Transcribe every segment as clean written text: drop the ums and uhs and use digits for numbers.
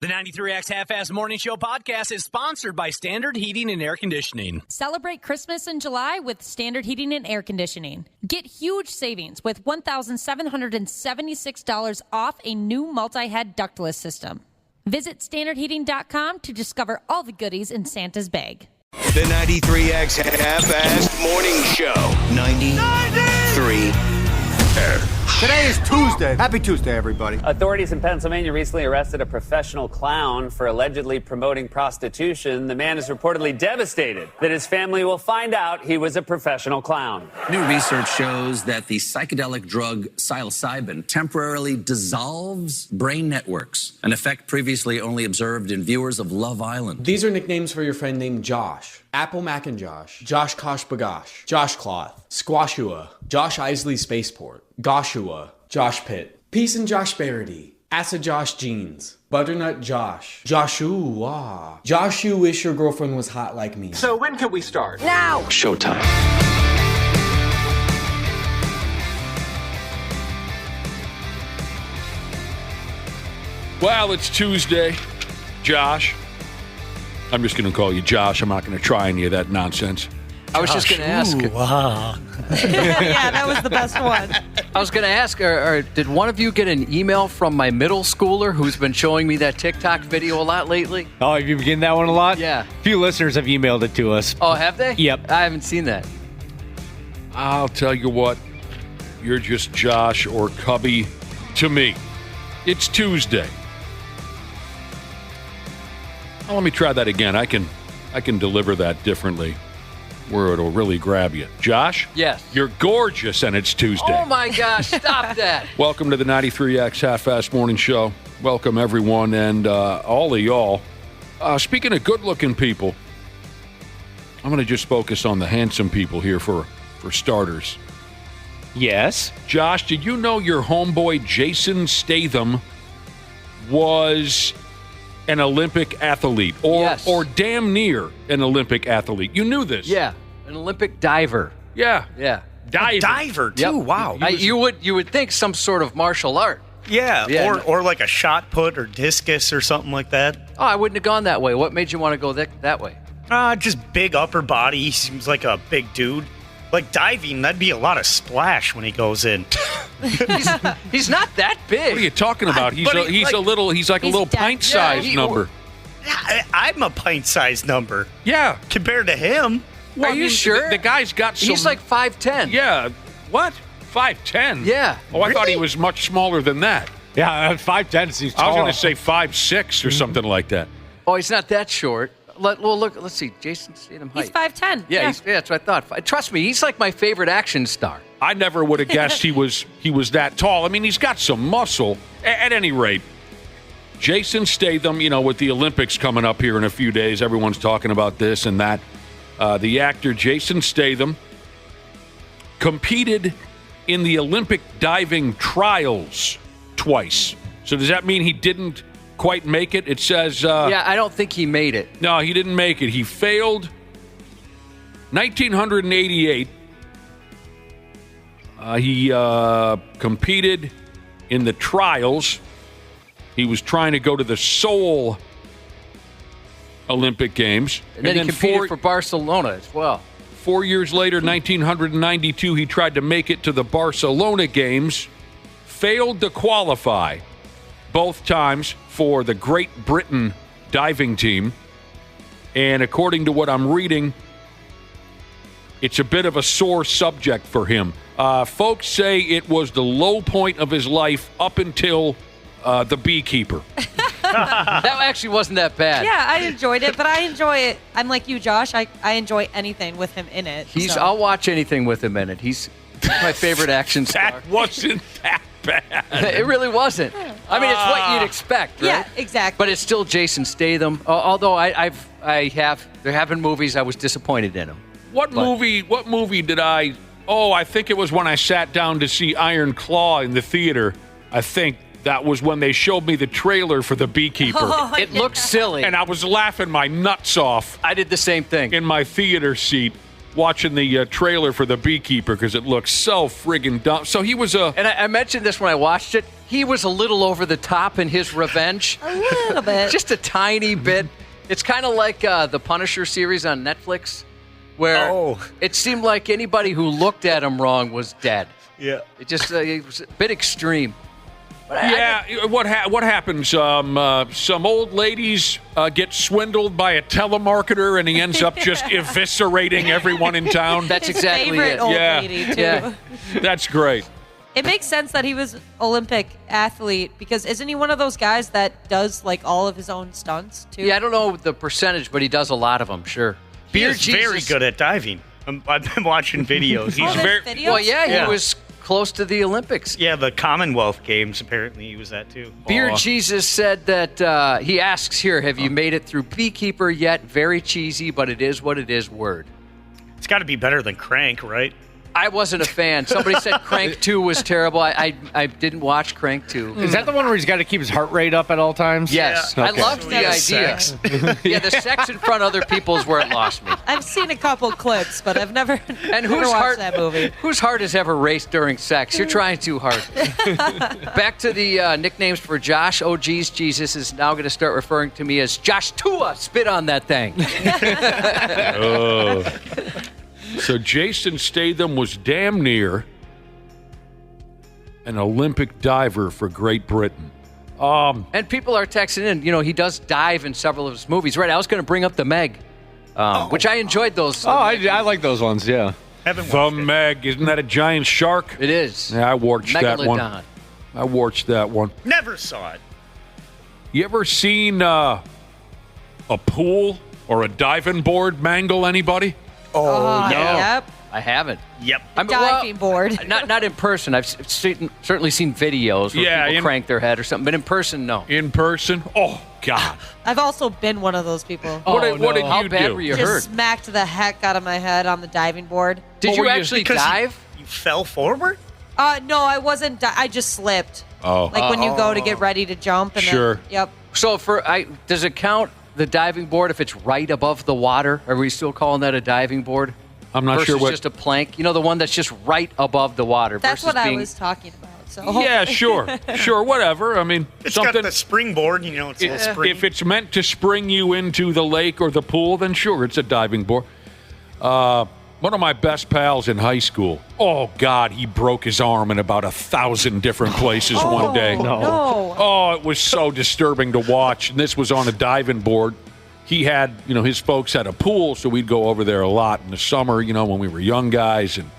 The 93X Half-Ass Morning Show podcast is sponsored by Standard Heating and Air Conditioning. Celebrate Christmas in July with Standard Heating and Air Conditioning. Get huge savings with $1,776 off a new multi-head ductless system. Visit standardheating.com to discover all the goodies in Santa's bag. The 93X Half-Ass Morning Show. 93. Today is Tuesday. Happy Tuesday, everybody. Authorities in Pennsylvania recently arrested a professional clown for allegedly promoting prostitution. The man is reportedly devastated that his family will find out he was a professional clown. New research shows that the psychedelic drug psilocybin temporarily dissolves brain networks, an effect previously only observed in viewers of Love Island. These are nicknames for your friend named Josh. Apple Mac and Josh, Josh Kosh Bagosh, Josh Cloth, Squashua, Josh Isley Spaceport, Goshua, Josh Pitt, Peace and Josh Barity, Acid Josh Jeans, Butternut Josh, Joshua, Josh, you wish your girlfriend was hot like me. So when can we start? Now! Showtime. Well, it's Tuesday. Josh. I'm just going to call you Josh. I'm not going to try any of that nonsense. I was just going to ask. Wow. Yeah, that was the best one. I was going to ask, did one of you get an email from my middle schooler who's been showing me that TikTok video a lot lately? Oh, have you been getting that one a lot? Yeah. A few listeners have emailed it to us. Oh, have they? Yep. I haven't seen that. I'll tell you what. You're just Josh or Cubby to me. It's Tuesday. Oh, let me try that again. I can deliver that differently where it'll really grab you. Josh? Yes. You're gorgeous, and it's Tuesday. Oh, my gosh. Stop that. Welcome to the 93X Half-Ass Morning Show. Welcome, everyone, and all of y'all. Speaking of good-looking people, I'm going to just focus on the handsome people here for starters. Yes. Josh, did you know your homeboy Jason Statham was an Olympic athlete, or damn near an Olympic athlete? You knew this. Yeah, an Olympic diver. Yeah. Diver, too. Yep. Wow. You would think some sort of martial art. Yeah. Or like a shot put or discus or something like that. Oh, I wouldn't have gone that way. What made you want to go that way? Just big upper body. He seems like a big dude. Like diving, that'd be a lot of splash when he goes in. He's not that big. What are you talking about? He's like a little pint-sized number. I'm a pint-sized number. Yeah. Compared to him. Are you sure? The guy's got some... He's like 5'10". Yeah. What? 5'10"? Yeah. Oh, I thought he was much smaller than that. Yeah, 5'10" seems tall. I was going to say 5'6" or something like that. Oh, he's not that short. Let's see. Jason Statham height. He's 5'10". Yeah, that's what I thought. Trust me, he's like my favorite action star. I never would have guessed he was that tall. I mean, he's got some muscle. At any rate, Jason Statham, with the Olympics coming up here in a few days, everyone's talking about this and that. The actor Jason Statham competed in the Olympic diving trials twice. So does that mean he didn't quite make it? It says... yeah, I don't think he made it. No, he didn't make it. He failed. 1988, he competed in the trials. He was trying to go to the Seoul Olympic Games. And then he competed for Barcelona as well. 4 years later, 1992, he tried to make it to the Barcelona Games. Failed to qualify both times for the Great Britain diving team. And according to what I'm reading, it's a bit of a sore subject for him. Folks say it was the low point of his life up until The Beekeeper. That actually wasn't that bad. Yeah, I enjoyed it, but I enjoy it. I'm like you, Josh. I enjoy anything with him in it. I'll watch anything with him in it. He's my favorite action star. That wasn't that bad. It really wasn't. I mean, it's what you'd expect, right? Yeah, exactly. But it's still Jason Statham. Although there have been movies I was disappointed in him. What movie did I? Oh, I think it was when I sat down to see Iron Claw in the theater. I think that was when they showed me the trailer for The Beekeeper. It looked silly. And I was laughing my nuts off. I did the same thing. In my theater seat, watching the trailer for The Beekeeper because it looked so friggin' dumb. So he was a... And I mentioned this when I watched it. he was a little over the top in his revenge. A little bit. Just a tiny bit. It's kind of like the Punisher series on Netflix, where it seemed like anybody who looked at him wrong was dead. Yeah. It was a bit extreme. But what happens? Some old ladies get swindled by a telemarketer, and he ends up just eviscerating everyone in town. That's His exactly favorite it. old Yeah. lady, too. Yeah. That's great. It makes sense that he was Olympic athlete because isn't he one of those guys that does like all of his own stunts too? Yeah, I don't know the percentage, but he does a lot of them, sure. He is very good at diving. I've been watching videos. He's there's very videos? Well, yeah, he was close to the Olympics. Yeah, the Commonwealth Games, apparently he was at too. Beer Jesus said that he asks here, have you made it through Beekeeper yet? Very cheesy, but it is what it is, word. It's got to be better than Crank, right? I wasn't a fan. Somebody said Crank 2 was terrible. I didn't watch Crank 2. Is that the one where he's got to keep his heart rate up at all times? Yes. Yeah. I Okay. loved the idea. Sex. Yeah, the sex in front of other people is where it lost me. I've seen a couple clips, but I've never, And never whose watched heart, that movie. whose heart has ever raced during sex? You're trying too hard. Back to the nicknames for Josh. Oh, geez, Jesus is now going to start referring to me as Josh Tua. Spit on that thing. So Jason Statham was damn near an Olympic diver for Great Britain. And people are texting in. You know, he does dive in several of his movies. Right, I was going to bring up The Meg, which I enjoyed those. Oh, I like those ones, yeah. The Meg, isn't that a giant shark? It is. Yeah, I watched that one. Megalodon. I watched that one. Never saw it. You ever seen a pool or a diving board mangle anybody? Oh, no. Yep. I haven't. Yep. I mean, Diving board. Not in person. I've certainly seen videos where people crank their head or something, but in person, no. In person? Oh, God. I've also been one of those people. What did How you bad do? were you Just hurt? smacked the heck out of my head on the diving board. Did What you were you- actually Because dive? You fell forward? No, I wasn't. I just slipped. Oh. Like when you go to get ready to jump. And Sure. Then, yep. So does it count the diving board if it's right above the water? Are we still calling that a diving board? I'm not versus sure what. just a plank. You know, the one that's just right above the water. That's versus what I being, was talking about. So Yeah, sure, whatever. I mean, It's something. got the springboard, you know, it's all spring. If it's meant to spring you into the lake or the pool, then sure, it's a diving board. One of my best pals in high school. Oh God, he broke his arm in about 1,000 different places one day. No. Oh, it was so disturbing to watch. And this was on a diving board. He had, his folks had a pool, so we'd go over there a lot in the summer, when we were young guys. And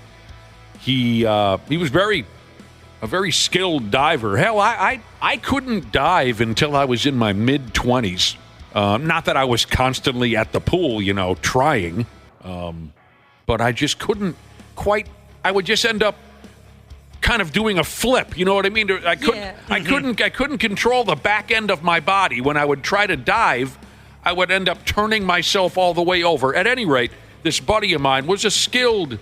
he was a very skilled diver. Hell, I couldn't dive until I was in my mid-20s. Not that I was constantly at the pool, trying. But I just couldn't quite. I would just end up kind of doing a flip. You know what I mean? I couldn't control the back end of my body. When I would try to dive, I would end up turning myself all the way over. At any rate, this buddy of mine was a skilled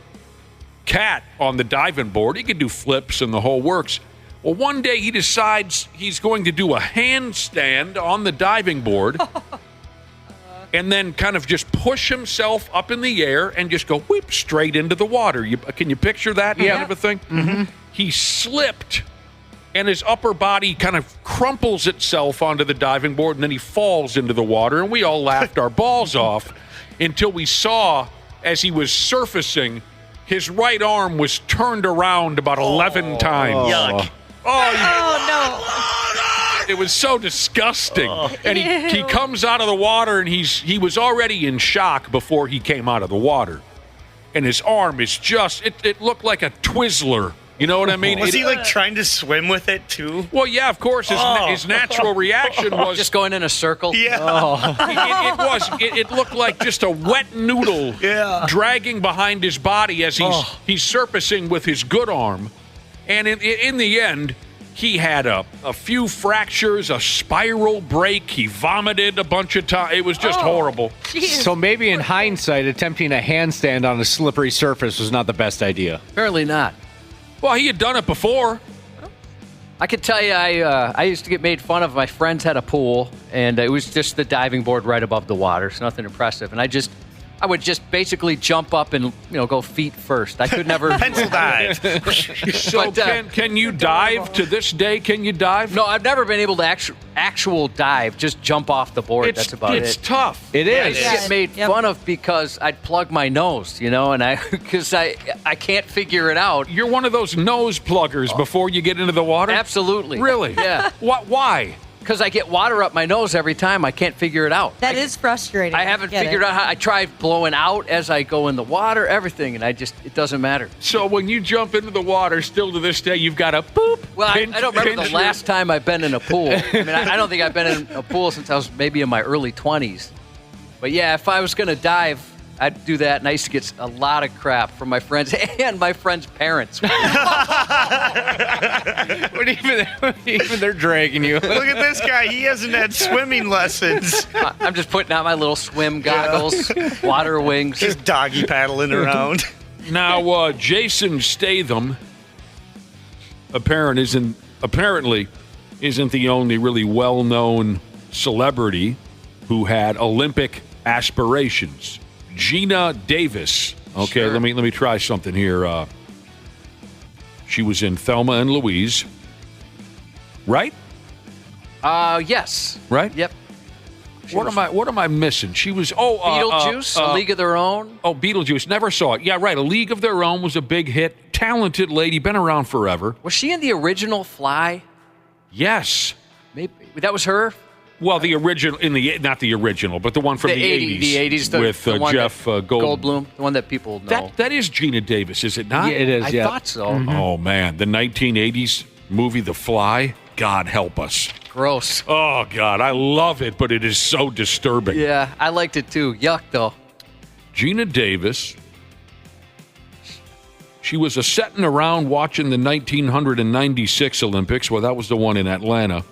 cat on the diving board. He could do flips and the whole works. Well, one day he decides he's going to do a handstand on the diving board and then kind of just push himself up in the air and just go whip straight into the water. Can you picture that kind of a thing? Mm-hmm. He slipped and his upper body kind of crumples itself onto the diving board and then he falls into the water, and we all laughed our balls off until we saw, as he was surfacing, his right arm was turned around about 11 times. Yuck. Oh, It was so disgusting. And he comes out of the water, and he was already in shock before he came out of the water. And his arm is just, it looked like a Twizzler. You know what I mean? Was he trying to swim with it too? Well, yeah, of course. His natural reareaction was just going in a circle. Yeah. It looked like just a wet noodle dragging behind his body as he's surfacing with his good arm. And in the end, he had a few fractures, a spiral break. He vomited a bunch of times. It was just horrible. geez. So maybe in hindsight, attempting a handstand on a slippery surface was not the best idea. Apparently not. Well, he had done it before. I could tell you, I used to get made fun of. My friends had a pool, and it was just the diving board right above the water. It's nothing impressive. And I just I would just basically jump up and go feet first. I could never pencil dive. So can you dive to this day? Can you dive? No, I've never been able to actual dive. Just jump off the board. That's about it. It's tough. It is. I get made fun of because I'd plug my nose, and because I can't figure it out. You're one of those nose pluggers before you get into the water? Absolutely. Really? Yeah. Why? Because I get water up my nose every time. I can't figure it out. That is frustrating. I haven't figured out how. I tried blowing out as I go in the water, everything, and it doesn't matter. So when you jump into the water, still to this day, you've got to boop. Well, I don't remember the last time I've been in a pool. I mean, I don't think I've been in a pool since I was maybe in my early 20s. But yeah, if I was going to dive, I'd do that, and I used to get a lot of crap from my friends and my friends' parents. But even they're dragging you. Look at this guy. He hasn't had swimming lessons. I'm just putting on my little swim goggles, water wings. Just doggy paddling around. Now, Jason Statham apparently isn't the only really well-known celebrity who had Olympic aspirations. Gina Davis. Okay, Sure. let me try something here. She was in Thelma and Louise, right? Yes. Right? Yep. What am I missing? She was Beetlejuice, A League of Their Own. Oh, Beetlejuice. Never saw it. Yeah, right. A League of Their Own was a big hit. Talented lady, been around forever. Was she in the original Fly? Yes. Maybe that was her. Well, the original not the original, but the one from the 80s. The 80s with the one Jeff Goldblum, the one that people know. That is Gina Davis, is it not? Yeah, it is. I thought so. Mm-hmm. Oh man, the 1980s movie The Fly. God help us. Gross. Oh God, I love it, but it is so disturbing. Yeah, I liked it too. Yuck, though. Gina Davis. She was sitting around watching the 1996 Olympics. Well, that was the one in Atlanta.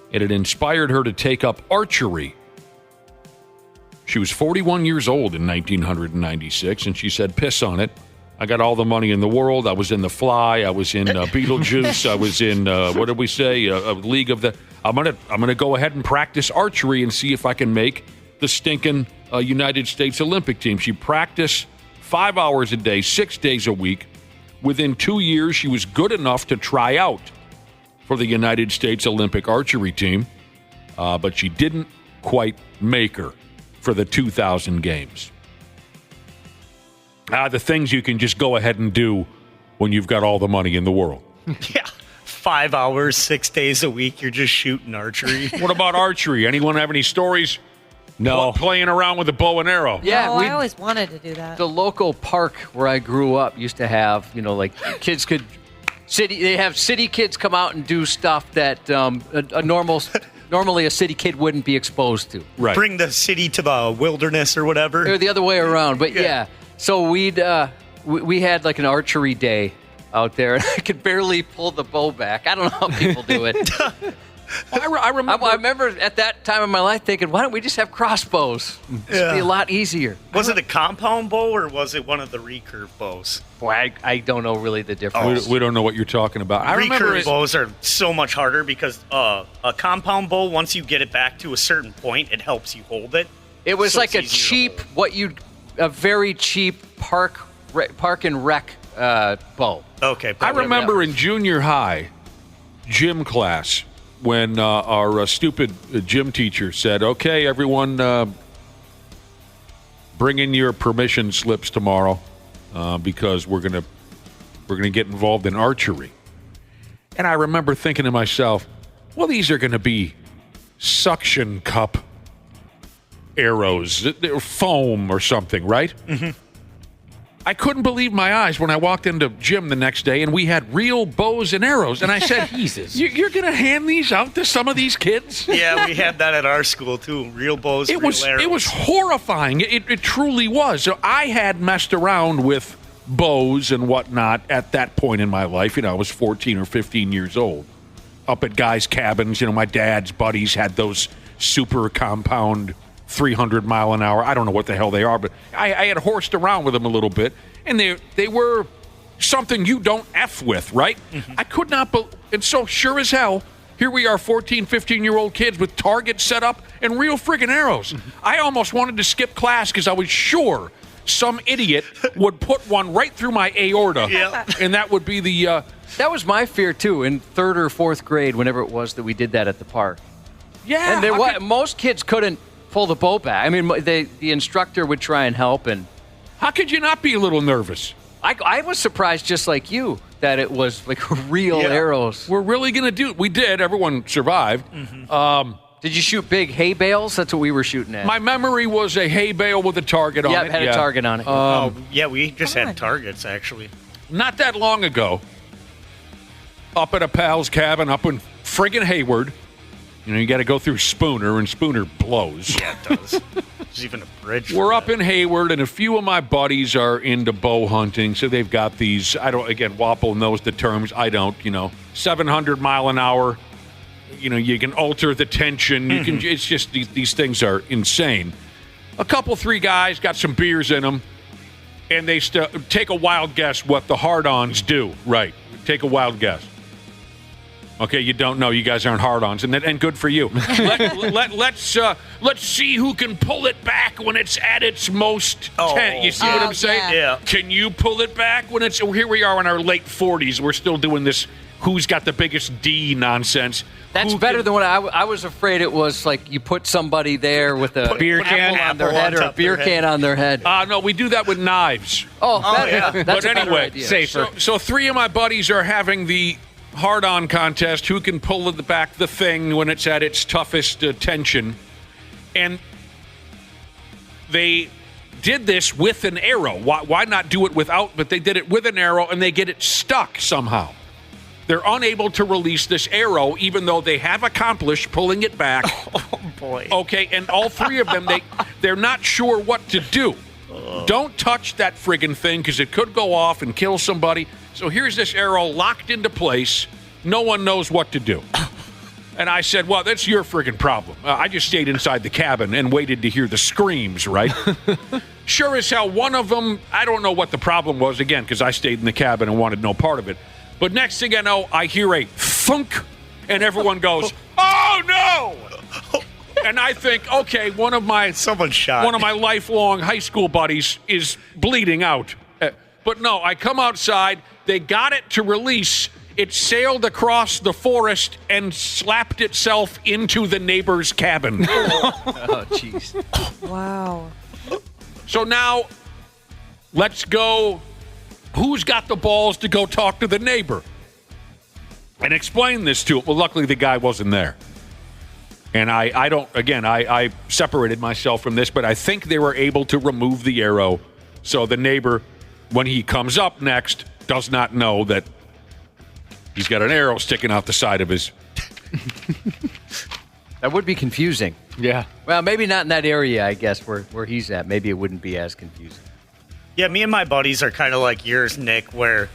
It had inspired her to take up archery. She was 41 years old in 1996, and she said, piss on it. I got all the money in the world. I was in The Fly. I was in Beetlejuice. I was in, what did we say, a League of the... I'm gonna go ahead and practice archery and see if I can make the stinking United States Olympic team. She practiced 5 hours a day, 6 days a week. Within 2 years, she was good enough to try out for the United States Olympic archery team, but she didn't quite make her for the 2000 games. The things you can just go ahead and do when you've got all the money in the world. Yeah. 5 hours, 6 days a week, you're just shooting archery. What about archery? Anyone have any stories? No. Playing around with a bow and arrow. Yeah, I always wanted to do that. The local park where I grew up used to have, like kids could... They have city kids come out and do stuff that normally a city kid wouldn't be exposed to. Right. Bring the city to the wilderness or whatever. Or the other way around. But yeah. So we had like an archery day out there, and I could barely pull the bow back. I don't know how people do it. I remember at that time of my life thinking, why don't we just have crossbows? This would be a lot easier. Was it a compound bow or was it one of the recurve bows? Boy, I don't know really the difference. We don't know what you're talking about. I remember Recurve bows are so much harder because a compound bow, once you get it back to a certain point, it helps you hold it. It was So like it's easy to hold. a very cheap park and rec bow. Okay. I remember in junior high gym class when our stupid gym teacher said, okay, everyone, bring in your permission slips tomorrow because we're gonna get involved in archery. And I remember thinking to myself, well, these are going to be suction cup arrows, they're foam or something, right? Mm-hmm. I couldn't believe my eyes when I walked into gym the next day and we had real bows and arrows. And I said, Jesus, you're going to hand these out to some of these kids? Yeah, we had that at our school too. Real bows, real arrows. It was horrifying. It truly was. So I had messed around with bows and whatnot at that point in my life. I was 14 or 15 years old. Up at guys' cabins, my dad's buddies had those super compound 300 mile an hour. I don't know what the hell they are, but I had horsed around with them a little bit, and they were something you don't F with, right? Mm-hmm. I could not and so sure as hell, Here we are, 14, 15-year-old kids with targets set up and real friggin' arrows. I almost wanted to skip class because I was sure some idiot would put one right through my aorta, and that would be the... That was my fear, too, in 3rd or 4th grade, whenever it was that we did that at the park. Yeah. And most kids couldn't pull the bow back. I mean, the instructor would try and help. And how could you not be a little nervous? I was surprised, just like you, that it was like real arrows. We're really going to do it. We did. Everyone survived. Did you shoot big hay bales? That's what we were shooting at. My memory was a hay bale with a target on it. Yeah, it had a target on it. We just had targets, actually. Not that long ago, up at a pal's cabin up in friggin' Hayward. You got to go through Spooner, and Spooner blows. Yeah, it does. There's even a bridge. We're up in Hayward, and a few of my buddies are into bow hunting, so they've got these, Wapple knows the terms, I don't, 700 mile an hour. You can alter the tension. You can. It's just these things are insane. A couple, 3 guys got some beers in them, and they take a wild guess what the hard-ons do. Right. Take a wild guess. Okay, you don't know. You guys aren't hard-ons, and good for you. Let's see who can pull it back when it's at its most tense. You see what I'm saying? Yeah. Can you pull it back when it's... Here we are in our late 40s. We're still doing this who's got the biggest D nonsense. That's better than what I was afraid it was, like you put somebody there with a beer can on their head or a beer can on their head. No, we do that with knives. That's but a better anyway, idea. Safer. So 3 of my buddies are having the hard-on contest, who can pull back the thing when it's at its toughest tension. And they did this with an arrow. Why not do it without? But they did it with an arrow, and they get it stuck somehow. They're unable to release this arrow, even though they have accomplished pulling it back. Oh, boy. Okay, and all 3 of them, they're not sure what to do. Don't touch that friggin' thing, because it could go off and kill somebody. So here's this arrow locked into place. No one knows what to do. And I said, well, that's your friggin' problem. I just stayed inside the cabin and waited to hear the screams, right? Sure as hell, one of them, I don't know what the problem was, again, because I stayed in the cabin and wanted no part of it. But next thing I know, I hear a thunk, and everyone goes, oh, no! And I think, okay, one of my lifelong high school buddies is bleeding out. But no, I come outside. They got it to release. It sailed across the forest and slapped itself into the neighbor's cabin. Oh, jeez. Wow. So now, let's go. Who's got the balls to go talk to the neighbor and explain this to him? Well, luckily the guy wasn't there. And I separated myself from this, but I think they were able to remove the arrow. So the neighbor, when he comes up next, does not know that he's got an arrow sticking out the side of his... That would be confusing. Yeah. Well, maybe not in that area, I guess, where he's at. Maybe it wouldn't be as confusing. Yeah, me and my buddies are kind of like yours, Nick, where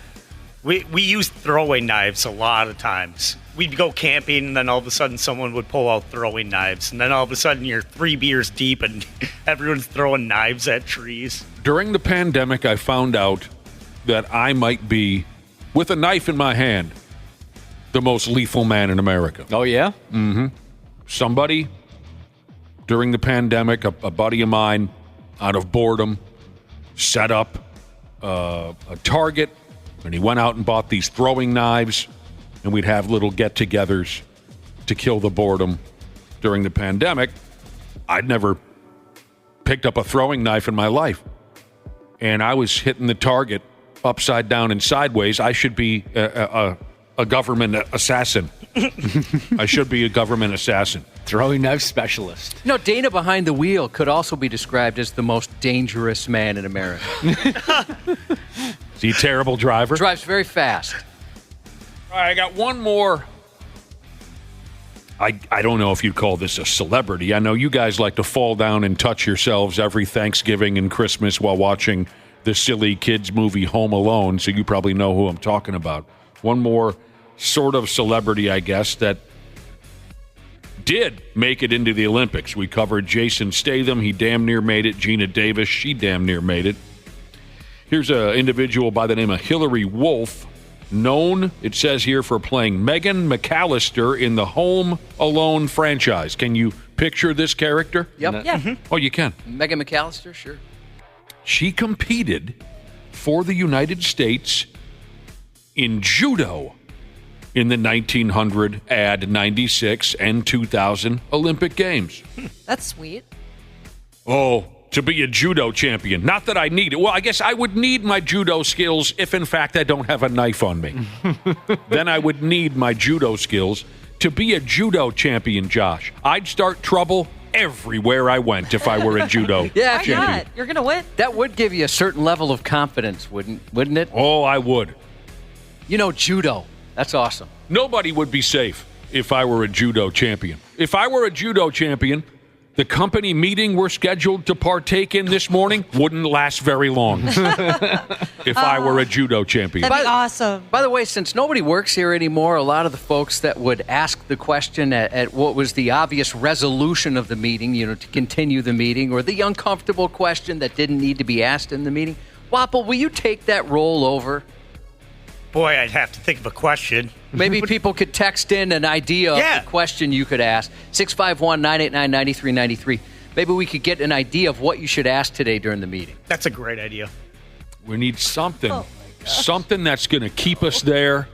we use throwing knives a lot of times. We'd go camping, and then all of a sudden someone would pull out throwing knives. And then all of a sudden you're 3 beers deep, and everyone's throwing knives at trees. During the pandemic, I found out that I might be, with a knife in my hand, the most lethal man in America. Oh, yeah? Mm-hmm. Somebody, during the pandemic, a buddy of mine, out of boredom, set up a target, and he went out and bought these throwing knives, and we'd have little get-togethers to kill the boredom during the pandemic. I'd never picked up a throwing knife in my life, and I was hitting the target upside down and sideways. I should be a government assassin. I should be a government assassin. Throwing knife specialist. Dana behind the wheel could also be described as the most dangerous man in America. Is he a terrible driver? Drives very fast. All right, I got one more. I don't know if you'd call this a celebrity. I know you guys like to fall down and touch yourselves every Thanksgiving and Christmas while watching the silly kids movie Home Alone, so you probably know who I'm talking about. One more sort of celebrity, I guess, that did make it into the Olympics. We covered Jason Statham. He damn near made it. Gina Davis, she damn near made it. Here's an individual by the name of Hillary Wolf. known, it says here, for playing Megan McAllister in the Home Alone franchise. Can you picture this character? Yep. Yeah. Mm-hmm. Oh, you can. Megan McAllister, sure. She competed for the United States in judo in the 1900, 96, and 2000 Olympic Games. That's sweet. Oh, to be a judo champion. Not that I need it. Well, I guess I would need my judo skills if, in fact, I don't have a knife on me. Then I would need my judo skills to be a judo champion, Josh. I'd start trouble everywhere I went if I were a judo Yeah, Why champion. not? You're going to win. That would give you a certain level of confidence, wouldn't it? Oh, I would. You know, judo. That's awesome. Nobody would be safe if I were a judo champion. If I were a judo champion, the company meeting we're scheduled to partake in this morning wouldn't last very long if I were a judo champion. That'd be awesome. By the way, since nobody works here anymore, a lot of the folks that would ask the question at what was the obvious resolution of the meeting, to continue the meeting, or the uncomfortable question that didn't need to be asked in the meeting, Wapple, will you take that role over? Boy, I'd have to think of a question. Maybe people could text in an idea of the question you could ask. 651-989-9393. Maybe we could get an idea of what you should ask today during the meeting. That's a great idea. We need something that's going to keep us there.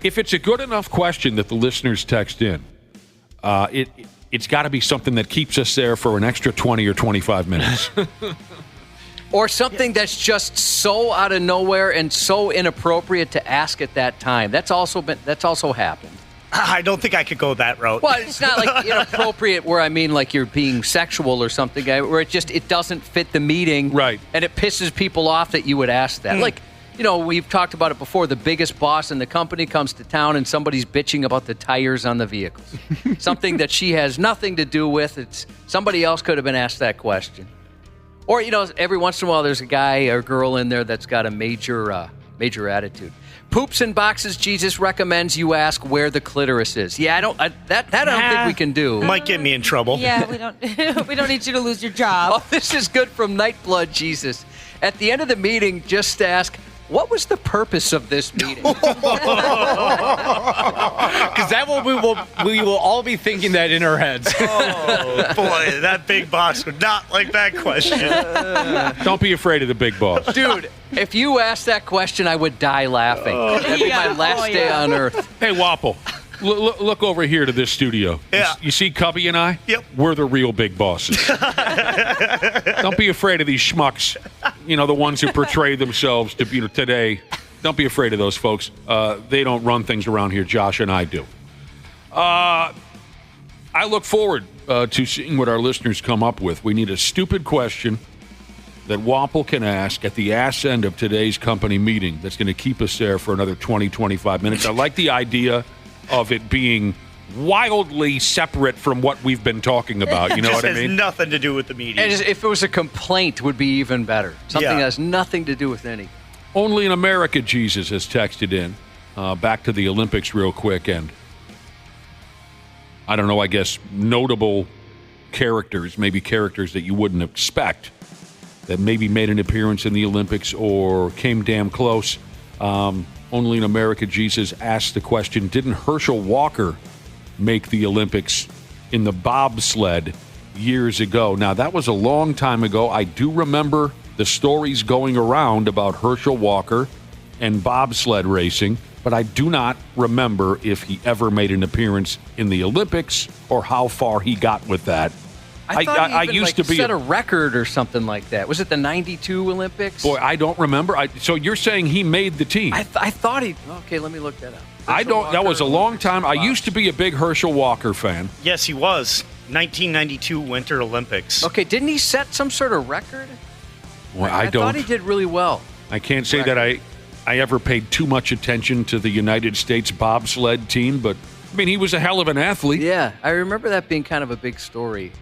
If it's a good enough question that the listeners text in, it's got to be something that keeps us there for an extra 20 or 25 minutes. Or something that's just so out of nowhere and so inappropriate to ask at that time. That's also happened. I don't think I could go that route. Well, it's not like inappropriate where I mean like you're being sexual or something, where it doesn't fit the meeting. Right. And it pisses people off that you would ask that. Like, we've talked about it before. The biggest boss in the company comes to town and somebody's bitching about the tires on the vehicles. Something that she has nothing to do with. It's somebody else could have been asked that question. Or, every once in a while there's a guy or girl in there that's got a major attitude. Poops in boxes, Jesus recommends you ask where the clitoris is. Yeah, I don't think we can do. Might get me in trouble. Yeah, we don't need you to lose your job. Oh, this is good from Nightblood, Jesus. At the end of the meeting, just ask, what was the purpose of this meeting? Because we will all be thinking that in our heads. Oh, boy, that big boss would not like that question. Don't be afraid of the big boss. Dude, if you asked that question, I would die laughing. That'd be my last day on earth. Hey, Wapple, look over here to this studio. Yeah. You see Cubby and I? Yep. We're the real big bosses. Don't be afraid of these schmucks, the ones who portray themselves to be today. Don't be afraid of those folks. They don't run things around here. Josh and I do. I look forward to seeing what our listeners come up with. We need a stupid question that Wapple can ask at the ass end of today's company meeting that's going to keep us there for another 20, 25 minutes. I like the idea of it being wildly separate from what we've been talking about. You know what I mean? Has nothing to do with the meeting. And if it was a complaint, it would be even better. Something that has nothing to do with any. Only in America, Jesus has texted in. Back to the Olympics real quick. And I don't know, I guess notable characters, maybe characters that you wouldn't expect that maybe made an appearance in the Olympics or came damn close. Only in America, Jesus asked the question, didn't Herschel Walker make the Olympics in the bobsled years ago? Now, that was a long time ago. I do remember the stories going around about Herschel Walker and bobsled racing, but I do not remember if he ever made an appearance in the Olympics or how far he got with that. I thought he even set a record or something like that. Was it the 92 Olympics? Boy, I don't remember. So you're saying he made the team? I thought he... Okay, let me look that up. That was a long time. I used to be a big Herschel Walker fan. Yes, he was. 1992 Winter Olympics. Okay, didn't he set some sort of record? Well, I thought he did really well. I can't say that I ever paid too much attention to the United States bobsled team, but, I mean, he was a hell of an athlete. Yeah, I remember that being kind of a big story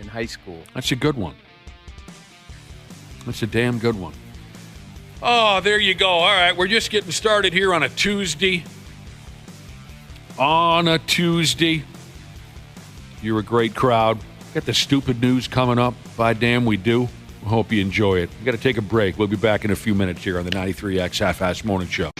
in high school. That's a good one. That's a damn good one. Oh, there you go. All right, we're just getting started here on a Tuesday. You're a great crowd. Got the stupid news coming up. By damn, we do. Hope you enjoy it. We got to take a break. We'll be back in a few minutes here on the 93X Half-Ass Morning Show.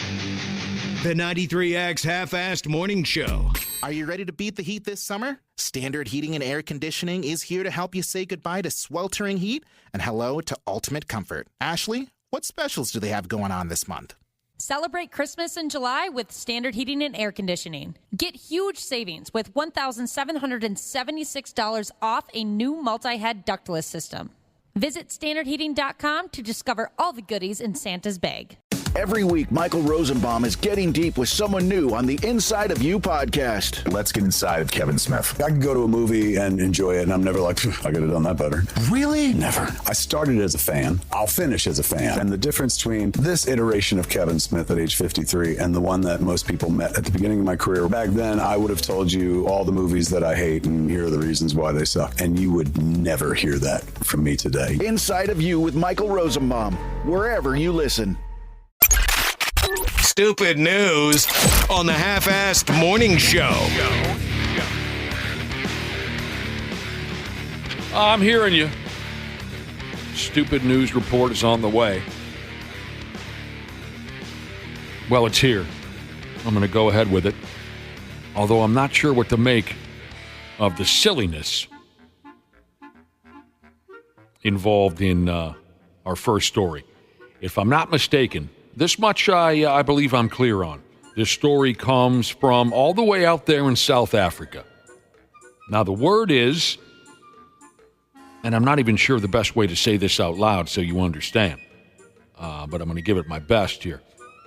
The 93X Half-Assed Morning Show. Are you ready to beat the heat this summer? Standard Heating and Air Conditioning is here to help you say goodbye to sweltering heat and hello to ultimate comfort. Ashley, what specials do they have going on this month? Celebrate Christmas in July with Standard Heating and Air Conditioning. Get huge savings with $1,776 off a new multi-head ductless system. Visit standardheating.com to discover all the goodies in Santa's bag. Every week, Michael Rosenbaum is getting deep with someone new on the Inside of You podcast. Let's get inside of Kevin Smith. I can go to a movie and enjoy it, and I'm never like, I could have done that better. Really? Never. I started as a fan. I'll finish as a fan. And the difference between this iteration of Kevin Smith at age 53 and the one that most people met at the beginning of my career, back then, I would have told you all the movies that I hate, and here are the reasons why they suck. And you would never hear that from me today. Inside of You with Michael Rosenbaum, wherever you listen. Stupid news on the Half-Assed Morning Show. I'm hearing you. Stupid news report is on the way. Well, it's here. I'm going to go ahead with it. Although I'm not sure what to make of the silliness involved in our first story. If I'm not mistaken, this much I believe I'm clear on. This story comes from all the way out there in South Africa. Now, the word is, and I'm not even sure the best way to say this out loud so you understand, but I'm going to give it my best here.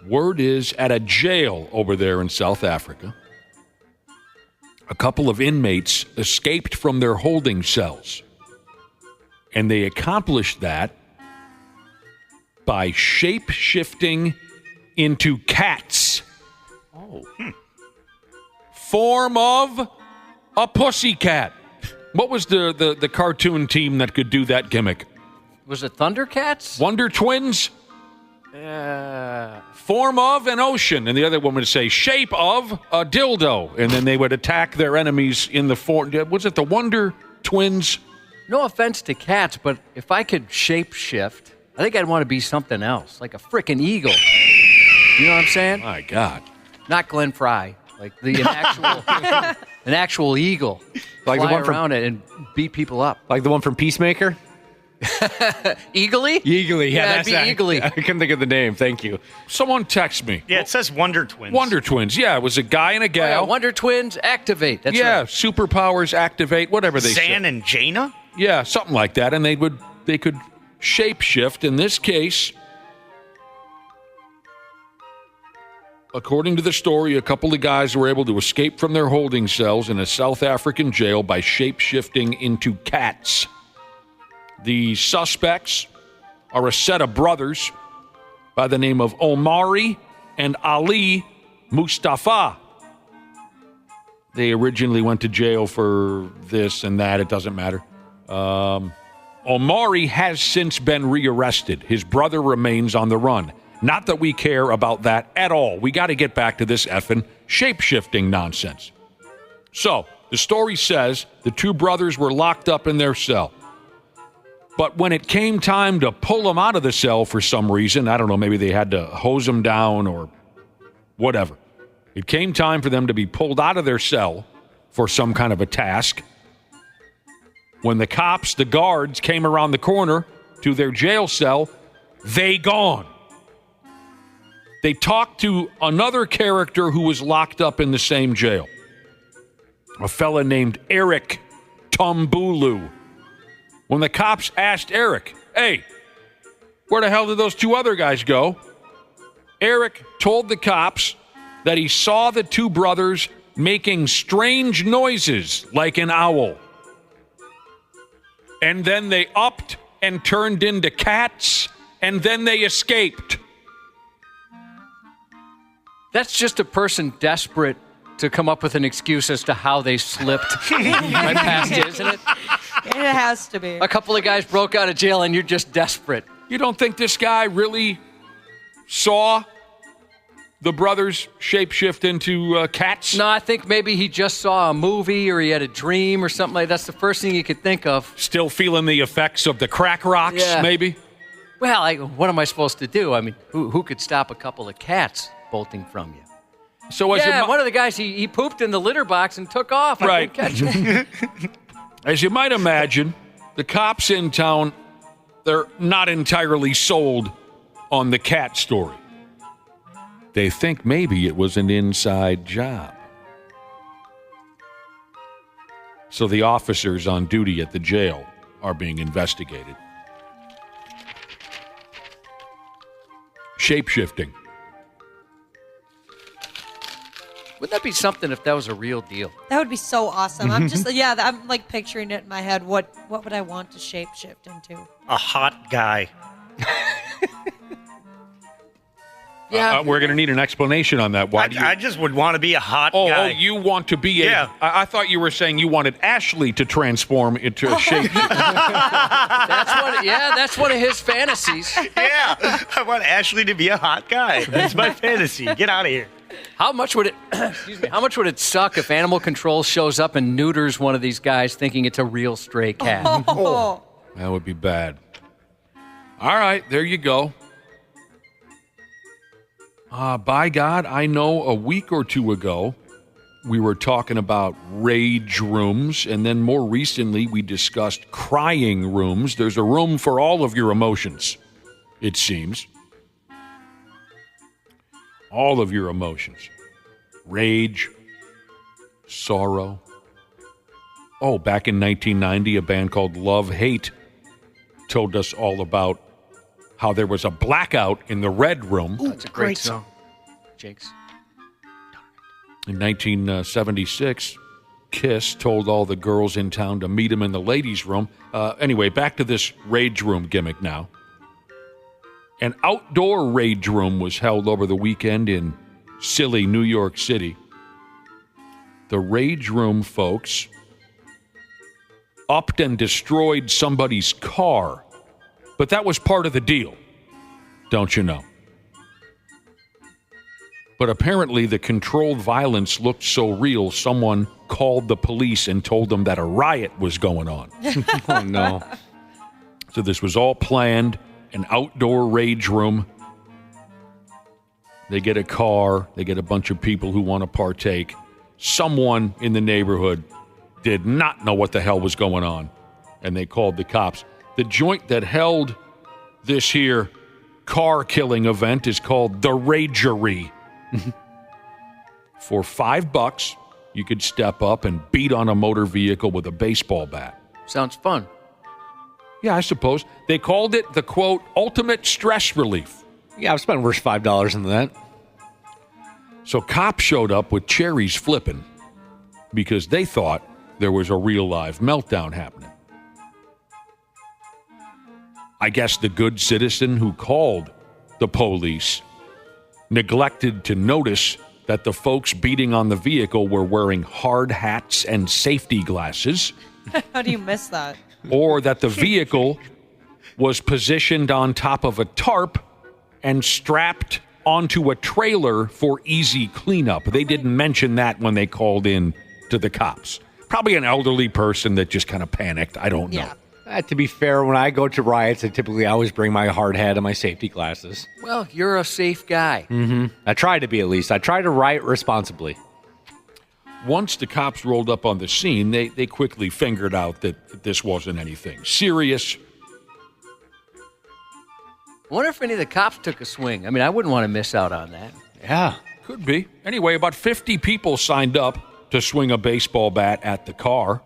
Word is, at a jail over there in South Africa, a couple of inmates escaped from their holding cells. And they accomplished that by shape-shifting into cats. Oh. Form of a pussycat. What was the cartoon team that could do that gimmick? Was it Thundercats? Wonder Twins? Form of an ocean. And the other one would say shape of a dildo. And then they would attack their enemies in the form. Was it the Wonder Twins? No offense to cats, but if I could shape-shift, I think I'd want to be something else, like a frickin' eagle. You know what I'm saying? My God. Not Glenn Fry, like an actual eagle. Like fly the one around it and beat people up. Like the one from Peacemaker? Eagly? Eagly, yeah, that'd be Eagly. I couldn't think of the name. Thank you. Someone text me. Yeah, it says Wonder Twins. Wonder Twins. Yeah, it was a guy and a gal. Oh, yeah, Wonder Twins activate. That's yeah, right. Superpowers activate. Whatever they say. Zan and Jaina. Yeah, something like that, and they could shapeshift. In this case, according to the story, a couple of guys were able to escape from their holding cells in a South African jail by shapeshifting into cats. The suspects are a set of brothers by the name of Omari and Ali Mustafa. They originally went to jail for this and that. It doesn't matter. Omari has since been rearrested. His brother remains on the run. Not that we care about that at all. We got to get back to this effing shape-shifting nonsense. So, the story says the two brothers were locked up in their cell. But when it came time to pull them out of the cell for some reason, I don't know, maybe they had to hose them down or whatever. It came time for them to be pulled out of their cell for some kind of a task. When the cops, the guards, came around the corner to their jail cell, they gone. They talked to another character who was locked up in the same jail. A fella named Eric Tumbulu. When the cops asked Eric, hey, where the hell did those two other guys go? Eric told the cops that he saw the two brothers making strange noises like an owl. And then they upped and turned into cats, and then they escaped. That's just a person desperate to come up with an excuse as to how they slipped right past it, isn't it? It has to be. A couple of guys broke out of jail and you're just desperate. You don't think this guy really saw the brothers shapeshift into cats? No, I think maybe he just saw a movie or he had a dream or something like that. That's the first thing he could think of. Still feeling the effects of the crack rocks, maybe? Well, what am I supposed to do? I mean, who could stop a couple of cats bolting from you? So as one of the guys, he pooped in the litter box and took off. Right. I couldn't catch it. As you might imagine, the cops in town, they're not entirely sold on the cat story. They think maybe it was an inside job. So the officers on duty at the jail are being investigated. Shape-shifting. Wouldn't that be something if that was a real deal? That would be so awesome. I'm just, I'm like picturing it in my head. What would I want to shapeshift into? A hot guy. Yeah. We're going to need an explanation on that. Why do you? I just would want to be a hot guy. Oh, you want to be a... Yeah. I thought you were saying you wanted Ashley to transform into a shape. That's one of his fantasies. Yeah. I want Ashley to be a hot guy. That's my fantasy. Get out of here. How much would it How much would it suck if Animal Control shows up and neuters one of these guys thinking it's a real stray cat? Oh. That would be bad. All right, there you go. By God, I know a week or two ago, we were talking about rage rooms, and then more recently, we discussed crying rooms. There's a room for all of your emotions, it seems. All of your emotions. Rage, sorrow. Oh, back in 1990, a band called Love Hate told us all about how there was a blackout in the Red Room. Ooh, that's a great song. Jinx. In 1976, Kiss told all the girls in town to meet him in the ladies' room. Anyway, back to this rage room gimmick now. An outdoor rage room was held over the weekend in silly New York City. The rage room folks upped and destroyed somebody's car, but that was part of the deal, don't you know? But apparently the controlled violence looked so real, someone called the police and told them that a riot was going on. Oh, no. So this was all planned, an outdoor rage room. They get a car, they get a bunch of people who want to partake. Someone in the neighborhood did not know what the hell was going on, and they called the cops. The joint that held this here car-killing event is called The Ragery. For $5, you could step up and beat on a motor vehicle with a baseball bat. Sounds fun. Yeah, I suppose. They called it the, quote, ultimate stress relief. Yeah, I've spent worse $5 than that. So cops showed up with cherries flipping because they thought there was a real live meltdown happening. I guess the good citizen who called the police neglected to notice that the folks beating on the vehicle were wearing hard hats and safety glasses. How do you miss that? Or that the vehicle was positioned on top of a tarp and strapped onto a trailer for easy cleanup. They didn't mention that when they called in to the cops. Probably an elderly person that just kind of panicked. I don't know. Yeah. To be fair, when I go to riots, I typically always bring my hard hat and my safety glasses. Well, you're a safe guy. Mm-hmm. I try to be, at least. I try to riot responsibly. Once the cops rolled up on the scene, they quickly figured out that this wasn't anything serious. I wonder if any of the cops took a swing. I mean, I wouldn't want to miss out on that. Yeah. Could be. Anyway, about 50 people signed up to swing a baseball bat at the car.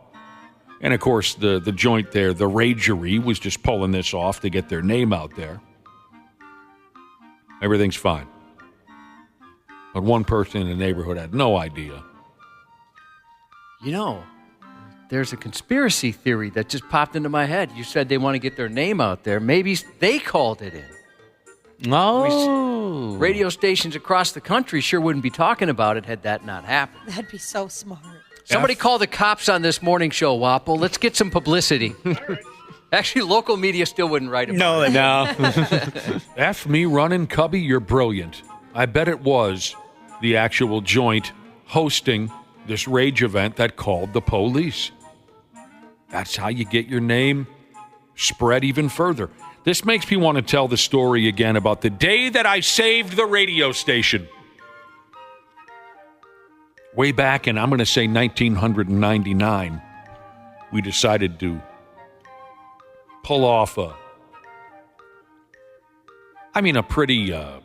And, of course, the joint there, the Ragery, was just pulling this off to get their name out there. Everything's fine. But one person in the neighborhood had no idea. You know, there's a conspiracy theory that just popped into my head. You said they want to get their name out there. Maybe they called it in. Oh. Radio stations across the country sure wouldn't be talking about it had that not happened. That'd be so smart. Somebody call the cops on this morning show, Wapple. Let's get some publicity. Actually, local media still wouldn't write about it. No. F me running, Cubby, you're brilliant. I bet it was the actual joint hosting this rage event that called the police. That's how you get your name spread even further. This makes me want to tell the story again about the day that I saved the radio station. way back in, I'm going to say 1999, we decided to pull off a pretty, I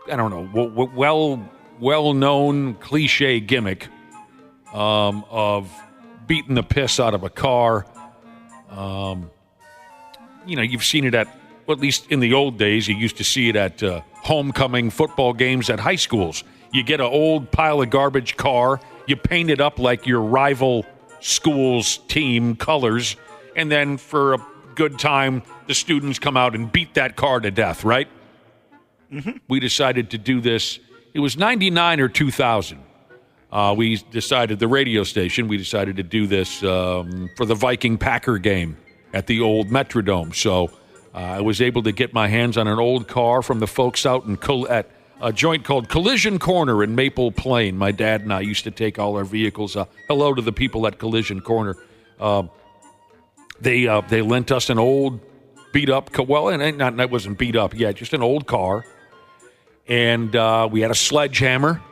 don't know, well-known cliche gimmick of beating the piss out of a car. You've seen it at least in the old days, you used to see it at homecoming football games at high schools. You get an old pile of garbage car, you paint it up like your rival school's team colors, and then for a good time, the students come out and beat that car to death, right? Mm-hmm. We decided to do this. It was 99 or 2000. We decided, the radio station, we decided to do this for the Viking-Packer game at the old Metrodome. So I was able to get my hands on an old car from the folks out at a joint called Collision Corner in Maple Plain. My dad and I used to take all our vehicles. Hello to the people at Collision Corner. They lent us an old beat-up, it wasn't beat up yet, just an old car. And we had a sledgehammer.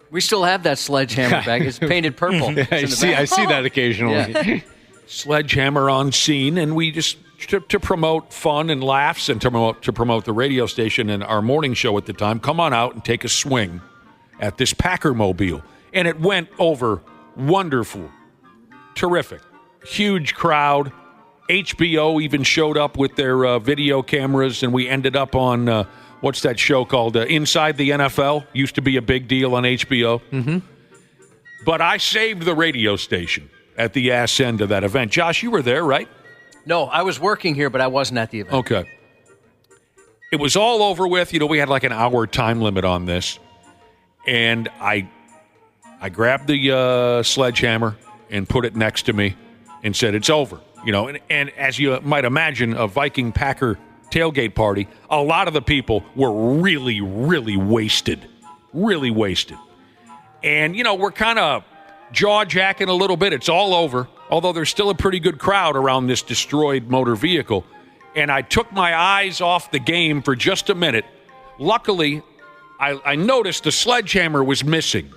We still have that sledgehammer back. It's painted purple. I see that occasionally. Yeah. Sledgehammer on scene, and we just to promote fun and laughs and to promote the radio station and our morning show at the time. Come on out and take a swing at this Packer mobile, and it went over wonderful, terrific, huge crowd. HBO even showed up with their video cameras, and we ended up on what's that show called? Inside the NFL. Used to be a big deal on HBO. Mm-hmm. But I saved the radio station at the ass end of that event. Josh, you were there, right? No, I was working here, but I wasn't at the event. Okay. It was all over with. We had like an hour time limit on this. And I grabbed the sledgehammer and put it next to me and said, it's over. And as you might imagine, a Viking-Packer tailgate party, a lot of the people were really, really wasted. Really wasted. And, we're kind of jaw-jacking a little bit. It's all over, although there's still a pretty good crowd around this destroyed motor vehicle. And I took my eyes off the game for just a minute. Luckily, I noticed the sledgehammer was missing.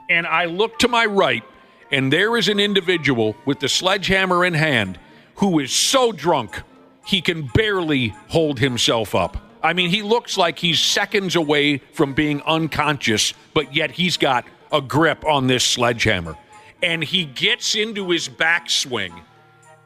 And I looked to my right, and there is an individual with the sledgehammer in hand who is so drunk he can barely hold himself up. I mean, he looks like he's seconds away from being unconscious, but yet he's got a grip on this sledgehammer. And he gets into his backswing.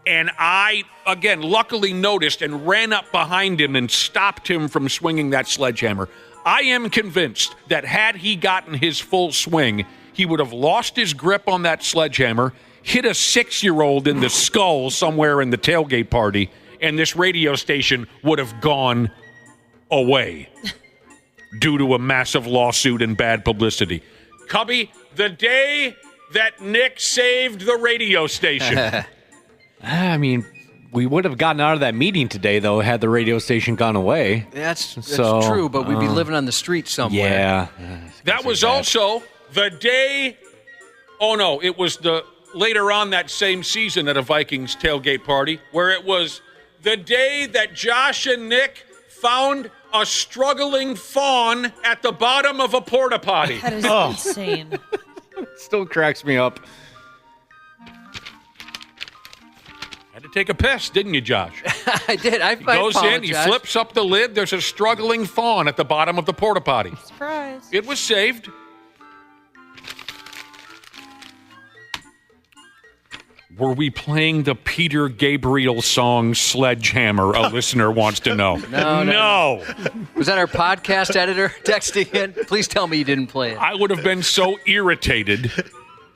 And I, again, luckily noticed and ran up behind him and stopped him from swinging that sledgehammer. I am convinced that had he gotten his full swing, he would have lost his grip on that sledgehammer, hit a 6-year-old in the skull somewhere in the tailgate party, and this radio station would have gone away due to a massive lawsuit and bad publicity. Cubby, the day that Nick saved the radio station. I mean, we would have gotten out of that meeting today, though, had the radio station gone away. That's true, but we'd be living on the street somewhere. Yeah. That was also the day... Oh, no, it was later on that same season at a Vikings tailgate party, where it was the day that Josh and Nick found a struggling fawn at the bottom of a porta potty. That is insane. Still cracks me up. Had to take a piss, didn't you, Josh? I did. I goes in, he flips up the lid. There's a struggling fawn at the bottom of the porta potty. Surprise. It was saved. Were we playing the Peter Gabriel song Sledgehammer? A listener wants to know. No. Was that our podcast editor texting in? Please tell me you didn't play it. I would have been so irritated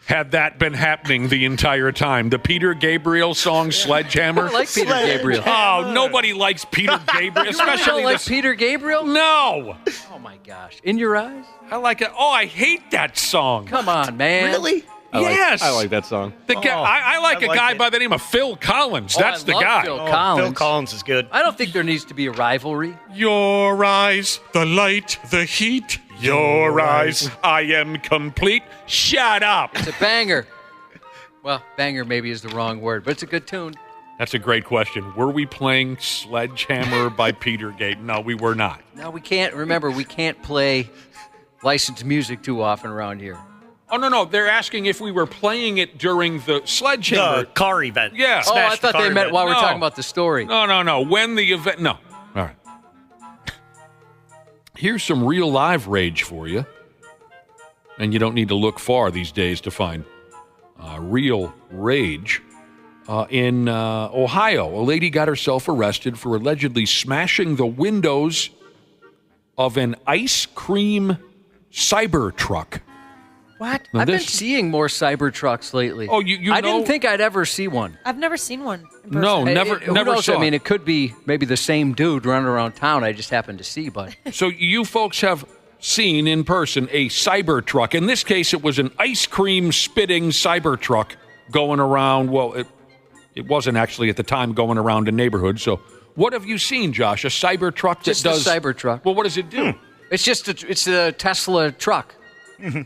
had that been happening the entire time. The Peter Gabriel song Sledgehammer. I like Peter Gabriel. Oh, nobody likes Peter Gabriel. Especially you don't like Peter Gabriel? No. Oh, my gosh. In Your Eyes? I like it. Oh, I hate that song. Come on, man. Really? Yes. I like that song. I like a guy by the name of Phil Collins. That's the guy. Phil Collins. Phil Collins is good. I don't think there needs to be a rivalry. Your eyes, the light, the heat. Your eyes, I am complete. Shut up. It's a banger. Well, banger maybe is the wrong word, but it's a good tune. That's a great question. Were we playing Sledgehammer by Peter Gabriel? No, we were not. No, we can't. Remember, we can't play licensed music too often around here. Oh, no. They're asking if we were playing it during the Sledgehammer. The car event. Yeah. I thought they meant while we're talking about the story. No. When the event. No. All right. Here's some real live rage for you. And you don't need to look far these days to find real rage. In Ohio, a lady got herself arrested for allegedly smashing the windows of an ice cream Cybertruck. What? Now I've been seeing more Cybertrucks lately. Oh, you I didn't think I'd ever see one. I've never seen one in person. No, never Who knows? saw I mean, it. it could be maybe the same dude running around town I just happened to see, but... So you folks have seen in person a Cybertruck. In this case, it was an ice cream spitting Cybertruck going around. Well, it wasn't actually at the time going around a neighborhood. So what have you seen, Josh? A Cybertruck that Just does... a Cybertruck. Well, what does it do? It's a Tesla truck. Mm-hmm.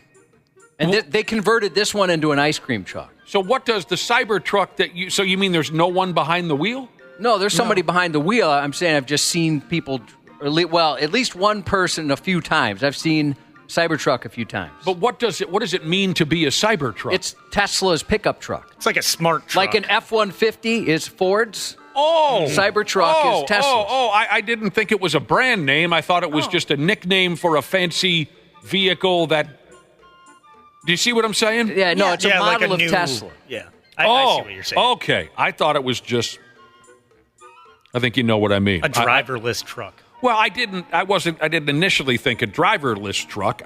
And they converted this one into an ice cream truck. So what does the Cybertruck that you... So you mean there's no one behind the wheel? No, there's somebody behind the wheel. I'm saying I've just seen people... Well, at least one person a few times. I've seen Cybertruck a few times. But what does it mean to be a Cybertruck? It's Tesla's pickup truck. It's like a smart truck. Like an F-150 is Ford's. Oh. Cybertruck is Tesla's. I didn't think it was a brand name. I thought it was just a nickname for a fancy vehicle that... Do you see what I'm saying? Yeah, no, it's a model like of Tesla. Yeah. I see what you're saying. Okay. I thought it was just... I think you know what I mean. A driverless truck. Well, I didn't initially think a driverless truck.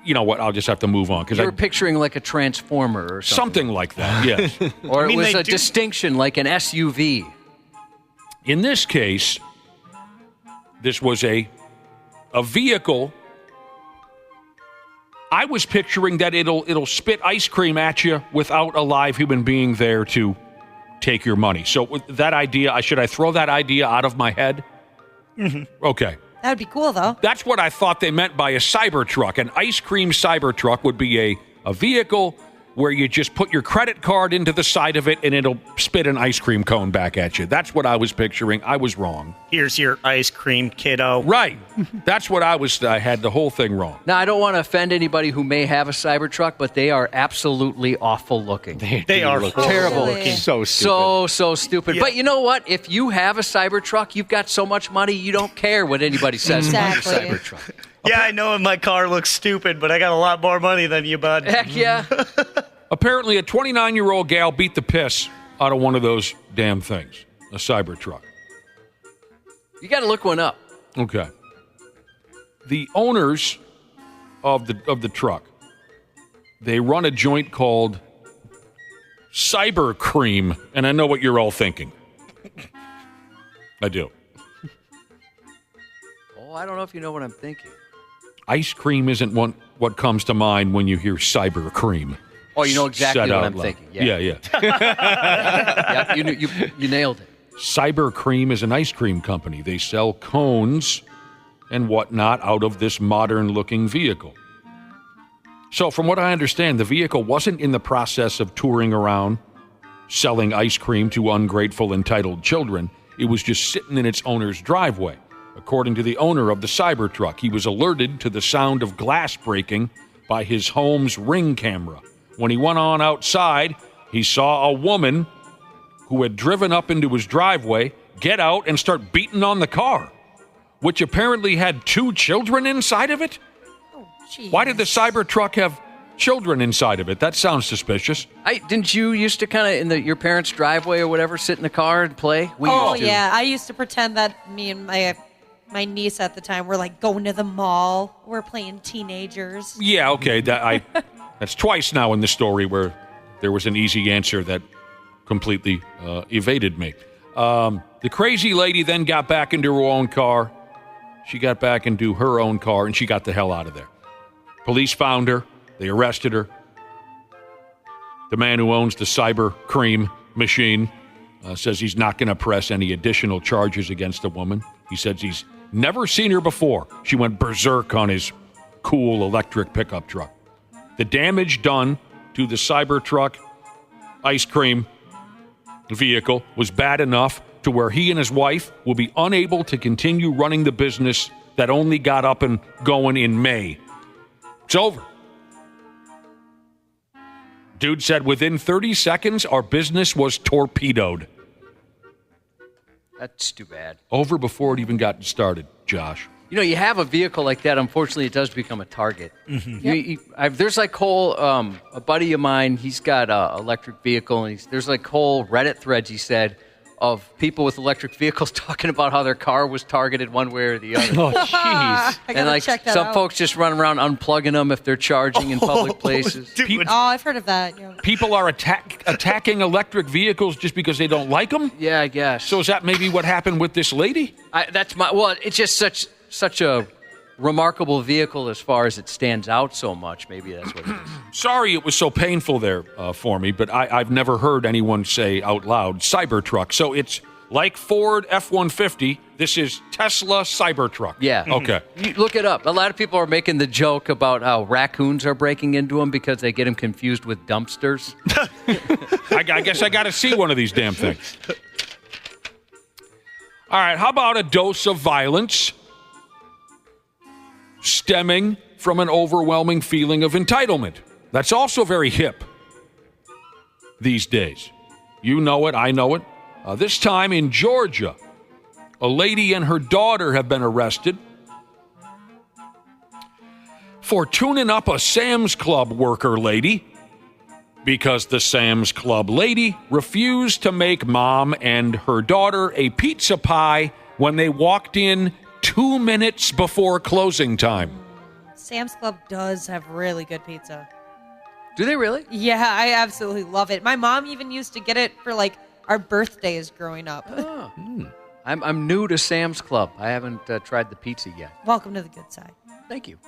You know what? I'll just have to move on. You were picturing like a Transformer or something. Something like that, yes. Or it was a distinction like an SUV. In this case, this was a vehicle. I was picturing that it'll spit ice cream at you without a live human being there to take your money. So with that idea, should I throw that idea out of my head? Mm-hmm. Okay. That would be cool, though. That's what I thought they meant by a Cybertruck. An ice cream Cybertruck would be a vehicle where you just put your credit card into the side of it and it'll spit an ice cream cone back at you. That's what I was picturing. I was wrong. Here's your ice cream, kiddo. Right. That's what I had the whole thing wrong. Now, I don't want to offend anybody who may have a Cybertruck, but they are absolutely awful looking. They are terrible looking. So stupid. So stupid. Yeah. But you know what? If you have a Cybertruck, you've got so much money, you don't care what anybody says about your Cybertruck. Yeah, I know my car looks stupid, but I got a lot more money than you, bud. Heck yeah. Apparently, a 29-year-old gal beat the piss out of one of those damn things, a Cybertruck. You got to look one up. Okay. The owners of the truck, they run a joint called Cyber Cream, and I know what you're all thinking. I do. Oh, I don't know if you know what I'm thinking. Ice cream isn't what comes to mind when you hear Cyber Cream. Oh, you know exactly Said what out I'm loud. thinking. Yeah. Yep, you nailed it. Cyber Cream is an ice cream company. They sell cones and whatnot out of this modern-looking vehicle. So from what I understand, the vehicle wasn't in the process of touring around selling ice cream to ungrateful, entitled children. It was just sitting in its owner's driveway. According to the owner of the Cybertruck, he was alerted to the sound of glass breaking by his home's Ring camera. When he went on outside, he saw a woman who had driven up into his driveway get out and start beating on the car, which apparently had 2 children inside of it. Oh, geez. Why did the Cybertruck have children inside of it? That sounds suspicious. Didn't you used to kind of in your parents' driveway or whatever sit in the car and play? Yeah, I used to pretend that me and my niece at the time were like going to the mall. We're playing teenagers. Yeah, okay. That's twice now in the story where there was an easy answer that completely evaded me. The crazy lady then got back into her own car. She got back into her own car, and she got the hell out of there. Police found her. They arrested her. The man who owns the Cyber Cream machine says he's not going to press any additional charges against the woman. He says he's never seen her before. She went berserk on his cool electric pickup truck. The damage done to the Cybertruck ice cream vehicle was bad enough to where he and his wife will be unable to continue running the business that only got up and going in May. It's over. Dude said within 30 seconds, our business was torpedoed. That's too bad. Over before it even got started, Josh. You know, you have a vehicle like that, unfortunately, it does become a target. Mm-hmm. There's like whole, a buddy of mine, he's got an electric vehicle, and there's like whole Reddit threads, he said, of people with electric vehicles talking about how their car was targeted one way or the other. Oh, jeez. And like some folks just run around unplugging them if they're charging in public places. I've heard of that. Yeah. People are attacking electric vehicles just because they don't like them? Yeah, I guess. So is that maybe what happened with this lady? It's just such a remarkable vehicle as far as it stands out so much. Maybe that's what it is. Sorry it was so painful there for me, but I've never heard anyone say out loud Cybertruck. So it's like Ford F-150. This is Tesla Cybertruck. Yeah. Okay. You look it up. A lot of people are making the joke about how raccoons are breaking into them because they get them confused with dumpsters. I guess I got to see one of these damn things. All right, how about a dose of violence stemming from an overwhelming feeling of entitlement? That's also very hip these days. You know it, I know it. This time in Georgia, a lady and her daughter have been arrested for tuning up a Sam's Club worker lady because the Sam's Club lady refused to make mom and her daughter a pizza pie when they walked in 2 minutes before closing time. Sam's Club does have really good pizza. Do they really? Yeah, I absolutely love it. My mom even used to get it for like our birthdays growing up. Oh. I'm new to Sam's Club. I haven't tried the pizza yet. Welcome to the good side. Thank you.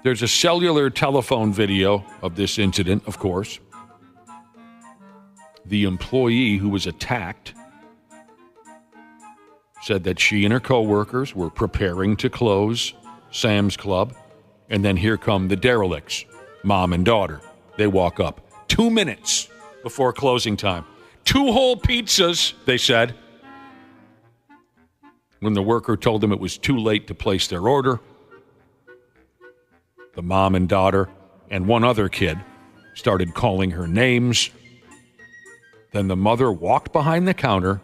There's a cellular telephone video of this incident, of course. The employee who was attacked said that she and her coworkers were preparing to close Sam's Club, and then here come the derelicts, mom and daughter. They walk up 2 minutes before closing time. 2 whole pizzas, they said. When the worker told them it was too late to place their order, the mom and daughter and one other kid started calling her names. Then the mother walked behind the counter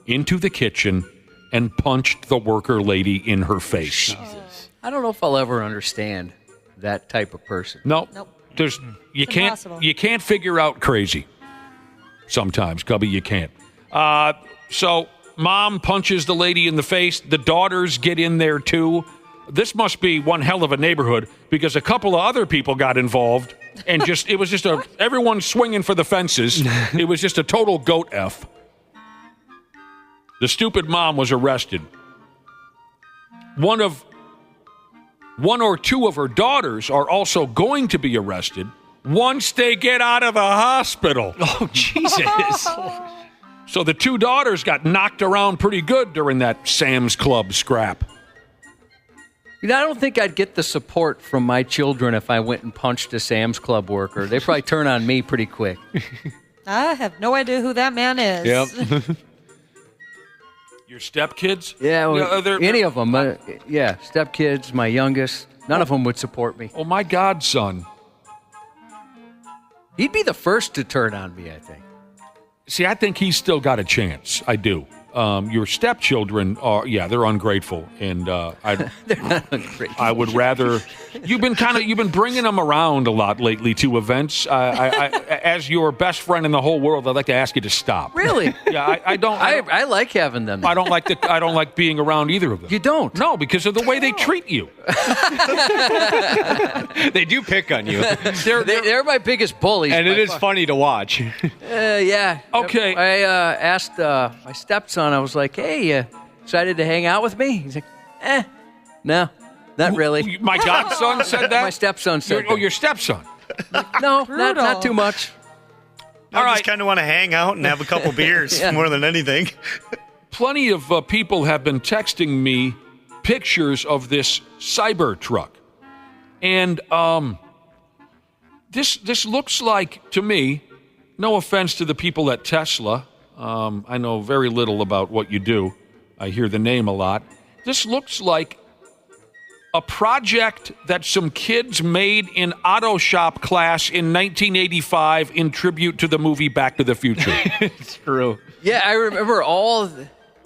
into the kitchen and punched the worker lady in her face. Jesus. I don't know if I'll ever understand that type of person. Nope. You impossible. can't figure out crazy. Sometimes, Cubby, you can't. So mom punches the lady in the face. The daughters get in there too. This must be one hell of a neighborhood because a couple of other people got involved and it was just everyone swinging for the fences. It was just a total goat F. The stupid mom was arrested. One or two of her daughters are also going to be arrested once they get out of the hospital. Oh, Jesus. So the 2 daughters got knocked around pretty good during that Sam's Club scrap. You know, I don't think I'd get the support from my children if I went and punched a Sam's Club worker. They'd probably turn on me pretty quick. I have no idea who that man is. Yep. Your stepkids? Yeah, well, they're any of them. Yeah, stepkids, my youngest. None of them would support me. Oh, my godson. He'd be the first to turn on me, I think. See, I think he's still got a chance. I do. Your stepchildren are, they're ungrateful, and they're not ungrateful. I would rather. You've been bringing them around a lot lately to events. As your best friend in the whole world, I'd like to ask you to stop. Really? Yeah, I don't. I like having them. I don't like being around either of them. You don't? No, because of the way they treat you. They do pick on you. They're my biggest bullies. And it is funny to watch. Yeah. Okay. I asked my stepson, I was like, hey, excited to hang out with me? He's like, no, not really. My godson said that? My stepson said that. Oh, your stepson? No, not too much. I just kind of want to hang out and have a couple beers more than anything. Plenty of people have been texting me pictures of this Cybertruck. And this looks like, to me, no offense to the people at Tesla, I know very little about what you do. I hear the name a lot. This looks like a project that some kids made in auto shop class in 1985 in tribute to the movie Back to the Future. It's true. Yeah, I remember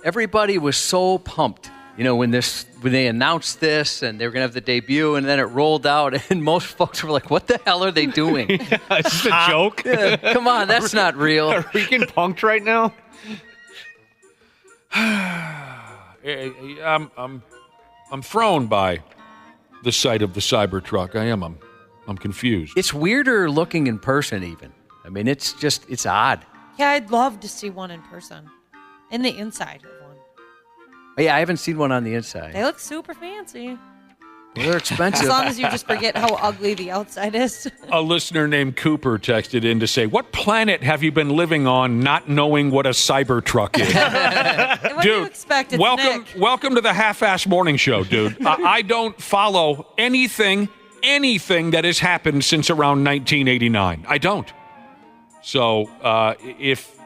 everybody was so pumped, when they announced this and they were going to have the debut, and then it rolled out, and most folks were like, what the hell are they doing? Is this a joke? Yeah, come on, that's not real. Are we getting punked right now? I'm thrown by the sight of the Cybertruck. I am. I'm confused. It's weirder looking in person, even. I mean, it's odd. Yeah, I'd love to see one in person. In the inside of one. Yeah, I haven't seen one on the inside. They look super fancy. Well, they're expensive. As long as you just forget how ugly the outside is. A listener named Cooper texted in to say, what planet have you been living on not knowing what a Cybertruck is? What do you expect? It's Nick. Welcome to the half-ass morning show, dude. I don't follow anything that has happened since around 1989. I don't. So if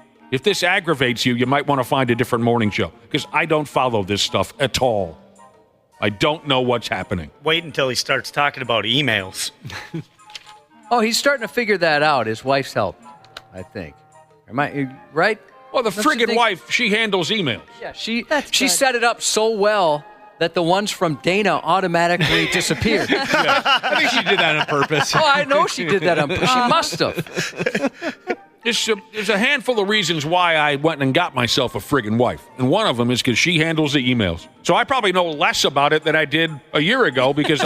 this aggravates you, you might want to find a different morning show, because I don't follow this stuff at all. I don't know what's happening. Wait until he starts talking about emails. Oh, he's starting to figure that out. His wife's help, I think. Am I right? Well, the friggin' wife, she handles emails. Yeah, she set it up so well that the ones from Dana automatically disappeared. Yeah, I think she did that on purpose. Oh, I know she did that on purpose. She must have. There's a handful of reasons why I went and got myself a friggin' wife. And one of them is because she handles the emails. So I probably know less about it than I did a year ago, because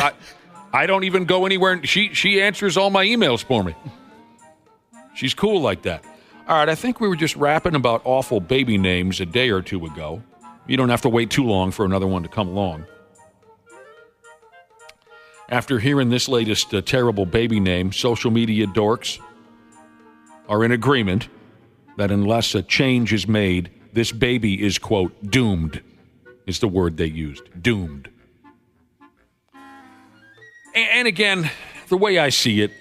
I don't even go anywhere. She answers all my emails for me. She's cool like that. All right, I think we were just rapping about awful baby names a day or two ago. You don't have to wait too long for another one to come along. After hearing this latest terrible baby name, social media dorks are in agreement that unless a change is made, this baby is, quote, doomed, is the word they used. Doomed. And again, the way I see it,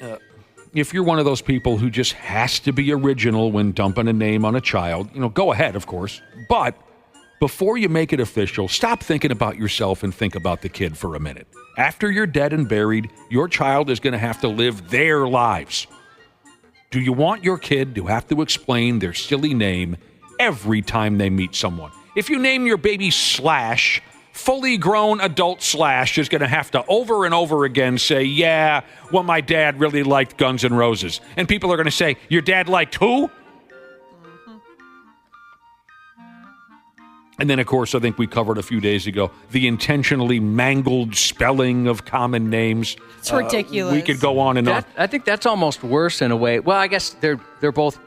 if you're one of those people who just has to be original when dumping a name on a child, go ahead, of course. But before you make it official, stop thinking about yourself and think about the kid for a minute. After you're dead and buried, your child is going to have to live their lives. Do you want your kid to have to explain their silly name every time they meet someone? If you name your baby Slash, fully grown adult Slash is going to have to over and over again say, yeah, well, my dad really liked Guns N' Roses. And people are going to say, your dad liked who? And then, of course, I think we covered a few days ago the intentionally mangled spelling of common names. It's ridiculous. We could go on and on. I think that's almost worse in a way. Well, I guess they're both,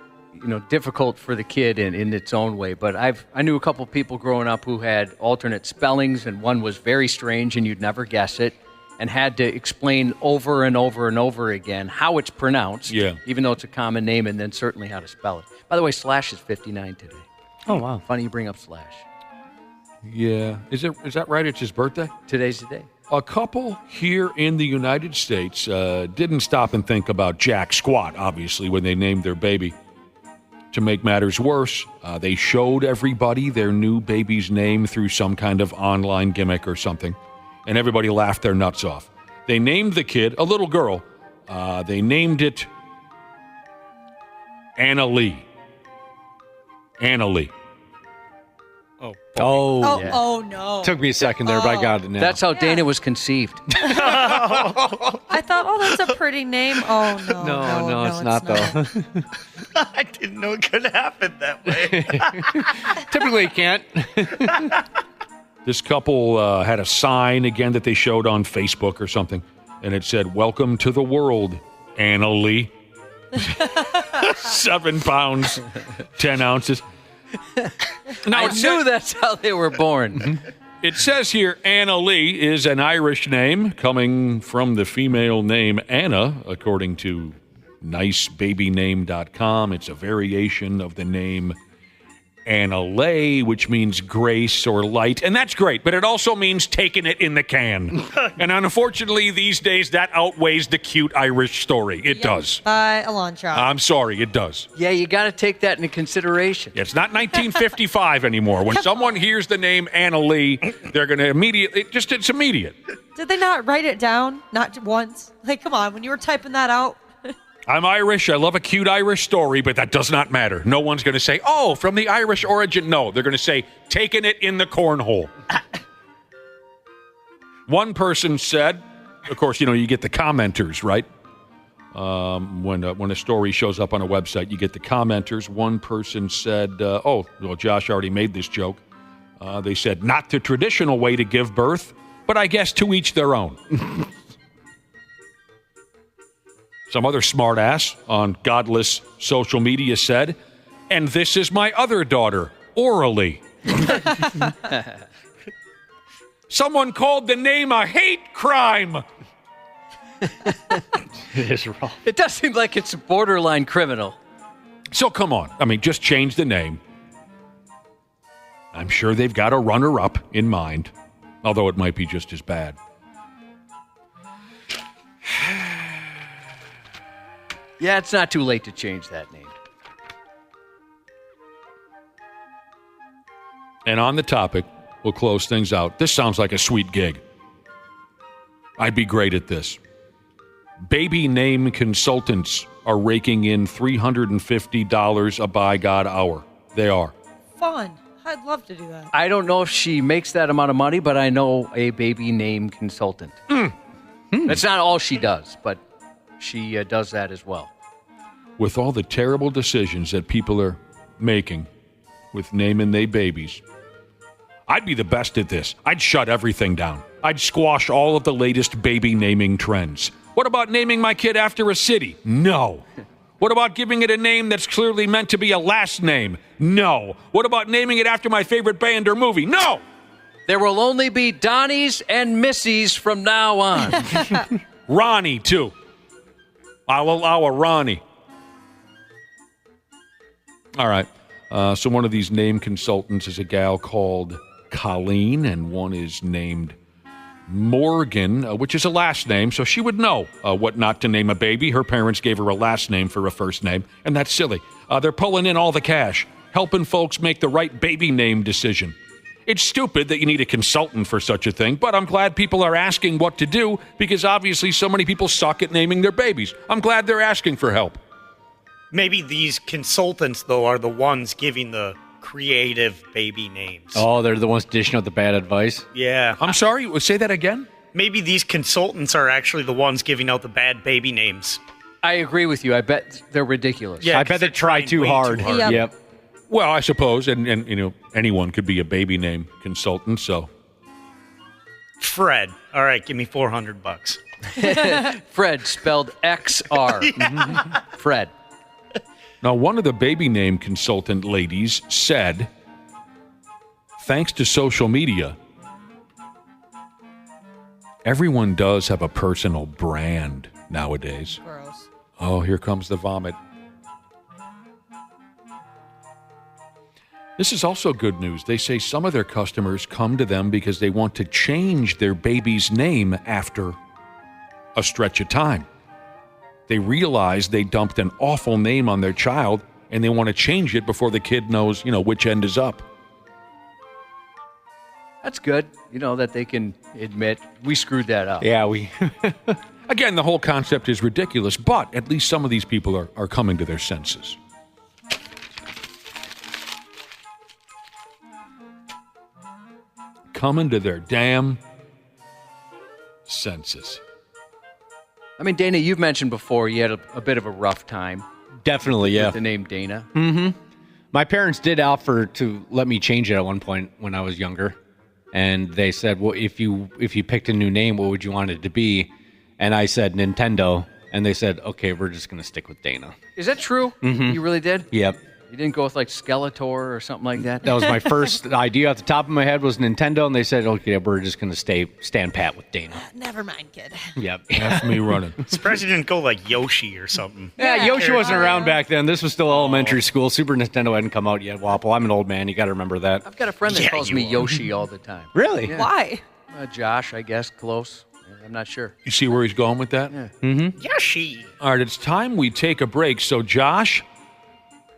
difficult for the kid in its own way. But I knew a couple people growing up who had alternate spellings, and one was very strange, and you'd never guess it, and had to explain over and over and over again how it's pronounced, even though it's a common name, and then certainly how to spell it. By the way, Slash is 59 today. Oh, wow. Funny you bring up Slash. Yeah. Is that right? It's his birthday? Today's the day. A couple here in the United States didn't stop and think about Jack Squat, obviously, when they named their baby. To make matters worse, they showed everybody their new baby's name through some kind of online gimmick or something, and everybody laughed their nuts off. They named the kid, a little girl, they named it Anna Lee. Anna Lee. Oh, no. Took me a second there, but I got it now. That's how Dana was conceived. I thought, that's a pretty name. Oh, no. No, it's not, though. I didn't know it could happen that way. Typically, it can't. This couple had a sign, again, that they showed on Facebook or something, and it said, "Welcome to the world, Anna Lee." 7 pounds, 10 ounces. Now, I knew that's how they were born. It says here, Anna Lee is an Irish name coming from the female name Anna, according to nicebabyname.com. It's a variation of the name Annalay, which means grace or light, and that's great, but it also means taking it in the can. And unfortunately, these days, that outweighs the cute Irish story. It does. By a long shot. I'm sorry, it does. Yeah, you got to take that into consideration. It's not 1955 anymore. When someone hears the name Annalay, they're going to immediately, it's immediate. Did they not write it down? Not once? Like, come on, when you were typing that out. I'm Irish. I love a cute Irish story, but that does not matter. No one's going to say, oh, from the Irish origin. No, they're going to say, taking it in the cornhole. One person said, of course, you get the commenters, right? When a story shows up on a website, you get the commenters. One person said, Josh already made this joke. They said, not the traditional way to give birth, but I guess to each their own. Some other smartass on godless social media said, and this is my other daughter, orally. Someone called the name a hate crime. It is wrong. It does seem like it's borderline criminal. So come on. I mean, just change the name. I'm sure they've got a runner-up in mind, although it might be just as bad. Yeah, it's not too late to change that name. And on the topic, we'll close things out. This sounds like a sweet gig. I'd be great at this. Baby name consultants are raking in $350 a by God hour. They are. Fun. I'd love to do that. I don't know if she makes that amount of money, but I know a baby name consultant. That's not all she does, but she does that as well. With all the terrible decisions that people are making with naming their babies, I'd be the best at this. I'd shut everything down. I'd squash all of the latest baby naming trends. What about naming my kid after a city? No. What about giving it a name that's clearly meant to be a last name? No. What about naming it after my favorite band or movie? No. There will only be Donnies and Missies from now on. Ronnie, too. I'll allow a Ronnie. All right. So one of these name consultants is a gal called Colleen, and one is named Morgan, which is a last name, so she would know what not to name a baby. Her parents gave her a last name for a first name, and that's silly. They're pulling in all the cash, helping folks make the right baby name decision. It's stupid that you need a consultant for such a thing, but I'm glad people are asking what to do because obviously so many people suck at naming their babies. I'm glad they're asking for help. Maybe these consultants, though, are the ones giving the creative baby names. Oh, they're the ones dishing out the bad advice? Yeah. I'm sorry, say that again? Maybe these consultants are actually the ones giving out the bad baby names. I agree with you. I bet they're ridiculous. Yeah, I bet they try too hard. Yep. Well, I suppose, and anyone could be a baby name consultant, so. Fred. All right, give me $400. Fred, spelled XR. Yeah. Fred. Now, one of the baby name consultant ladies said, thanks to social media, everyone does have a personal brand nowadays. Gross. Oh, here comes the vomit. This is also good news. They say some of their customers come to them because they want to change their baby's name after a stretch of time. They realize they dumped an awful name on their child, and they want to change it before the kid knows, which end is up. That's good, that they can admit we screwed that up. Yeah, we... Again, the whole concept is ridiculous, but at least some of these people are coming to their senses. Coming to their damn senses. I mean, Dana, you've mentioned before you had a bit of a rough time. Definitely, yeah. With the name Dana. Mm-hmm. My parents did offer to let me change it at one point when I was younger. And they said, well, if you picked a new name, what would you want it to be? And I said Nintendo. And they said, okay, we're just going to stick with Dana. Is that true? Mm-hmm. You really did? Yep. You didn't go with like Skeletor or something like that? That was my first idea off the top of my head was Nintendo, and they said, okay, we're just going to stand pat with Dana. Never mind, kid. Yep. That's me running. Surprised you didn't go like Yoshi or something. Yeah, Yoshi wasn't around back then. This was still elementary school. Super Nintendo hadn't come out yet, Wapple. I'm an old man. You got to remember that. I've got a friend that calls me Yoshi all the time. Really? Yeah. Why? Josh, I guess, close. I'm not sure. You see where he's going with that? Yeah. Mm-hmm. Yoshi. All right, it's time we take a break. So, Josh,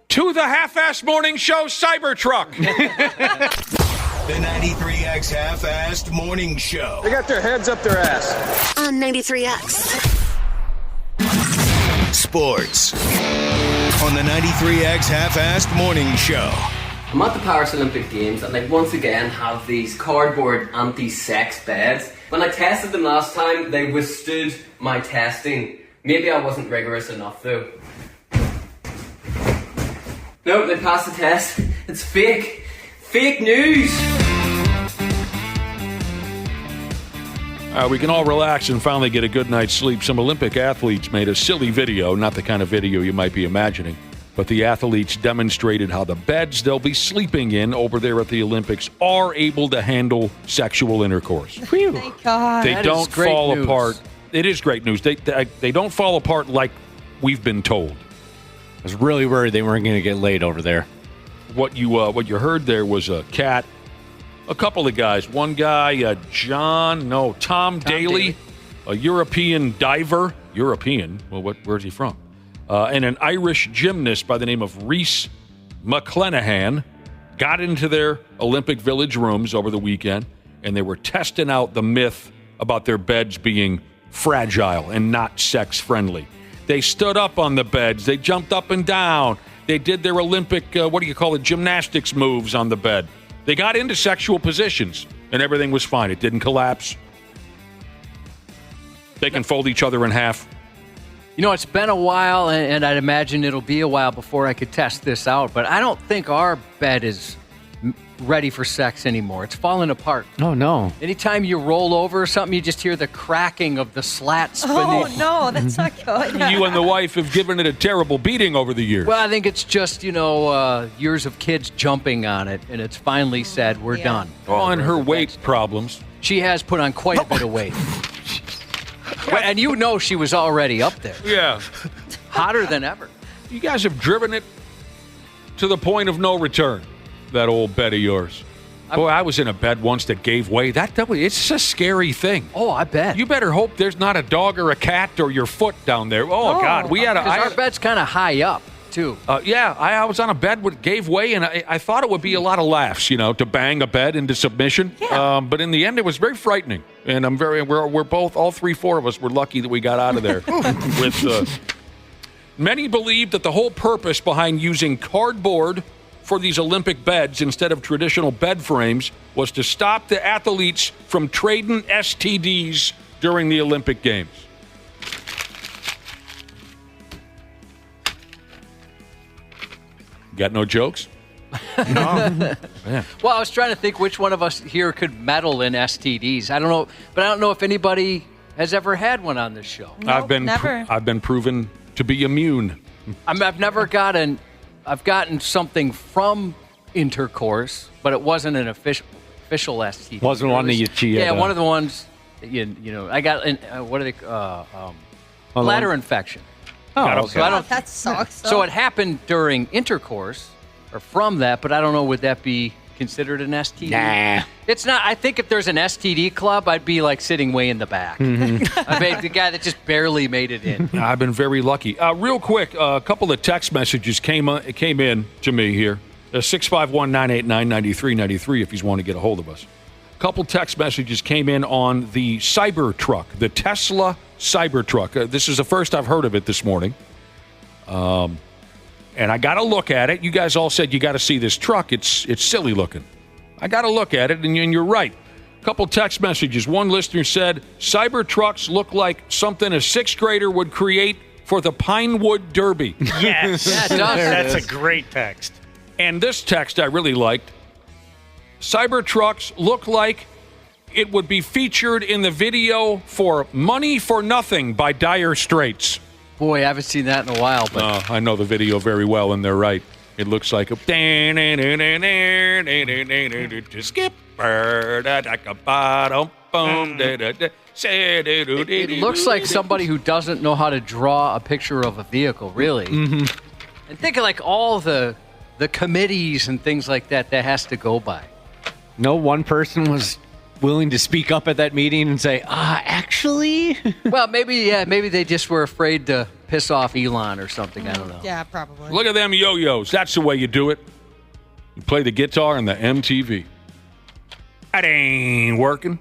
to the half-assed morning show, Cybertruck. The 93X Half-Assed Morning Show. They got their heads up their ass. On 93X. Sports. On the 93X Half-Assed Morning Show. I'm at the Paris Olympic Games and they once again have these cardboard anti-sex beds. When I tested them last time, they withstood my testing. Maybe I wasn't rigorous enough though. Nope, they passed the test. It's fake. Fake news. We can all relax and finally get a good night's sleep. Some Olympic athletes made a silly video, not the kind of video you might be imagining, but the athletes demonstrated how the beds they'll be sleeping in over there at the Olympics are able to handle sexual intercourse. Thank God. They don't fall apart. It is great news. They don't fall apart like we've been told. I was really worried they weren't going to get laid over there. What you heard there was a cat, a couple of guys. One guy, Tom Daly, a European diver. European? Well, where's he from? And an Irish gymnast by the name of Rhys McClanahan got into their Olympic Village rooms over the weekend, and they were testing out the myth about their beds being fragile and not sex-friendly. They stood up on the beds. They jumped up and down. They did their Olympic, gymnastics moves on the bed. They got into sexual positions, and everything was fine. It didn't collapse. They can fold each other in half. You know, it's been a while, and I'd imagine it'll be a while before I could test this out, but I don't think our bed is ready for sex anymore. It's falling apart. Oh, no. Anytime you roll over or something, you just hear the cracking of the slats beneath. Oh, no, that's not good. You and the wife have given it a terrible beating over the years. Well, I think it's just, years of kids jumping on it, and it's finally said, we're done. Oh, and her weight problems. She has put on quite a bit of weight. And you know she was already up there. Yeah. Hotter than ever. You guys have driven it to the point of no return, that old bed of yours. Boy, I was in a bed once that gave way. It's a scary thing. Oh, I bet. You better hope there's not a dog or a cat or your foot down there. Oh God. Our bed's kind of high up, too. I was on a bed that gave way, and I thought it would be a lot of laughs, to bang a bed into submission. Yeah. But in the end, it was very frightening. And we're both, all 4 of us were lucky that we got out of there. Many believe that the whole purpose behind using cardboard for these Olympic beds instead of traditional bed frames was to stop the athletes from trading STDs during the Olympic Games. Got no jokes? No. Yeah. Well, I was trying to think which one of us here could meddle in STDs. I don't know, but I don't know if anybody has ever had one on this show. Nope, never. I've been proven to be immune. I've never gotten. I've gotten something from intercourse, but it wasn't an official STD. Wasn't one that you cheated. Yeah, one of the ones. I got. What are they? Bladder infection. Oh, okay. So I don't. That sucks. So it happened during intercourse, or from that, but I don't know. Would that be considered an STD? Nah. It's not. I think if there's an STD club, I'd be like sitting way in the back. Mm-hmm. I mean, the guy that just barely made it in. I've been very lucky. Real quick, a couple of text messages came in to me here. 651-989-9393 if you want to get a hold of us. A couple text messages came in on the Cybertruck, the Tesla Cybertruck. This is the first I've heard of it this morning. And I got to look at it. You guys all said you got to see this truck. It's silly looking. I got to look at it, and you're right. A couple text messages. One listener said, Cybertrucks look like something a sixth grader would create for the Pinewood Derby. Yes. Yeah, it does. That's a great text. And this text I really liked. Cybertrucks look like it would be featured in the video for Money for Nothing by Dire Straits. Boy, I haven't seen that in a while. But I know the video very well, and they're right. It looks like a skip. It looks like somebody who doesn't know how to draw a picture of a vehicle, really. Mm-hmm. And think of like all the committees and things like that has to go by. No one person was willing to speak up at that meeting and say, actually? Well, maybe they just were afraid to piss off Elon or something. I don't know. Yeah, probably. Look at them yo-yos. That's the way you do it. You play the guitar and the MTV. That ain't working.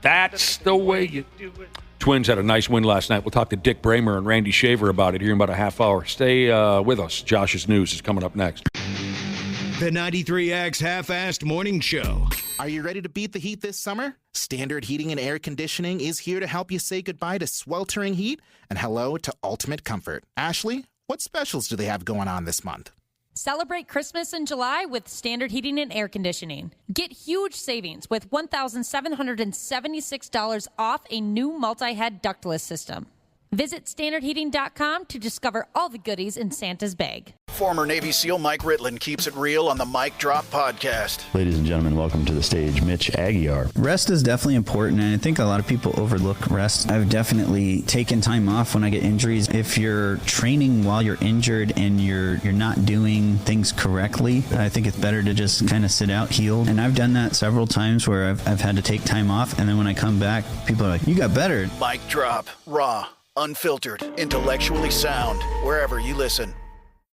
That's the way you do it. Twins had a nice win last night. We'll talk to Dick Bremer and Randy Shaver about it here in about a half hour. Stay with us. Josh's News is coming up next. The 93X Half-Assed Morning Show. Are you ready to beat the heat this summer? Standard Heating and Air Conditioning is here to help you say goodbye to sweltering heat and hello to ultimate comfort. Ashley, what specials do they have going on this month? Celebrate Christmas in July with Standard Heating and Air Conditioning. Get huge savings with $1,776 off a new multi-head ductless system. Visit standardheating.com to discover all the goodies in Santa's bag. Former Navy SEAL Mike Ritland keeps it real on the Mike Drop podcast. Ladies and gentlemen, welcome to the stage, Mitch Aguiar. Rest is definitely important, and I think a lot of people overlook rest. I've definitely taken time off when I get injuries. If you're training while you're injured and you're not doing things correctly, I think it's better to just kind of sit out, healed. And I've done that several times where I've had to take time off, and then when I come back, people are like, you got better. Mike Drop, raw, unfiltered, intellectually sound, wherever you listen.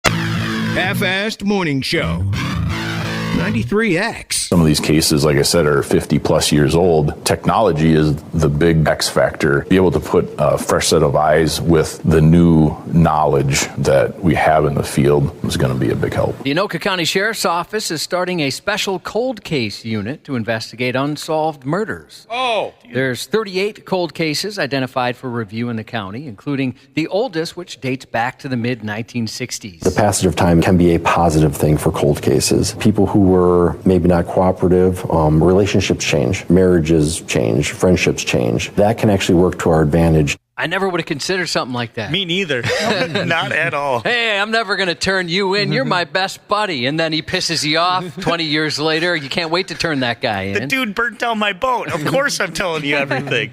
Half-Assed Morning Show. 93X. Some of these cases, like I said, are 50 plus years old. Technology is the big X factor. Be able to put a fresh set of eyes with the new knowledge that we have in the field is going to be a big help. The Anoka County Sheriff's Office is starting a special cold case unit to investigate unsolved murders. There's 38 cold cases identified for review in the county, including the oldest, which dates back to the mid-1960s. The passage of time can be a positive thing for cold cases. People who were maybe not cooperative, relationships change, marriages change, friendships change. That can actually work to our advantage. I never would have considered something like that. Me neither. Not at all. Hey, I'm never going to turn you in. You're my best buddy. And then he pisses you off 20 years later. You can't wait to turn that guy in. The dude burnt down my boat. Of course I'm telling you everything.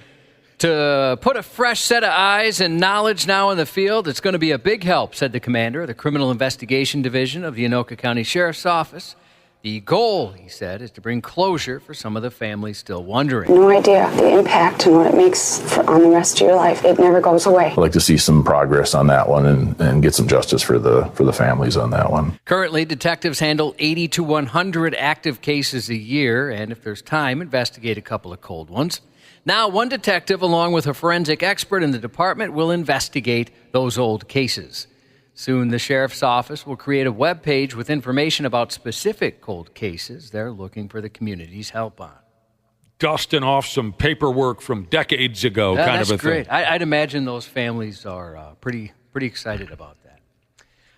To put a fresh set of eyes and knowledge now in the field, it's going to be a big help, said the commander of the Criminal Investigation Division of the Anoka County Sheriff's Office. The goal, he said, is to bring closure for some of the families still wondering. No idea the impact and what it makes on the rest of your life. It never goes away. I'd like to see some progress on that one and get some justice for the families on that one. Currently, detectives handle 80 to 100 active cases a year, and if there's time, investigate a couple of cold ones. Now, one detective, along with a forensic expert in the department, will investigate those old cases. Soon, the sheriff's office will create a web page with information about specific cold cases they're looking for the community's help on. Dusting off some paperwork from decades ago, kind of a great. thing. I'd imagine those families are pretty excited about that.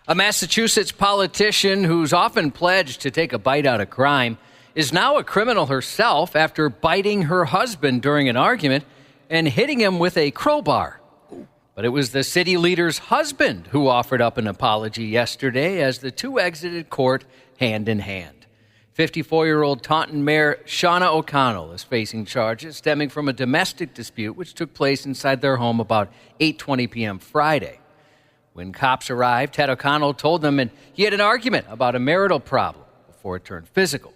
A Massachusetts politician who's often pledged to take a bite out of crime is now a criminal herself after biting her husband during an argument and hitting him with a crowbar. But it was the city leader's husband who offered up an apology yesterday as the two exited court hand in hand. 54-year-old Taunton Mayor Shauna O'Connell is facing charges stemming from a domestic dispute which took place inside their home about 8:20 p.m. Friday. When cops arrived, Ted O'Connell told them he had an argument about a marital problem before it turned physical.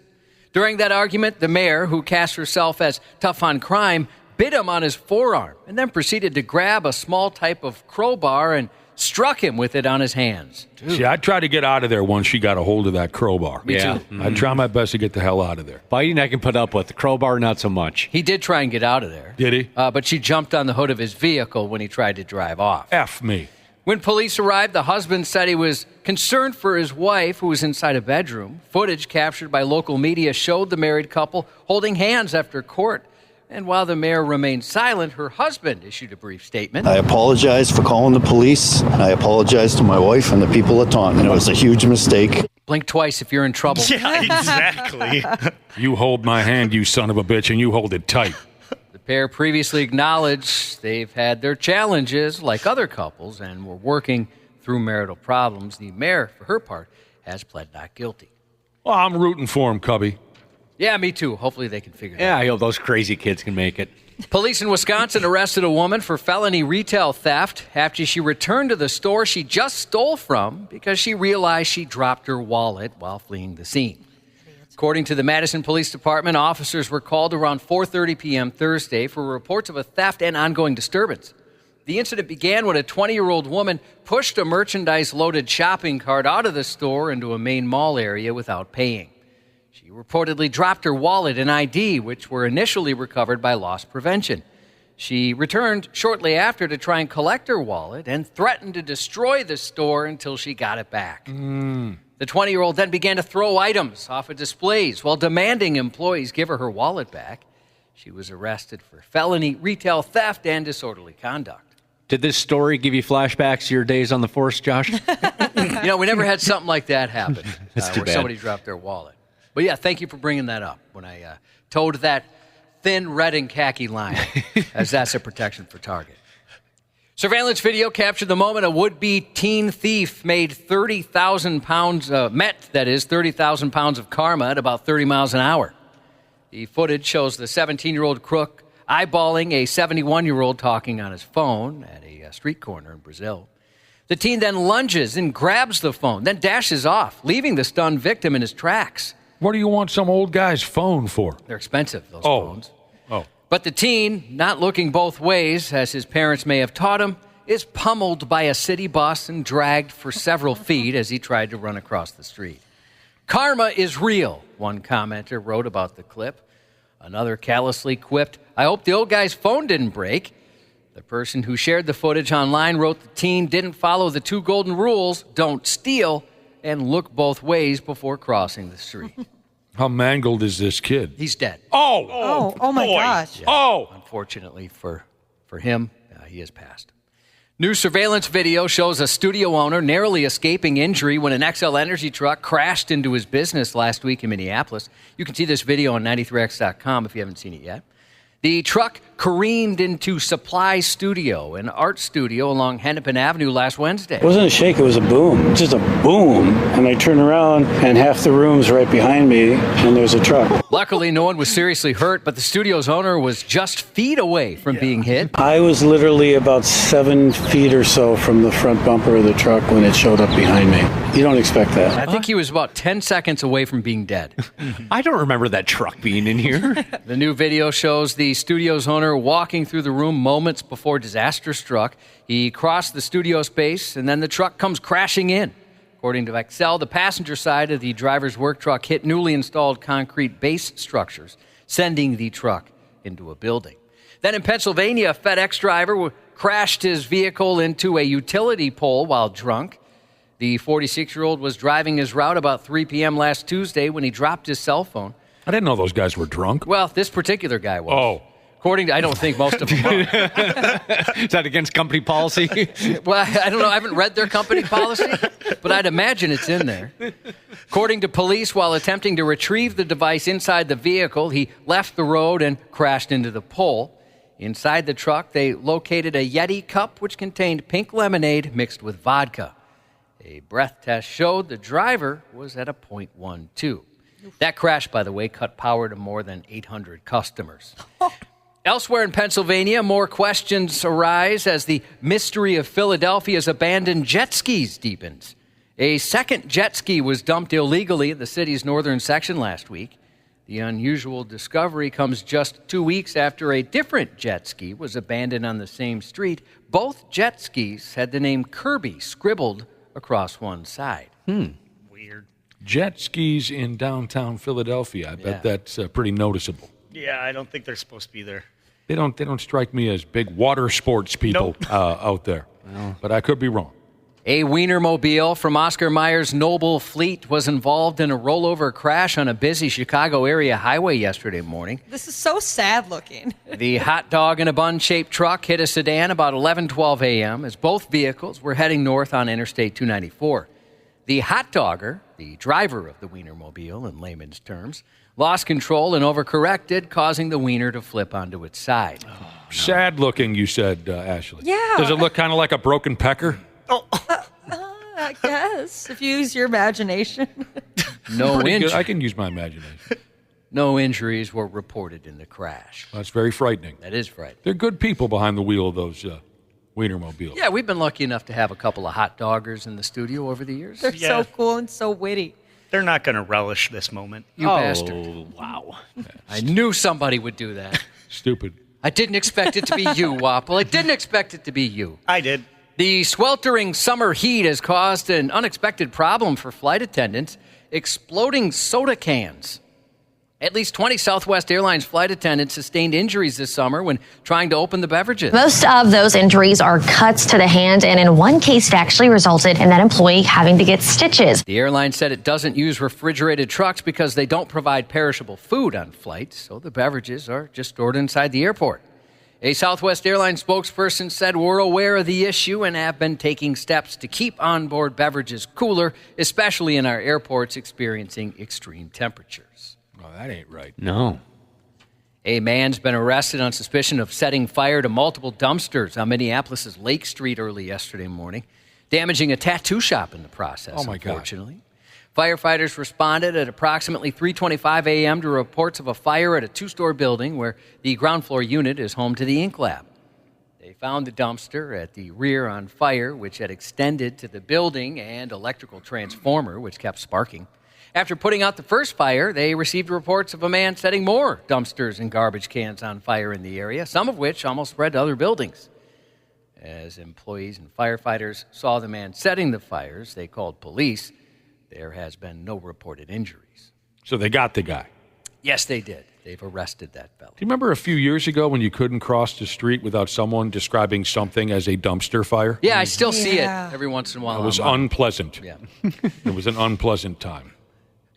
During that argument, the mayor, who cast herself as tough on crime, bit him on his forearm and then proceeded to grab a small type of crowbar and struck him with it on his hands. See, I tried to get out of there once she got a hold of that crowbar. Me too. Mm-hmm. I'd try my best to get the hell out of there. Biting I can put up with. The crowbar, not so much. He did try and get out of there. Did he? But she jumped on the hood of his vehicle when he tried to drive off. F me. When police arrived, the husband said he was concerned for his wife, who was inside a bedroom. Footage captured by local media showed the married couple holding hands after court. And while the mayor remained silent, her husband issued a brief statement. I apologize for calling the police. I apologize to my wife and the people at Taunton. It was a huge mistake. Blink twice if you're in trouble. Yeah, exactly. You hold my hand, you son of a bitch, and you hold it tight. The pair previously acknowledged they've had their challenges like other couples and were working through marital problems. The mayor, for her part, has pled not guilty. Well, I'm rooting for him, Cubby. Yeah, me too. Hopefully they can figure that out. Yeah, I hope those crazy kids can make it. Police in Wisconsin arrested a woman for felony retail theft after she returned to the store she just stole from because she realized she dropped her wallet while fleeing the scene. According to the Madison Police Department, officers were called around 4:30 p.m. Thursday for reports of a theft and ongoing disturbance. The incident began when a 20-year-old woman pushed a merchandise-loaded shopping cart out of the store into a main mall area without paying. She reportedly dropped her wallet and ID, which were initially recovered by loss prevention. She returned shortly after to try and collect her wallet and threatened to destroy the store until she got it back. The 20-year-old then began to throw items off of displays while demanding employees give her wallet back. She was arrested for felony retail theft and disorderly conduct. Did this story give you flashbacks to your days on the force, Josh? We never had something like that happen That's too where bad. somebody dropped their wallet. But yeah, thank you for bringing that up when I towed that thin red and khaki line as asset protection for Target. Surveillance video captured the moment a would-be teen thief made 30,000 pounds, 30,000 pounds of karma at about 30 miles an hour. The footage shows the 17-year-old crook eyeballing a 71-year-old talking on his phone at a street corner in Brazil. The teen then lunges and grabs the phone, then dashes off, leaving the stunned victim in his tracks. What do you want some old guy's phone for? They're expensive, those phones. Oh. But the teen, not looking both ways, as his parents may have taught him, is pummeled by a city bus and dragged for several feet as he tried to run across the street. Karma is real, one commenter wrote about the clip. Another callously quipped, I hope the old guy's phone didn't break. The person who shared the footage online wrote the teen didn't follow the 2 golden rules, don't steal, and look both ways before crossing the street. How mangled is this kid? He's dead. Oh my gosh. Yeah. Unfortunately for him, he has passed. New surveillance video shows a studio owner narrowly escaping injury when an XL Energy truck crashed into his business last week in Minneapolis. You can see this video on 93x.com if you haven't seen it yet. The truck careened into Supply Studio, an art studio along Hennepin Avenue last Wednesday. It wasn't a shake, it was a boom. Just a boom. And I turn around, and half the room's right behind me, and there's a truck. Luckily, no one was seriously hurt, but the studio's owner was just feet away from being hit. I was literally about 7 feet or so from the front bumper of the truck when it showed up behind me. You don't expect that. I think he was about 10 seconds away from being dead. I don't remember that truck being in here. The new video shows the studio's owner walking through the room moments before disaster struck. He crossed the studio space, and then the truck comes crashing in. According to XL, the passenger side of the driver's work truck hit newly installed concrete base structures, sending the truck into a building. Then in Pennsylvania, a FedEx driver crashed his vehicle into a utility pole while drunk. The 46-year-old was driving his route about 3 p.m. last Tuesday when he dropped his cell phone. I didn't know those guys were drunk. Well, this particular guy was. Oh. According to, I don't think most of them are. Is that against company policy? Well, I don't know. I haven't read their company policy, but I'd imagine it's in there. According to police, while attempting to retrieve the device inside the vehicle, he left the road and crashed into the pole. Inside the truck, they located a Yeti cup, which contained pink lemonade mixed with vodka. A breath test showed the driver was at a .12. That crash, by the way, cut power to more than 800 customers. Elsewhere in Pennsylvania, more questions arise as the mystery of Philadelphia's abandoned jet skis deepens. A second jet ski was dumped illegally in the city's northern section last week. The unusual discovery comes just 2 weeks after a different jet ski was abandoned on the same street. Both jet skis had the name Kirby scribbled across one side. Weird. Jet skis in downtown Philadelphia. I bet that's pretty noticeable. Yeah, I don't think they're supposed to be there. They don't strike me as big water sports people out there. But I could be wrong. A Wienermobile from Oscar Mayer's Noble Fleet was involved in a rollover crash on a busy Chicago area highway yesterday morning. This is so sad looking. The hot dog in a bun-shaped truck hit a sedan about 11:12 a.m. as both vehicles were heading north on Interstate 294. The hot dogger, the driver of the Wienermobile in layman's terms, lost control and overcorrected, causing the wiener to flip onto its side. Sad looking, you said, Ashley. Yeah. Does it look kind of like a broken pecker? I guess, if you use your imagination. No injuries. I can use my imagination. No injuries were reported in the crash. That's very frightening. That is frightening. They're good people behind the wheel of those Wienermobiles. Yeah, we've been lucky enough to have a couple of hot doggers in the studio over the years. They're so cool and so witty. They're not going to relish this moment. You bastard. Wow. I knew somebody would do that. Stupid. I didn't expect it to be you, Wapple. I didn't expect it to be you. I did. The sweltering summer heat has caused an unexpected problem for flight attendants, exploding soda cans. At least 20 Southwest Airlines flight attendants sustained injuries this summer when trying to open the beverages. Most of those injuries are cuts to the hand, and in one case, it actually resulted in that employee having to get stitches. The airline said it doesn't use refrigerated trucks because they don't provide perishable food on flights, so the beverages are just stored inside the airport. A Southwest Airlines spokesperson said, "We're aware of the issue and have been taking steps to keep onboard beverages cooler, especially in our airports experiencing extreme temperatures." Oh, that ain't right. No. A man's been arrested on suspicion of setting fire to multiple dumpsters on Minneapolis' Lake Street early yesterday morning, damaging a tattoo shop in the process, Oh, my God. unfortunately. Firefighters responded at approximately 3:25 a.m. to reports of a fire at a two-story building where the ground floor unit is home to the ink lab. They found the dumpster at the rear on fire, which had extended to the building and electrical transformer, which kept sparking. After putting out the first fire, they received reports of a man setting more dumpsters and garbage cans on fire in the area, some of which almost spread to other buildings. As employees and firefighters saw the man setting the fires, they called police. There has been no reported injuries. So they got the guy. Yes, they did. They've arrested that fellow. Do you remember a few years ago when you couldn't cross the street without someone describing something as a dumpster fire? Yeah, I still see it every once in a while. It was unpleasant. Yeah. It was an unpleasant time.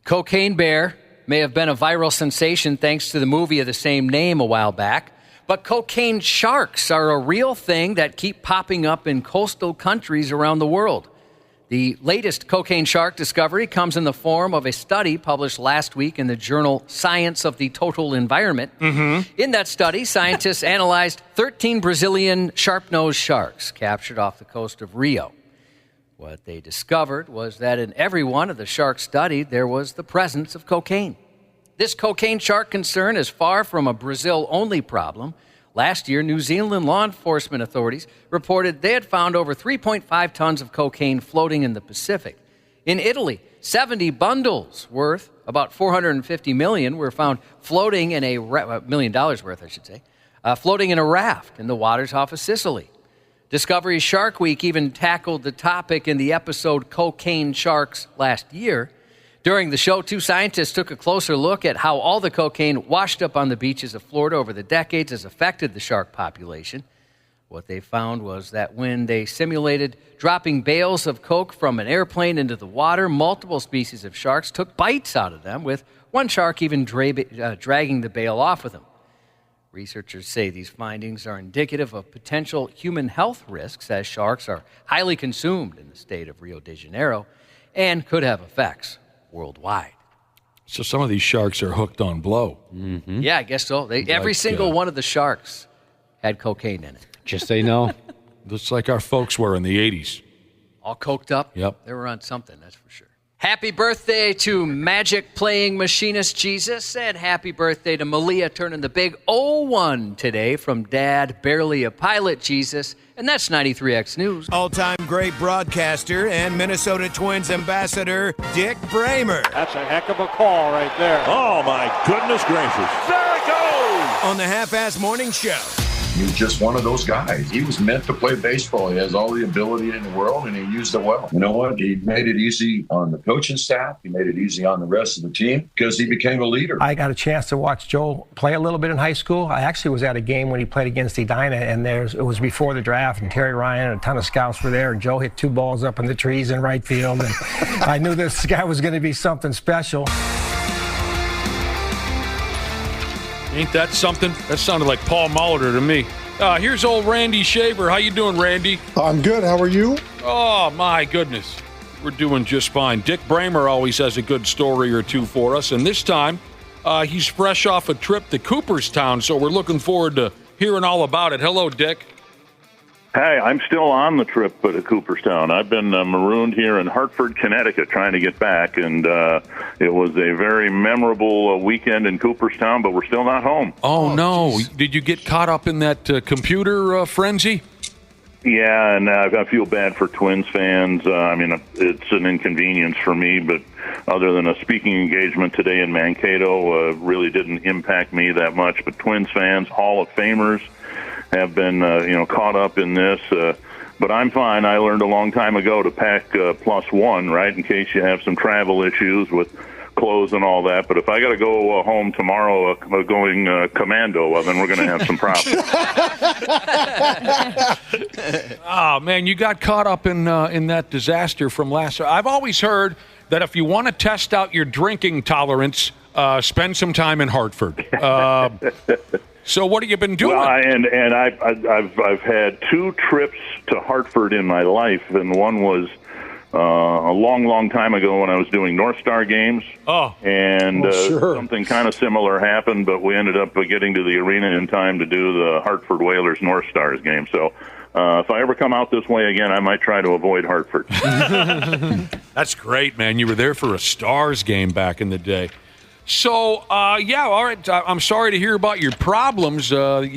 Cocaine Bear may have been a viral sensation thanks to the movie of the same name a while back, but cocaine sharks are a real thing that keep popping up in coastal countries around the world. The latest cocaine shark discovery comes in the form of a study published last week in the journal Science of the Total Environment. In that study, scientists analyzed 13 Brazilian sharp-nosed sharks captured off the coast of Rio. What they discovered was that in every one of the sharks studied, there was the presence of cocaine. This cocaine shark concern is far from a Brazil-only problem. Last year, New Zealand law enforcement authorities reported they had found over 3.5 tons of cocaine floating in the Pacific. In Italy, 70 bundles worth about $450 million were found floating in $1 million worth, I should say, floating in a raft in the waters off of Sicily. Discovery Shark Week even tackled the topic in the episode Cocaine Sharks last year. During the show, two scientists took a closer look at how all the cocaine washed up on the beaches of Florida over the decades has affected the shark population. What they found was that when they simulated dropping bales of coke from an airplane into the water, multiple species of sharks took bites out of them, with one shark even dragging the bale off with them. Researchers say these findings are indicative of potential human health risks, as sharks are highly consumed in the state of Rio de Janeiro and could have effects worldwide. So some of these sharks are hooked on blow. Yeah, I guess so. Every single one of the sharks had cocaine in it. Just so you know. Just like our folks were in the 80s. All coked up? Yep. They were on something, that's for sure. Happy birthday to magic-playing machinist Jesus, and happy birthday to Malia turning the big 01 today from Dad, barely a pilot Jesus, and that's 93X News. All-time great broadcaster and Minnesota Twins ambassador, Dick Bremer. That's a heck of a call right there. Oh, my goodness gracious. There it goes! On the Half-Ass Morning Show. He's just one of those guys. He was meant to play baseball. He has all the ability in the world, and he used it well. You know what? He made it easy on the coaching staff. He made it easy on the rest of the team because he became a leader. I got a chance to watch Joe play a little bit in high school. I actually was at a game when he played against Edina, and it was before the draft, and Terry Ryan and a ton of scouts were there, and Joe hit 2 balls up in the trees in right field, and I knew this guy was going to be something special. Ain't that something? That sounded like Paul Molitor to me. Here's old Randy Shaver. How you doing, Randy? I'm good. How are you? Oh, my goodness. We're doing just fine. Dick Bremer always has a good story or two for us, and this time he's fresh off a trip to Cooperstown, so we're looking forward to hearing all about it. Hello, Dick. Hey, I'm still on the trip to Cooperstown. I've been marooned here in Hartford, Connecticut, trying to get back, and it was a very memorable weekend in Cooperstown, but we're still not home. Oh no. Geez. Did you get caught up in that computer frenzy? Yeah, and I feel bad for Twins fans. I mean, it's an inconvenience for me, but other than a speaking engagement today in Mankato, really didn't impact me that much. But Twins fans, Hall of Famers, have been, caught up in this. But I'm fine. I learned a long time ago to pack +1, right, in case you have some travel issues with clothes and all that. But if I got to go home tomorrow going commando, well, then we're going to have some problems. Oh, man, you got caught up in that disaster from last year. I've always heard that if you want to test out your drinking tolerance, spend some time in Hartford. So what have you been doing? Well, and I've had 2 trips to Hartford in my life, and one was a long time ago when I was doing North Star games. Oh, and sure. Something kind of similar happened, but we ended up getting to the arena in time to do the Hartford Whalers North Stars game. So if I ever come out this way again, I might try to avoid Hartford. That's great, man. You were there for a Stars game back in the day. So, yeah, all right. I'm sorry to hear about your problems. Boy,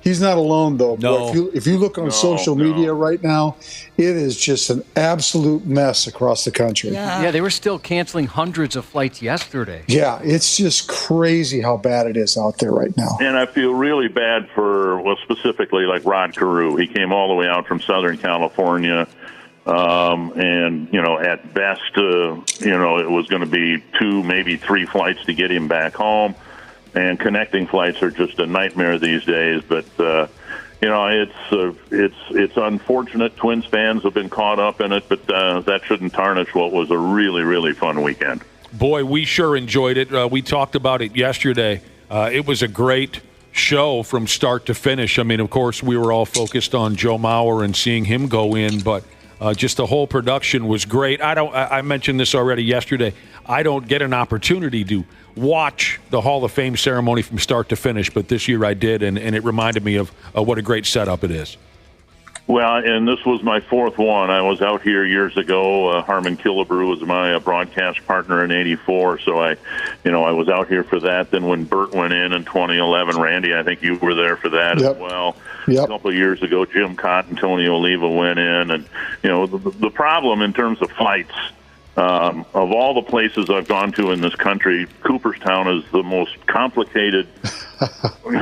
he's not alone, though. No. Boy, if you look on social media right now, it is just an absolute mess across the country. Yeah, they were still canceling hundreds of flights yesterday. Yeah, it's just crazy how bad it is out there right now. And I feel really bad for, specifically like Rod Carew. He came all the way out from Southern California. And, at best, it was going to be 2, maybe 3 flights to get him back home. And connecting flights are just a nightmare these days. But, it's unfortunate. Twins fans have been caught up in it, but that shouldn't tarnish what was a really, really fun weekend. Boy, we sure enjoyed it. We talked about it yesterday. It was a great show from start to finish. I mean, of course, we were all focused on Joe Mauer and seeing him go in, but just the whole production was great. I mentioned this already yesterday. I don't get an opportunity to watch the Hall of Fame ceremony from start to finish, but this year I did, and it reminded me of what a great setup it is. Well, and this was my 4th one. I was out here years ago. Harmon Killebrew was my broadcast partner in '84, so I was out here for that. Then when Bert went in 2011, Randy, I think you were there for that as well. Yep. A couple of years ago, Jim Cott and Tony Oliva went in, and the problem in terms of flights. Of all the places I've gone to in this country, Cooperstown is the most complicated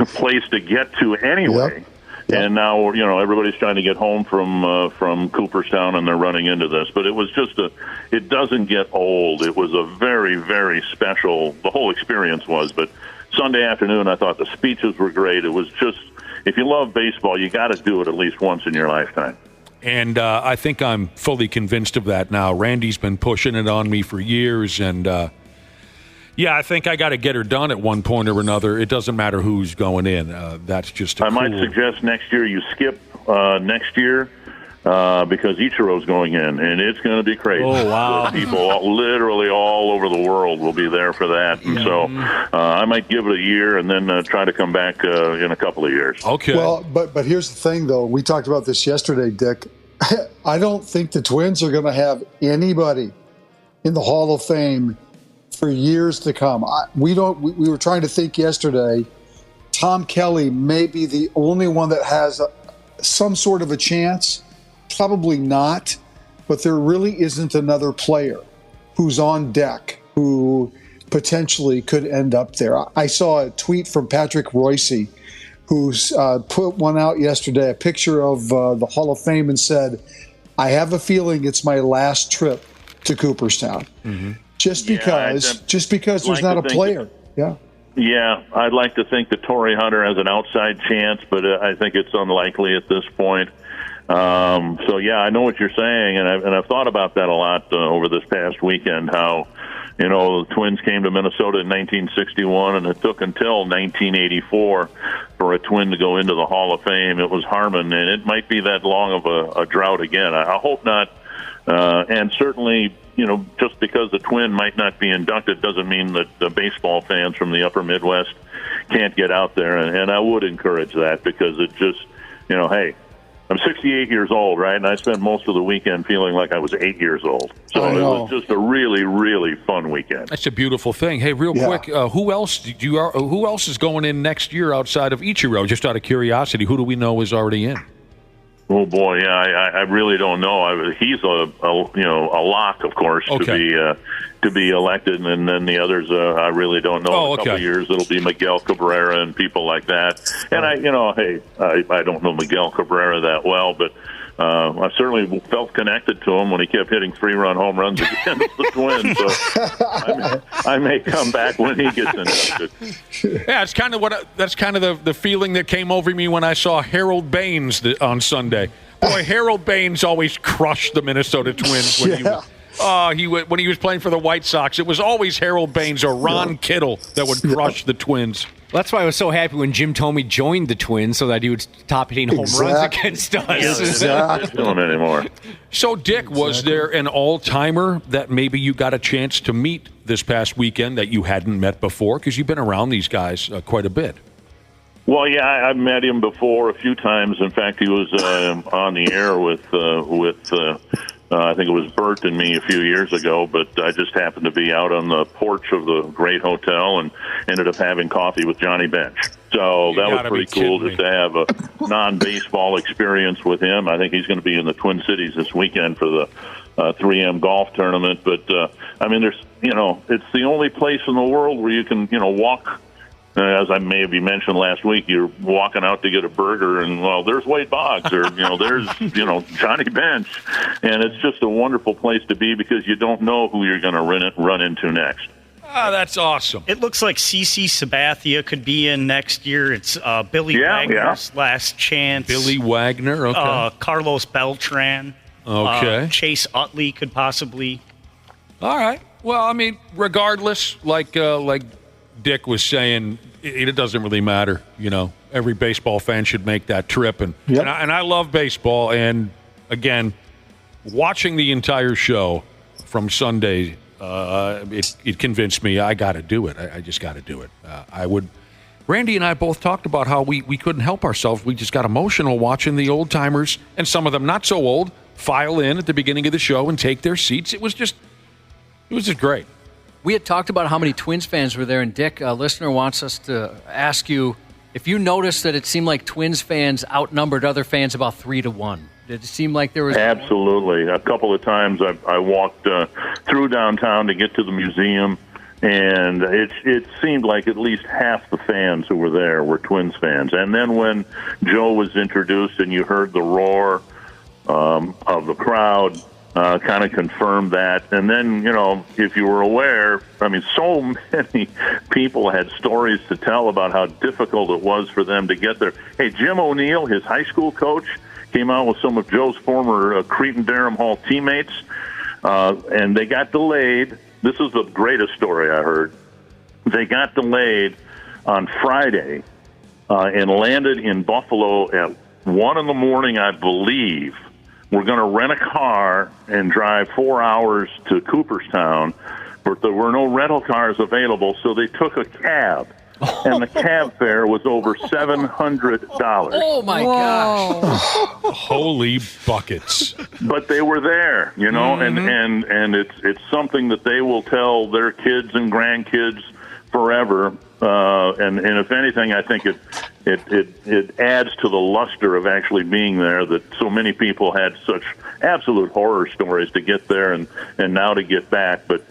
place to get to anyway. Yep. And now, everybody's trying to get home from Cooperstown, and they're running into this. But it was just it doesn't get old. It was a very, very special, the whole experience was. But Sunday afternoon, I thought the speeches were great. It was just, if you love baseball, you got to do it at least once in your lifetime. And I think I'm fully convinced of that now. Randy's been pushing it on me for years, and yeah, I think I got to get her done at one point or another. It doesn't matter who's going in. That's just a might suggest next year you skip next year because Ichiro's going in, and it's going to be crazy. Oh, wow. People literally all over the world will be there for that. And so I might give it a year and then try to come back in a couple of years. Okay. Well, but here's the thing, though. We talked about this yesterday, Dick. I don't think the Twins are going to have anybody in the Hall of Fame for years to come. We were trying to think yesterday. Tom Kelly may be the only one that has some sort of a chance. Probably not, but there really isn't another player who's on deck who potentially could end up there. I saw a tweet from Patrick Royce, who's put one out yesterday, a picture of the Hall of Fame, and said, "I have a feeling it's my last trip to Cooperstown." Mm-hmm. Just because there's not a player. Yeah, I'd like to think that Torrey Hunter has an outside chance, but I think it's unlikely at this point. So yeah, I know what you're saying, and I've thought about that a lot over this past weekend. How the Twins came to Minnesota in 1961, and it took until 1984 for a Twin to go into the Hall of Fame. It was Harmon, and it might be that long of a drought again. I hope not, and certainly. Just because the Twin might not be inducted doesn't mean that the baseball fans from the upper Midwest can't get out there. And I would encourage that because it just, hey, I'm 68 years old, right? And I spent most of the weekend feeling like I was 8 years old. So it was just a really, really fun weekend. That's a beautiful thing. Hey, real quick, who else is going in next year outside of Ichiro? Just out of curiosity, who do we know is already in? Oh boy, yeah, I really don't know. He's a lock, of course, to be elected, and then the others I really don't know. In a couple of years, it'll be Miguel Cabrera and people like that. And I don't know Miguel Cabrera that well, but I certainly felt connected to him when he kept hitting 3-run home runs against the Twins. So I may come back when he gets inducted. Yeah, it's kind of the feeling that came over me when I saw Harold Baines on Sunday. Boy, Harold Baines always crushed the Minnesota Twins when he was playing for the White Sox. It was always Harold Baines or Ron Kittle that would crush the Twins. Well, that's why I was so happy when Jim Thome joined the Twins so that he would stop hitting home runs against us. Not doing it anymore. So, Dick, was there an all-timer that maybe you got a chance to meet this past weekend that you hadn't met before? Because you've been around these guys quite a bit. Well, yeah, I've met him before a few times. In fact, he was on the air with I think it was Bert and me a few years ago, but I just happened to be out on the porch of the great hotel and ended up having coffee with Johnny Bench. So that was pretty cool just to have a non-baseball experience with him. I think he's going to be in the Twin Cities this weekend for the 3M golf tournament. But, I mean, it's the only place in the world where you can, walk. As I maybe mentioned last week, you're walking out to get a burger, and there's Wade Boggs, or there's Johnny Bench, and it's just a wonderful place to be because you don't know who you're going to run into next. Oh, that's awesome! It looks like CC Sabathia could be in next year. It's Billy Wagner's last chance. Billy Wagner, okay. Carlos Beltran, okay. Chase Utley could possibly. All right. Well, I mean, regardless, like Dick was saying, it doesn't really matter. Every baseball fan should make that trip. And I love baseball. And, again, watching the entire show from Sunday, it convinced me I got to do it. I just got to do it. Randy and I both talked about how we couldn't help ourselves. We just got emotional watching the old-timers, and some of them not so old, file in at the beginning of the show and take their seats. It was just great. We had talked about how many Twins fans were there, and Dick, a listener, wants us to ask you if you noticed that it seemed like Twins fans outnumbered other fans about 3-1. Did it seem like there was... Absolutely. A couple of times I walked through downtown to get to the museum, and it seemed like at least half the fans who were there were Twins fans. And then when Joe was introduced and you heard the roar of the crowd... kind of confirmed that. And then, if you were aware, I mean, so many people had stories to tell about how difficult it was for them to get there. Hey, Jim O'Neill, his high school coach, came out with some of Joe's former Cretin-Derham Hall teammates, and they got delayed. This is the greatest story I heard. They got delayed on Friday and landed in Buffalo at 1 a.m, I believe. We're going to rent a car and drive 4 hours to Cooperstown, but there were no rental cars available, so they took a cab, and the cab fare was over $700. Oh, my gosh. Holy buckets. But they were there, and it's something that they will tell their kids and grandkids forever. And if anything, I think it adds to the luster of actually being there, that so many people had such absolute horror stories to get there and now to get back. But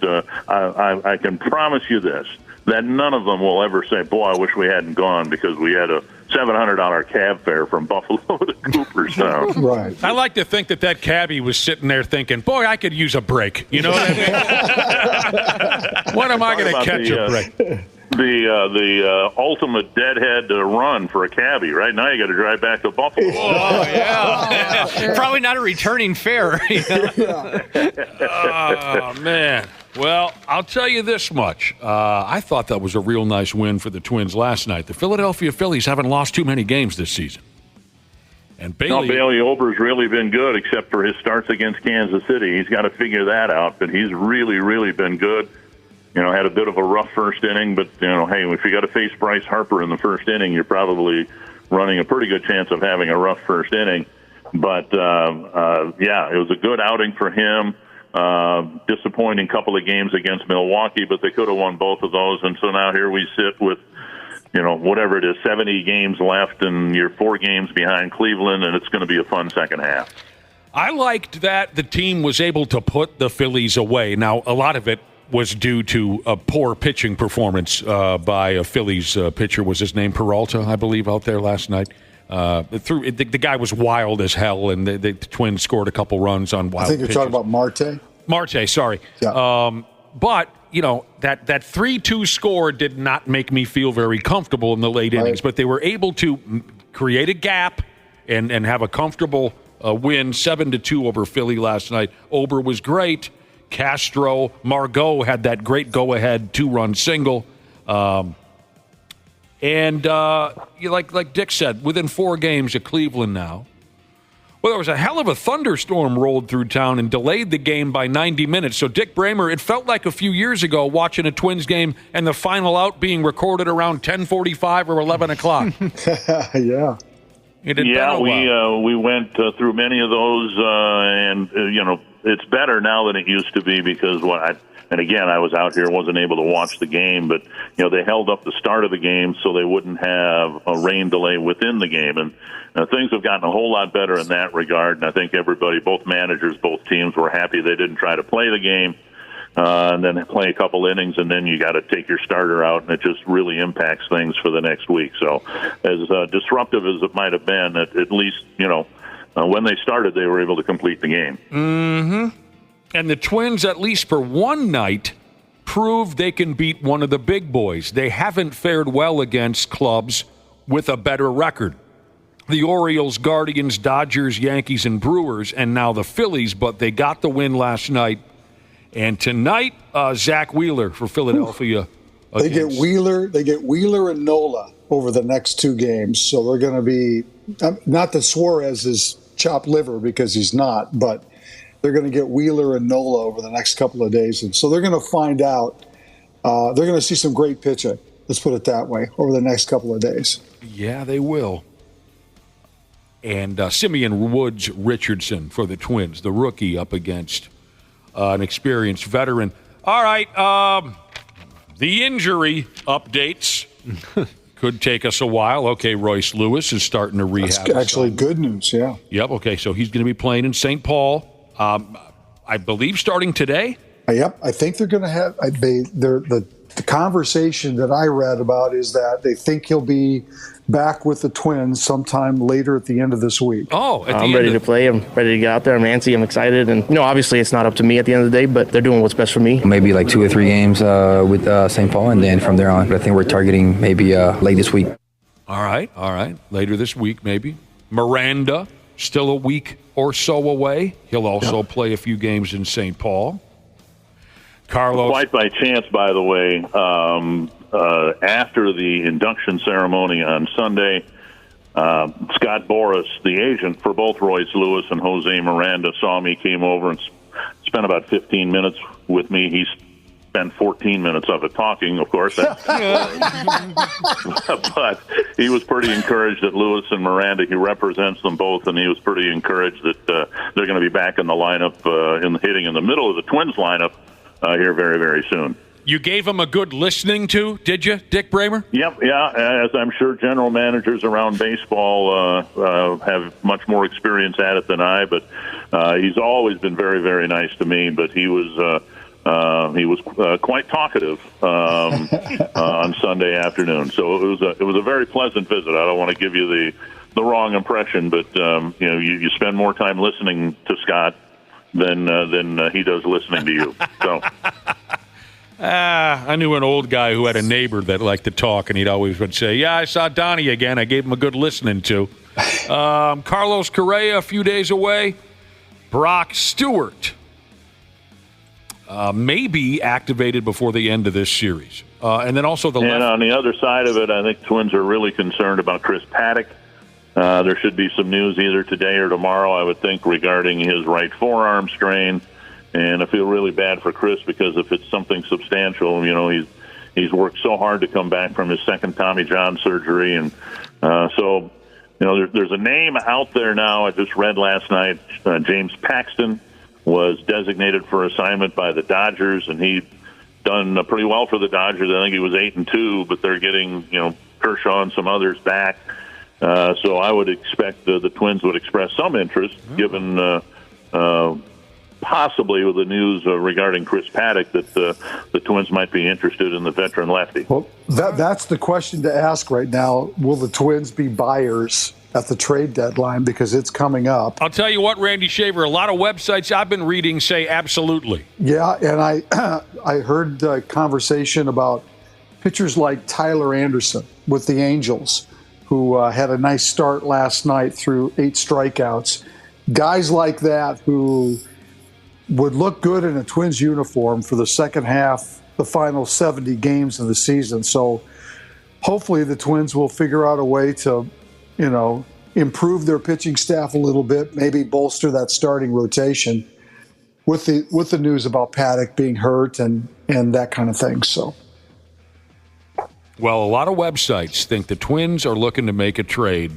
I can promise you this, that none of them will ever say, boy, I wish we hadn't gone because we had a $700 cab fare from Buffalo to Cooperstown. Right. I like to think that cabbie was sitting there thinking, boy, I could use a break. You know what I mean? When am I going to catch a break? The ultimate deadhead run for a cabbie. Right now, you got to drive back to Buffalo. Oh yeah, probably not a returning fare. Oh man. Well, I'll tell you this much. I thought that was a real nice win for the Twins last night. The Philadelphia Phillies haven't lost too many games this season. And Bailey Ober's really been good, except for his starts against Kansas City. He's got to figure that out, but he's really, really been good. Had a bit of a rough first inning, but, hey, if you got to face Bryce Harper in the first inning, you're probably running a pretty good chance of having a rough first inning. But, yeah, it was a good outing for him. Disappointing couple of games against Milwaukee, but they could have won both of those. And so now here we sit with, whatever it is, 70 games left, and you're 4 games behind Cleveland, and it's going to be a fun second half. I liked that the team was able to put the Phillies away. Now, a lot of it was due to a poor pitching performance by a Phillies pitcher. Was his name Peralta, I believe, out there last night? The guy was wild as hell, and the Twins scored a couple runs on wild I think you're pitches. talking about Marte. Marte, sorry. Yeah. But, that 3-2 score did not make me feel very comfortable in the late innings, but they were able to create a gap and have a comfortable win, 7-2 over Philly last night. Ober was great. Castro, Margot had that great go-ahead 2-run single. And like Dick said, within 4 games of Cleveland now. Well, there was a hell of a thunderstorm rolled through town and delayed the game by 90 minutes. So, Dick Bremer, it felt like a few years ago watching a Twins game and the final out being recorded around 10:45 or 11 o'clock. Yeah. We went through many of those, and it's better now than it used to be because and again, I was out here, wasn't able to watch the game, but they held up the start of the game so they wouldn't have a rain delay within the game, and things have gotten a whole lot better in that regard. And I think everybody, both managers, both teams, were happy they didn't try to play the game and then play a couple innings, and then you got to take your starter out, and it just really impacts things for the next week. So, as disruptive as it might have been, at least when they started, they were able to complete the game. Mm-hmm. And the Twins, at least for one night, proved they can beat one of the big boys. They haven't fared well against clubs with a better record. The Orioles, Guardians, Dodgers, Yankees, and Brewers, and now the Phillies, but they got the win last night. And tonight, Zach Wheeler for Philadelphia. They get Wheeler and Nola over the next 2 games. So they're going to be, not that Suarez is chopped liver because he's not, but they're going to get Wheeler and Nola over the next couple of days. And so they're going to find out, they're going to see some great pitching, let's put it that way, over the next couple of days. Yeah, they will. And Simeon Woods Richardson for the Twins, the rookie up against an experienced veteran. All right, the injury updates could take us a while. Okay, Royce Lewis is starting to rehab. That's actually good news, yeah. Yep, okay, so he's going to be playing in St. Paul. I believe starting today. Yep, I think they're going to have the conversation that I read about is that they think he'll be back with the Twins sometime later at the end of this week. Oh, I'm ready to play. I'm ready to get out there. I'm antsy. I'm excited. And, obviously it's not up to me at the end of the day, but they're doing what's best for me. Maybe like 2 or 3 games with St. Paul, and then from there on. But I think we're targeting maybe late this week. All right. Later this week, maybe. Miranda, still a week or so away. He'll also play a few games in St. Paul. Carlos. Quite by chance, by the way, after the induction ceremony on Sunday, Scott Boras, the agent for both Royce Lewis and Jose Miranda, saw me, came over and spent about 15 minutes with me. He spent 14 minutes of it talking, of course. But he was pretty encouraged that Lewis and Miranda, he represents them both, and he was pretty encouraged that they're going to be back in the lineup, hitting in the middle of the Twins lineup here very, very soon. You gave him a good listening to, did you, Dick Bremer? Yep, yeah, as I'm sure general managers around baseball have much more experience at it than I, but he's always been very, very nice to me, but he was quite talkative on Sunday afternoon. So it was a very pleasant visit. I don't want to give you the wrong impression, but you spend more time listening to Scott than he does listening to you. So. I knew an old guy who had a neighbor that liked to talk, and he'd always would say, "Yeah, I saw Donnie again. I gave him a good listening to." Carlos Correa a few days away. Brock Stewart may be activated before the end of this series. And then also And on the other side of it, I think Twins are really concerned about Chris Paddock. There should be some news either today or tomorrow, I would think, regarding his right forearm strain. And I feel really bad for Chris because if it's something substantial, he's worked so hard to come back from his second Tommy John surgery. And so there's a name out there now. I just read last night. James Paxton was designated for assignment by the Dodgers, and he done pretty well for the Dodgers. I think he was 8-2, but they're getting Kershaw and some others back. So I would expect the Twins would express some interest, given possibly with the news regarding Chris Paddock that the Twins might be interested in the veteran lefty. Well, that's the question to ask right now. Will the Twins be buyers at the trade deadline, because it's coming up? I'll tell you what, Randy Shaver, a lot of websites I've been reading say absolutely. Yeah, and I heard conversation about pitchers like Tyler Anderson with the Angels, who had a nice start last night through 8 strikeouts. Guys like that who would look good in a Twins uniform for the second half, the final 70 games of the season. So hopefully the Twins will figure out a way to, improve their pitching staff a little bit, maybe bolster that starting rotation with the news about Paddock being hurt and that kind of thing. So, well, a lot of websites think the Twins are looking to make a trade.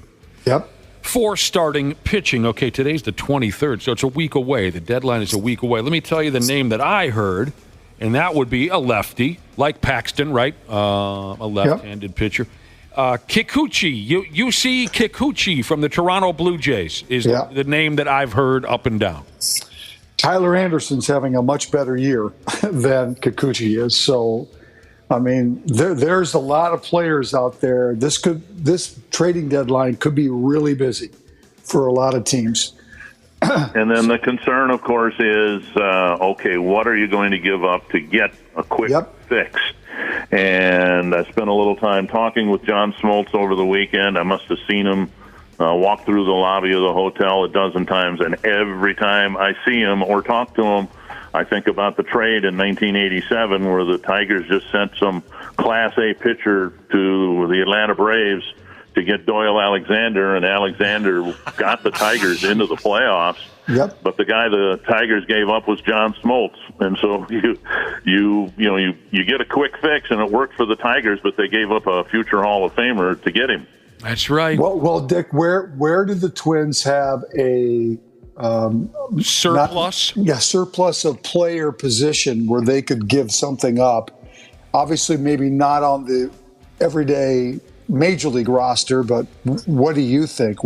Yep. For starting pitching. Okay, today's the 23rd, so it's a week away. The deadline is a week away. Let me tell you the name that I heard, and that would be a lefty, like Paxton, right? A left-handed pitcher. Kikuchi, UC Kikuchi from the Toronto Blue Jays is the name that I've heard up and down. Tyler Anderson's having a much better year than Kikuchi is. So, I mean, there's a lot of players out there. This trading deadline could be really busy for a lot of teams. And then the concern, of course, is, what are you going to give up to get a quick fix? And I spent a little time talking with John Smoltz over the weekend. I must have seen him walk through the lobby of the hotel a dozen times, and every time I see him or talk to him, I think about the trade in 1987 where the Tigers just sent some Class A pitcher to the Atlanta Braves to get Doyle Alexander, and Alexander got the Tigers into the playoffs. Yep. But the guy the Tigers gave up was John Smoltz, and so you get a quick fix, and it worked for the Tigers, but they gave up a future Hall of Famer to get him. That's right. Well, Dick, where did the Twins have a surplus? Surplus of player position where they could give something up. Obviously, maybe not on the everyday major league roster, but what do you think?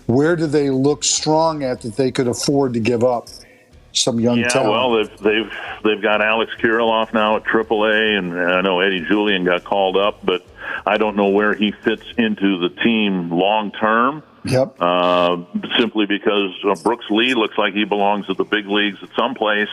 Where do they look strong at that they could afford to give up some young talent? Well, they've got Alex Kirilloff now at AAA, and I know Eddie Julian got called up, but I don't know where he fits into the team long term. Yep. Simply because Brooks Lee looks like he belongs at the big leagues at some place.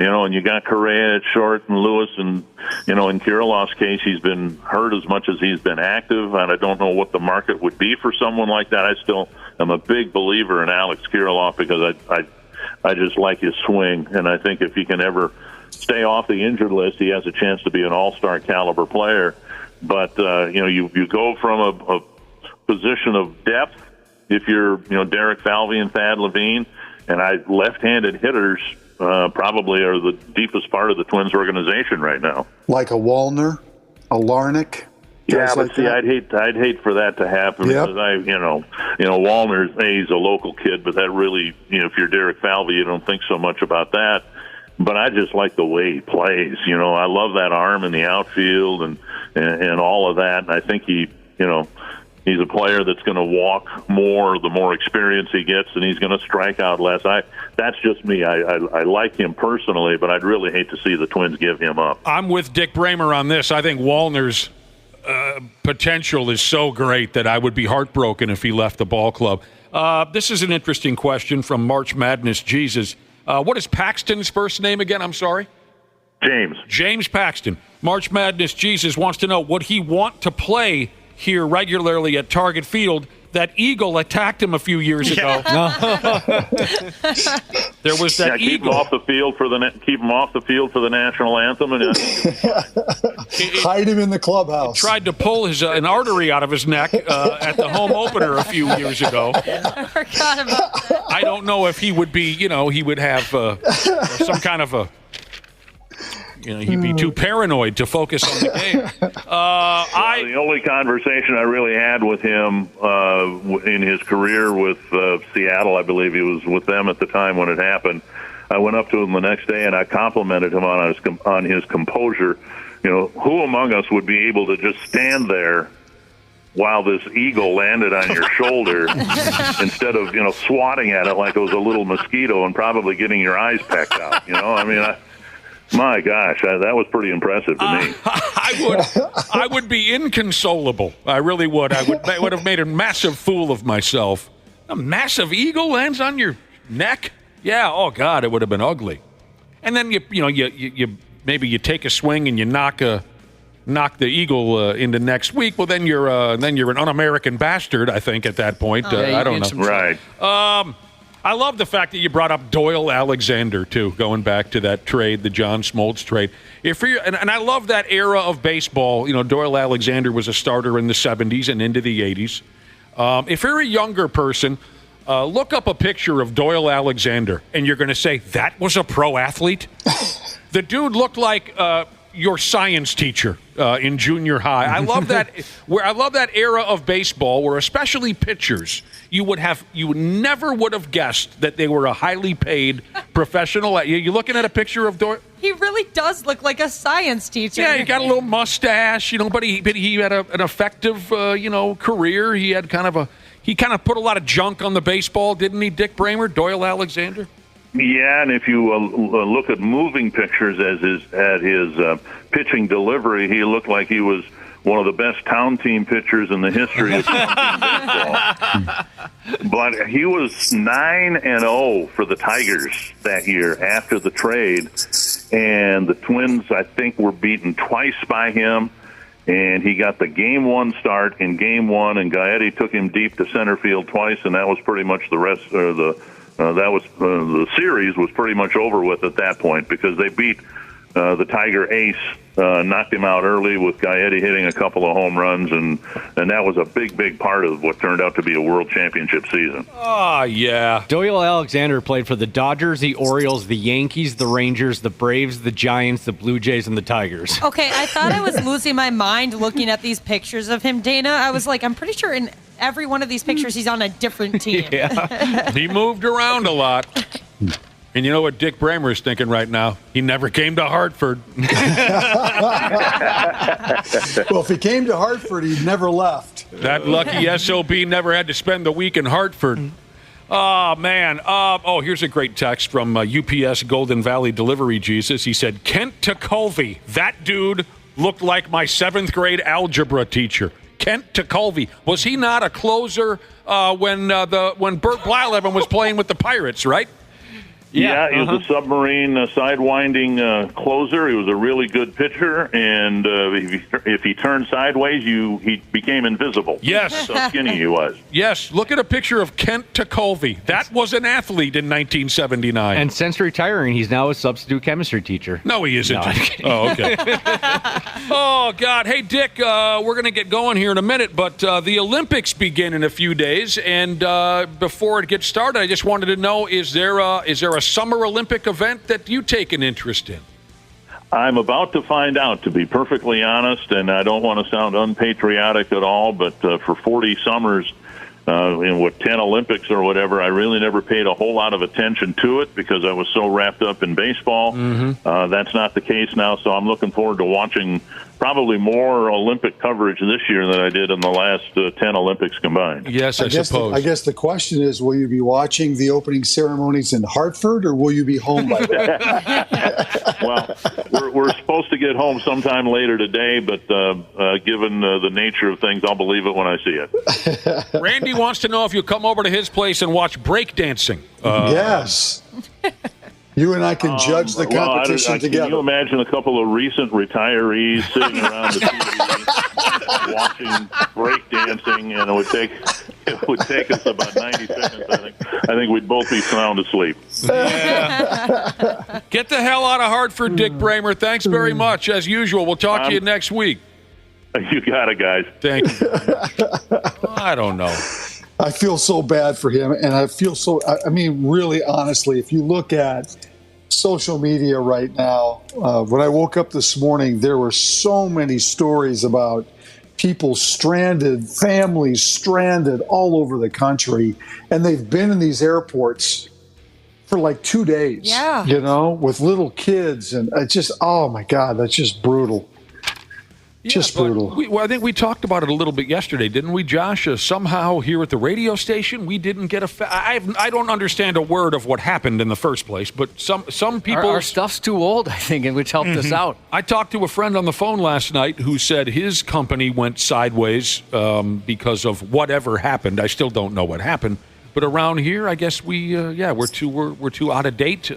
And you got Correa at short and Lewis, and, in Kirilloff's case, he's been hurt as much as he's been active, and I don't know what the market would be for someone like that. I still am a big believer in Alex Kirilloff because I just like his swing, and I think if he can ever stay off the injured list, he has a chance to be an all-star caliber player. But, you go from a position of depth if you're, Derek Falvey and Thad Levine, and left-handed hitters probably are the deepest part of the Twins organization right now. Like a Wallner, a Larnach. Yeah, but see, I'd hate for that to happen because Wallner's he's a local kid, but that really, if you're Derek Falvey, you don't think so much about that. But I just like the way he plays. I love that arm in the outfield and all of that. And I think he's a player that's going to walk more the more experience he gets, and he's going to strike out less. That's just me. I like him personally, but I'd really hate to see the Twins give him up. I'm with Dick Bremer on this. I think Wallner's potential is so great that I would be heartbroken if he left the ball club. This is an interesting question from March Madness Jesus. What is Paxton's first name again? I'm sorry. James Paxton. March Madness Jesus wants to know, would he want to play here regularly at Target Field? That eagle attacked him a few years ago. There was that keep eagle. Him off the field for the national anthem, and hide him in the clubhouse. Tried to pull an artery out of his neck at the home opener a few years ago. I forgot about that. I don't know if he would be, he would have some kind of a He'd be too paranoid to focus on the game. The only conversation I really had with him in his career with Seattle, I believe he was with them at the time when it happened, I went up to him the next day and I complimented him on his composure. Who among us would be able to just stand there while this eagle landed on your shoulder instead of, swatting at it like it was a little mosquito and probably getting your eyes pecked out, my gosh, that was pretty impressive to me. I would be inconsolable. I really would. I would have made a massive fool of myself. A massive eagle lands on your neck? Yeah, oh God, it would have been ugly. And then you maybe you take a swing and you knock the eagle into next week. Well, then you're an un-American bastard, I think, at that point. I don't know. Right. I love the fact that you brought up Doyle Alexander, too, going back to that trade, the John Smoltz trade. And I love that era of baseball. Doyle Alexander was a starter in the 70s and into the 80s. If you're a younger person, look up a picture of Doyle Alexander, and you're going to say, that was a pro athlete? The dude looked like your science teacher in junior high. I love that. I love that era of baseball where, especially pitchers, you never would have guessed that they were a highly paid professional. You looking at a picture of Doyle? He really does look like a science teacher. Yeah, he got a little mustache, but he had an effective, career. He kind of put a lot of junk on the baseball, didn't he, Dick Bremer, Doyle Alexander? Yeah, and if you look at moving pictures at his pitching delivery, he looked like he was one of the best town team pitchers in the history of town team baseball. But he was 9-0 for the Tigers that year after the trade, and the Twins, I think, were beaten twice by him. And he got the Game 1 start in Game 1, and Gaetti took him deep to center field twice, and that was pretty much the rest. The series was pretty much over with at that point because they beat the Tiger ace, knocked him out early with Gaetti hitting a couple of home runs, and that was a big part of what turned out to be a world championship season. Oh, yeah. Doyle Alexander played for the Dodgers, the Orioles, the Yankees, the Rangers, the Braves, the Giants, the Blue Jays, and the Tigers. Okay, I thought I was losing my mind looking at these pictures of him, Dana. I was like, I'm pretty sure in every one of these pictures he's on a different team. Yeah. He moved around a lot. And you know what Dick Bremer is thinking right now? He never came to Hartford. Well, if he came to Hartford, he never left. That lucky SOB never had to spend the week in Hartford. Oh, man. Here's a great text from UPS Golden Valley Delivery Jesus. He said, Kent Tekulve, that dude looked like my 7th grade algebra teacher. Kent Tekulve. Was he not a closer when Bert Blyleven was playing with the Pirates, right? Yeah, he was a submarine sidewinding closer. He was a really good pitcher, and if he turned sideways, he became invisible. Yes. That's how skinny he was. Yes, look at a picture of Kent Tekulve. That was an athlete in 1979. And since retiring, he's now a substitute chemistry teacher. No, he isn't. No, okay. Oh, God. Hey, Dick, we're going to get going here in a minute, but the Olympics begin in a few days, and before it gets started, I just wanted to know, is there a Summer Olympic event that you take an interest in? I'm about to find out, to be perfectly honest, and I don't want to sound unpatriotic at all, but for 40 summers, in 10 Olympics or whatever, I really never paid a whole lot of attention to it because I was so wrapped up in baseball. Mm-hmm. That's not the case now, so I'm looking forward to watching probably more Olympic coverage this year than I did in the last 10 Olympics combined. Yes, I suppose. I guess the question is, will you be watching the opening ceremonies in Hartford, or will you be home by then? Well, we're supposed to get home sometime later today, but given the nature of things, I'll believe it when I see it. Randy wants to know if you'll come over to his place and watch breakdancing. Yes. You and I can judge the competition together. Can you imagine a couple of recent retirees sitting around the TV watching breakdancing, and it would take us about 90 seconds, I think we'd both be sound asleep. Yeah. Get the hell out of Hartford, Dick Bremer. Thanks very much. As usual, we'll talk to you next week. You got it, guys. Thank you. I don't know. I feel so bad for him, and I feel so – I mean, really, honestly, if you look at social media right now. When I woke up this morning, there were so many stories about people stranded, families stranded all over the country, and they've been in these airports for like 2 days. Yeah. You know, with little kids, and it's just, oh my God, that's just brutal. Just brutal. I think we talked about it a little bit yesterday, didn't we, Josh? Somehow here at the radio station, we didn't get I don't understand a word of what happened in the first place, but some people... Our stuff's too old, I think, which helped us out. I talked to a friend on the phone last night who said his company went sideways because of whatever happened. I still don't know what happened. But around here, I guess we're too out of date.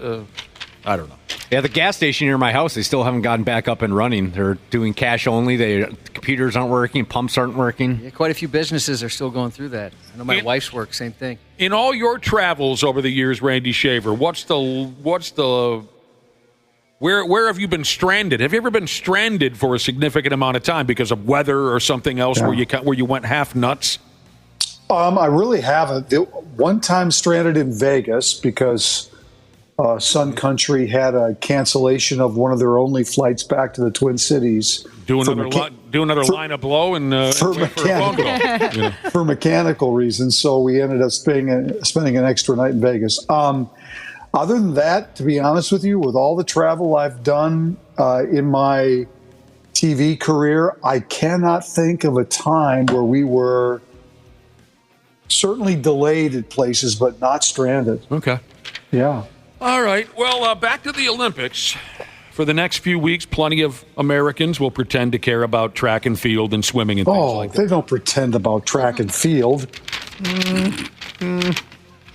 I don't know. Yeah, the gas station near my house, they still haven't gotten back up and running. They're doing cash only. The computers aren't working. Pumps aren't working. Yeah, quite a few businesses are still going through that. I know my wife's work, same thing. In all your travels over the years, Randy Shaver, where have you been stranded? Have you ever been stranded for a significant amount of time because of weather or something else where you went half nuts? I really haven't. One time stranded in Vegas because Sun Country had a cancellation of one of their only flights back to the Twin Cities. Do another line of blow and for mechanical reasons. So we ended up spending an extra night in Vegas. Other than that, to be honest with you, with all the travel I've done in my TV career, I cannot think of a time where we were certainly delayed at places, but not stranded. Okay. Yeah. All right. Well, back to the Olympics. For the next few weeks, plenty of Americans will pretend to care about track and field and swimming and things like that. They don't pretend about track and field.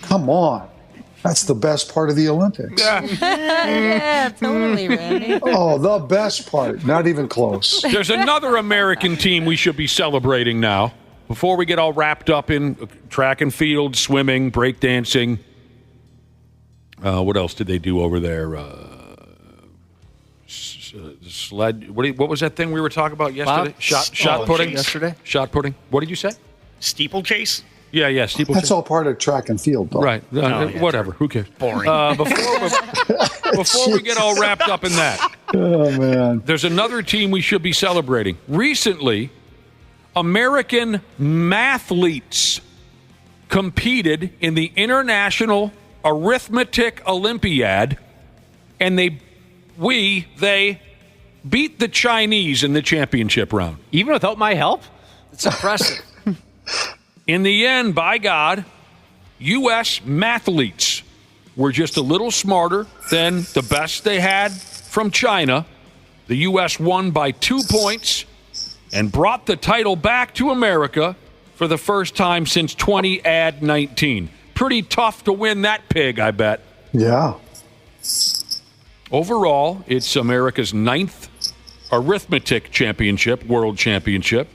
Come on. That's the best part of the Olympics. Yeah, totally, Randy. Oh, the best part. Not even close. There's another American team we should be celebrating now. Before we get all wrapped up in track and field, swimming, breakdancing. What else did they do over there? Sled. What was that thing we were talking about yesterday? Shot putting. Yesterday. Shot putting. What did you say? Steeplechase? Yeah, steeplechase. That's all part of track and field, though. Right. Whatever. Who cares? Boring. Before we get all wrapped up in that, oh man, there's another team we should be celebrating. Recently, American mathletes competed in the International Arithmetic Olympiad, and they beat the Chinese in the championship round. Even without my help? It's impressive. In the end, by God, U.S. mathletes were just a little smarter than the best they had from China. The U.S. won by 2 points and brought the title back to America for the first time since 2019. Pretty tough to win that pig, I bet. Yeah. Overall, it's America's 9th arithmetic championship, world championship,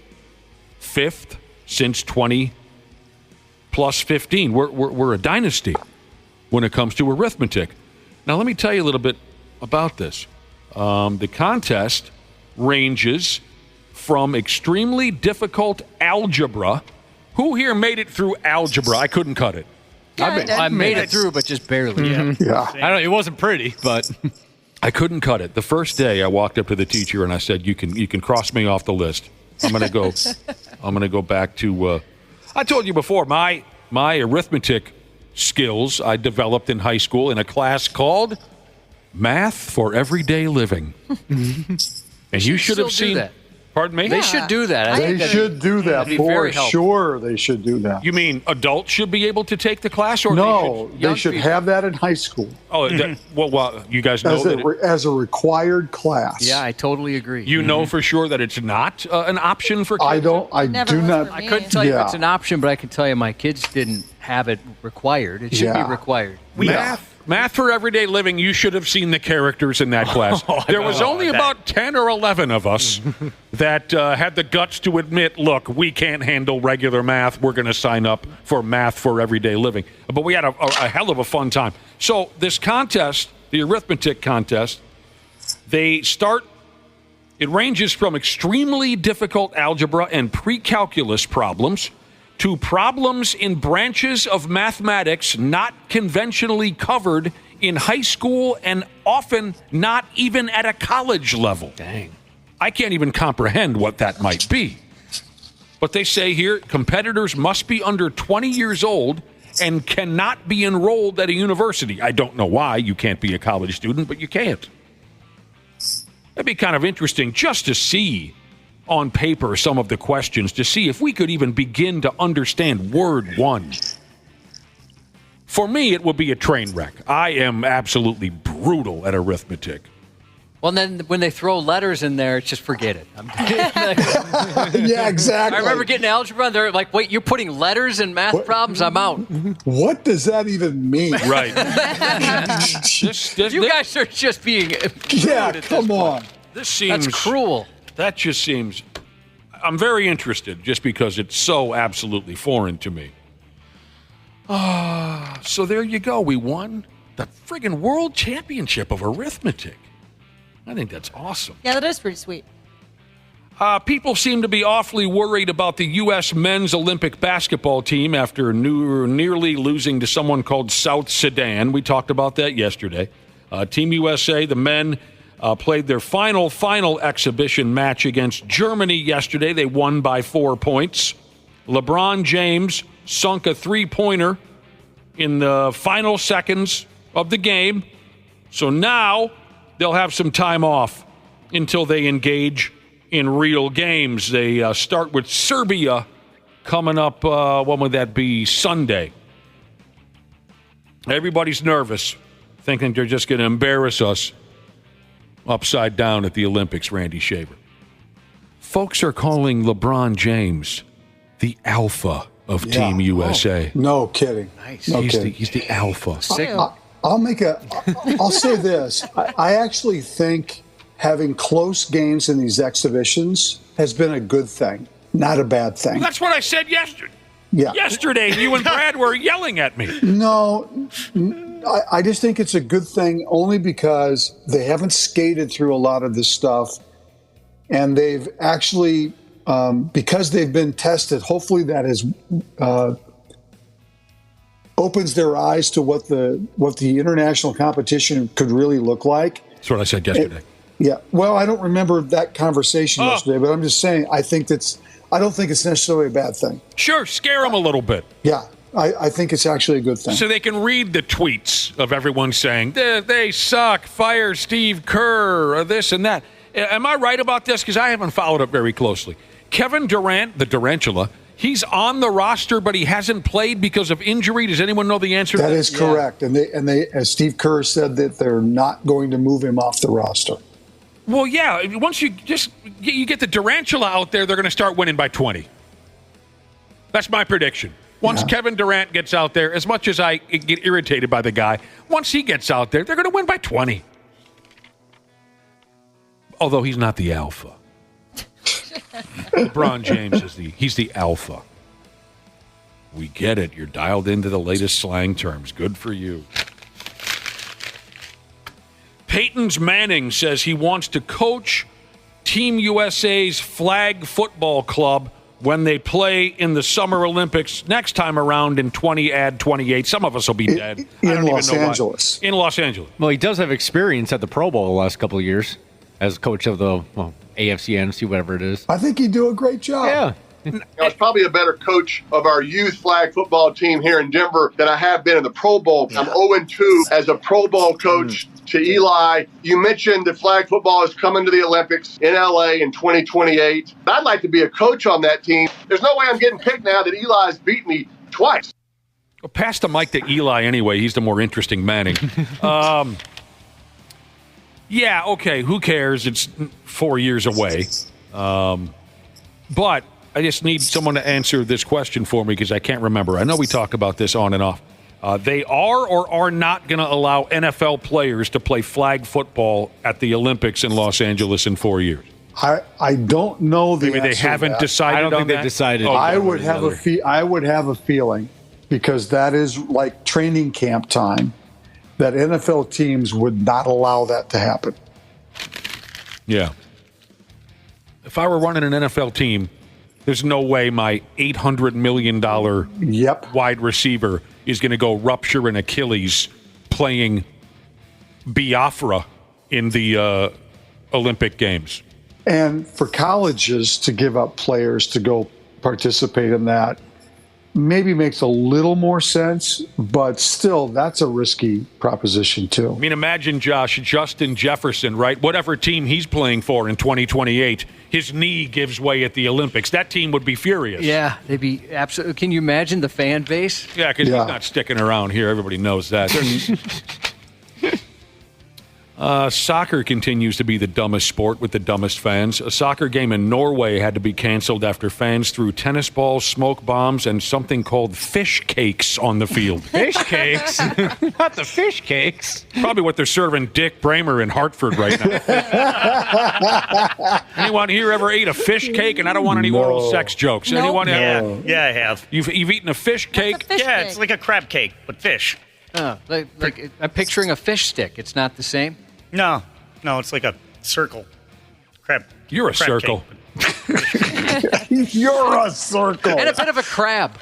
5th since 20 plus 15. We're a dynasty when it comes to arithmetic. Now, let me tell you a little bit about this. The contest ranges from extremely difficult algebra. Who here made it through algebra? I couldn't cut it. I made it through, but just barely. Yeah. I don't. It wasn't pretty, but I couldn't cut it. The first day, I walked up to the teacher and I said, "You can cross me off the list. I'm gonna go back to." I told you before my arithmetic skills I developed in high school in a class called Math for Everyday Living, and you should have seen that. Pardon me? They should do that. They should do that for sure. They should do that. You mean adults should be able to take the class, or no? They should have that in high school. Oh, well, you guys know as a required class. Yeah, I totally agree. You know for sure that it's not an option for kids? I do not. I couldn't tell you if it's an option, but I can tell you my kids didn't have it required. It should be required. Math for Everyday Living, you should have seen the characters in that class. There was only about 10 or 11 of us that had the guts to admit, look, we can't handle regular math. We're going to sign up for Math for Everyday Living. But we had a hell of a fun time. So this contest, the arithmetic contest, it ranges from extremely difficult algebra and pre-calculus problems to problems in branches of mathematics not conventionally covered in high school and often not even at a college level. Dang. I can't even comprehend what that might be. But they say here, competitors must be under 20 years old and cannot be enrolled at a university. I don't know why you can't be a college student, but you can't. That'd be kind of interesting just to see on paper some of the questions, to see if we could even begin to understand word one. For me, it would be a train wreck. I am absolutely brutal at arithmetic. Well, and then when they throw letters in there, just forget it. Yeah, exactly. I remember getting algebra, and they're like, wait, you're putting letters in math problems? I'm out. What does that even mean? Right. You guys are just being Yeah, come on. This seems... That's cruel. That just seems... I'm very interested just because it's so absolutely foreign to me. So there you go. We won the friggin' world championship of arithmetic. I think that's awesome. Yeah, that is pretty sweet. People seem to be awfully worried about the U.S. men's Olympic basketball team after nearly losing to someone called South Sudan. We talked about that yesterday. Team USA, the men, played their final exhibition match against Germany yesterday. They won by 4 points. LeBron James sunk a three-pointer in the final seconds of the game. So now they'll have some time off until they engage in real games. They start with Serbia coming up, when would that be? Sunday. Everybody's nervous, thinking they're just going to embarrass us upside down at the Olympics, Randy Shaver. Folks are calling LeBron James the alpha of Team USA. Oh, no kidding. Nice. No He's kidding. the alpha. I'll say this. I actually think having close games in these exhibitions has been a good thing, not a bad thing. Well, that's what I said yesterday. Yeah. Yesterday, you and Brad were yelling at me. No, I just think it's a good thing only because they haven't skated through a lot of this stuff. And they've actually, because they've been tested, hopefully that has opens their eyes to what the international competition could really look like. That's what I said yesterday. Yeah. Well, I don't remember that conversation yesterday, but I'm just saying I don't think it's necessarily a bad thing. Sure, scare them a little bit. Yeah, I think it's actually a good thing. So they can read the tweets of everyone saying, they suck, fire Steve Kerr, or this and that. Am I right about this? Because I haven't followed up very closely. Kevin Durant, the Durantula, he's on the roster, but he hasn't played because of injury. Does anyone know the answer to that? That is correct. And they, as Steve Kerr said, that they're not going to move him off the roster. Well, yeah. Once you get the Durantula out there, they're going to start winning by 20. That's my prediction. Once Kevin Durant gets out there, as much as I get irritated by the guy, once he gets out there, they're going to win by 20. Although he's not the alpha. LeBron James he's the alpha. We get it. You're dialed into the latest slang terms. Good for you. Peyton Manning says he wants to coach Team USA's flag football club when they play in the Summer Olympics next time around in 2028. Some of us will be dead. In Los Angeles. In Los Angeles. Well, he does have experience at the Pro Bowl the last couple of years as coach of the AFC, NFC, whatever it is. I think he'd do a great job. Yeah. I was probably a better coach of our youth flag football team here in Denver than I have been in the Pro Bowl. I'm 0-2 as a Pro Bowl coach. To Eli, you mentioned that flag football is coming to the Olympics in LA in 2028. I'd like to be a coach on that team. There's no way I'm getting picked now that Eli's beat me twice. Well, pass the mic to Eli anyway. He's the more interesting Manning. Yeah, okay, who cares? It's 4 years away. But I just need someone to answer this question for me because I can't remember. I know we talk about this on and off. They are or are not going to allow NFL players to play flag football at the Olympics in Los Angeles in 4 years. I don't know the Maybe they answer to haven't that. decided. I don't think on they that? decided. Oh, I would have a feeling because that is like training camp time that NFL teams would not allow that to happen. Yeah. If I were running an NFL team, There's no way my $800 million wide receiver is going to go rupture an Achilles playing Biafra in the Olympic Games. And for colleges to give up players to go participate in that maybe makes a little more sense, but still, that's a risky proposition too. I mean, imagine, Josh, Justin Jefferson, right? Whatever team he's playing for in 2028, his knee gives way at the Olympics. That team would be furious. Yeah, they'd be absolutely. Can you imagine the fan base? Yeah, because he's not sticking around here. Everybody knows that. Soccer continues to be the dumbest sport with the dumbest fans. A soccer game in Norway had to be canceled after fans threw tennis balls, smoke bombs, and something called fish cakes on the field. Fish cakes? Not the fish cakes. Probably what they're serving Dick Bremer in Hartford right now. Anyone here ever ate a fish cake? And I don't want any oral sex jokes. Nope. Anyone? Yeah, I have. You've eaten a fish cake? It's like a crab cake, but fish. Oh, like I'm picturing a fish stick. It's not the same? No, it's like a circle. Crab. You're a crab circle. You're a circle. And a bit of a crab.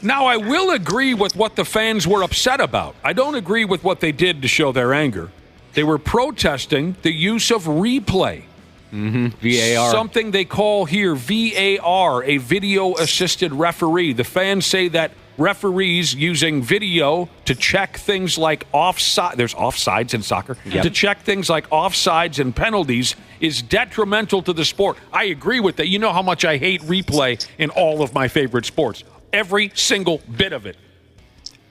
Now, I will agree with what the fans were upset about. I don't agree with what they did to show their anger. They were protesting the use of replay. VAR. Something they call here VAR, a video-assisted referee. The fans say that referees using video to check things like offside. There's offsides in soccer. Yep. To check things like offsides and penalties is detrimental to the sport. I agree with that. You know how much I hate replay in all of my favorite sports. Every single bit of it.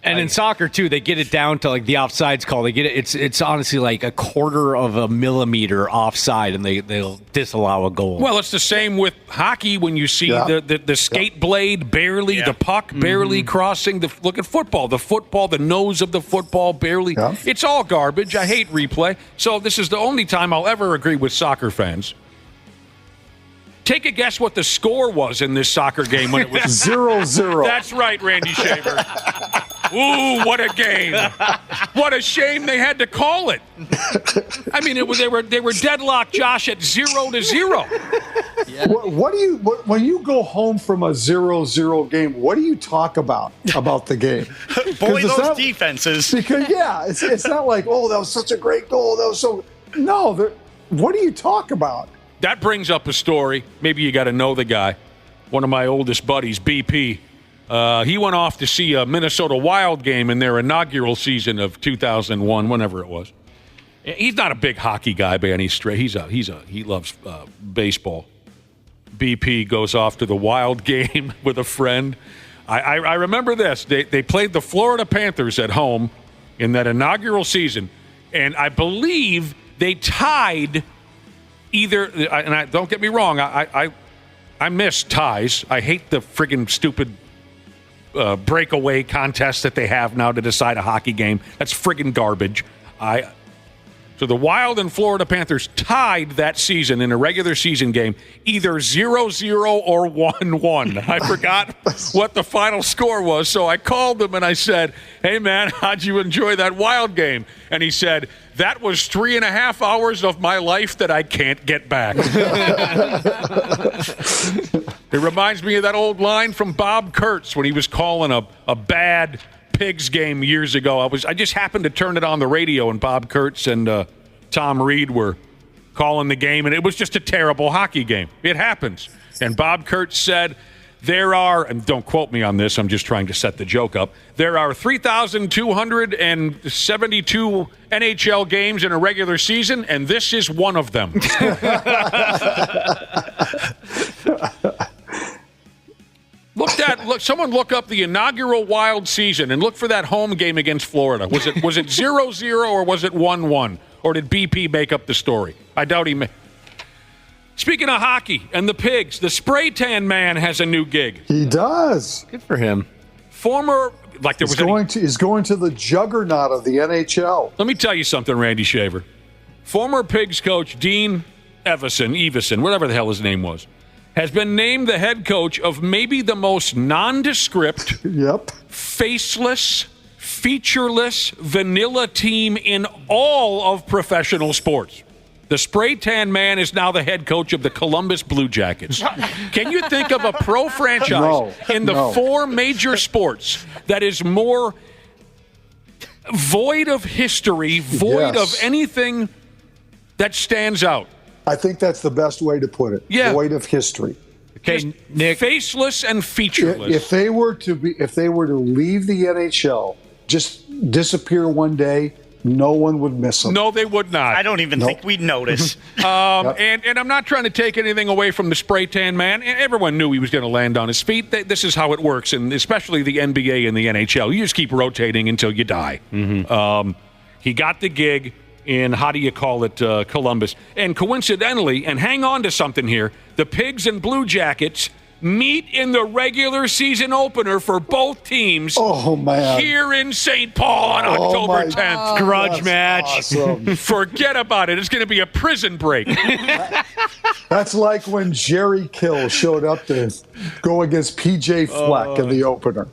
And in soccer too, they get it down to like the offsides call. They get it. It's honestly like a quarter of a millimeter offside, and they'll disallow a goal. Well, it's the same with hockey when you see the skate blade barely, the puck barely crossing. Look at football. The nose of the football barely. Yeah. It's all garbage. I hate replay. So this is the only time I'll ever agree with soccer fans. Take a guess what the score was in this soccer game when it was 0-0. That's right, Randy Shaver. Ooh, what a game! What a shame they had to call it. I mean, they were deadlocked, Josh, at 0-0. Yeah. When you go home from a 0-0 game? What do you talk about the game? Boy, those defenses. Because it's not like, oh, that was such a great goal. That was so. No, what do you talk about? That brings up a story. Maybe you got to know the guy. One of my oldest buddies, BP. He went off to see a Minnesota Wild game in their inaugural season of 2001, whenever it was. He's not a big hockey guy by any stretch. He loves baseball. BP goes off to the Wild game with a friend. I remember this. They played the Florida Panthers at home in that inaugural season, and I believe they tied either. And don't get me wrong, I miss ties. I hate the friggin' stupid breakaway contest that they have now to decide a hockey game. That's friggin' garbage. So the Wild and Florida Panthers tied that season in a regular season game, either 0-0 or 1-1. I forgot what the final score was, so I called him and I said, hey, man, how'd you enjoy that Wild game? And he said, that was 3.5 hours of my life that I can't get back. It reminds me of that old line from Bob Kurtz when he was calling a bad Pigs game years ago. I just happened to turn it on the radio, and Bob Kurtz and Tom Reed were calling the game, and it was just a terrible hockey game. It happens. And Bob Kurtz said, there are, and don't quote me on this, I'm just trying to set the joke up, there are 3,272 NHL games in a regular season, and this is one of them. Someone look up the inaugural Wild season and look for that home game against Florida. Was it 0-0 or was it 1-1? Or did BP make up the story? I doubt he made. Speaking of hockey and the Pigs, the spray tan man has a new gig. He does. Good for him. He's going to the juggernaut of the NHL. Let me tell you something, Randy Shaver. Former Pigs coach Dean Evison, whatever the hell his name was, has been named the head coach of maybe the most nondescript, faceless, featureless, vanilla team in all of professional sports. The spray tan man is now the head coach of the Columbus Blue Jackets. Can you think of a pro franchise in the four major sports that is more void of history, void of anything that stands out? I think that's the best way to put it. Yeah. Void of history. Okay, Nick. Faceless and featureless. If they were to leave the NHL, just disappear one day, no one would miss them. No, they would not. I don't even think we'd notice. And I'm not trying to take anything away from the spray tan man. Everyone knew he was going to land on his feet. This is how it works, and especially the NBA and the NHL. You just keep rotating until you die. He got the gig in, how do you call it, Columbus. And coincidentally, and hang on to something here, the Pigs and Blue Jackets meet in the regular season opener for both teams here in St. Paul on October 10th. Grudge match. Awesome. Forget about it. It's going to be a prison break. That's like when Jerry Kill showed up to go against PJ Fleck in the opener.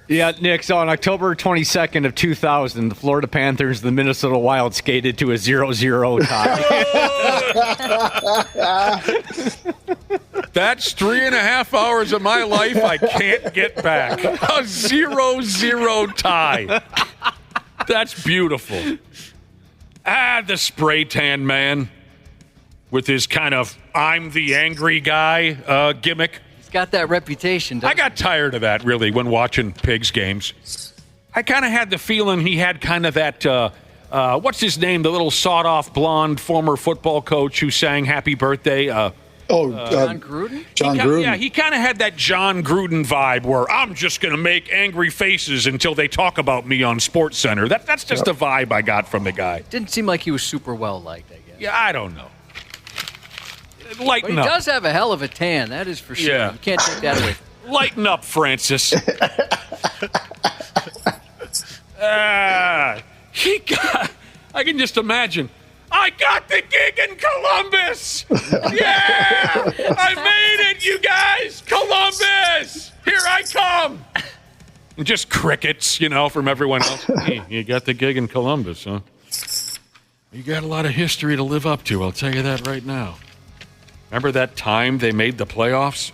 Yeah, Nick, so on October 22nd of 2000, the Florida Panthers and the Minnesota Wild skated to a 0-0 tie. That's 3.5 hours of my life I can't get back. A 0-0 tie. That's beautiful. The spray tan man with his kind of I'm the angry guy gimmick. Got that reputation. I got tired of that, really, when watching Pigs games. I kind of had the feeling he had kind of that, what's his name, the little sawed-off blonde former football coach who sang Happy Birthday. John Gruden? John Gruden. Yeah, he kind of had that John Gruden vibe where I'm just going to make angry faces until they talk about me on SportsCenter. That's just the vibe I got from the guy. Didn't seem like he was super well-liked, I guess. Yeah, I don't know. Lighten But he up. does have a hell of a tan, that is for sure. Yeah. You can't take that away. Lighten up, Francis. I can just imagine. I got the gig in Columbus. Yeah, I made it, you guys. Columbus, here I come. And just crickets, from everyone else. Hey, you got the gig in Columbus, huh? You got a lot of history to live up to, I'll tell you that right now. Remember that time they made the playoffs?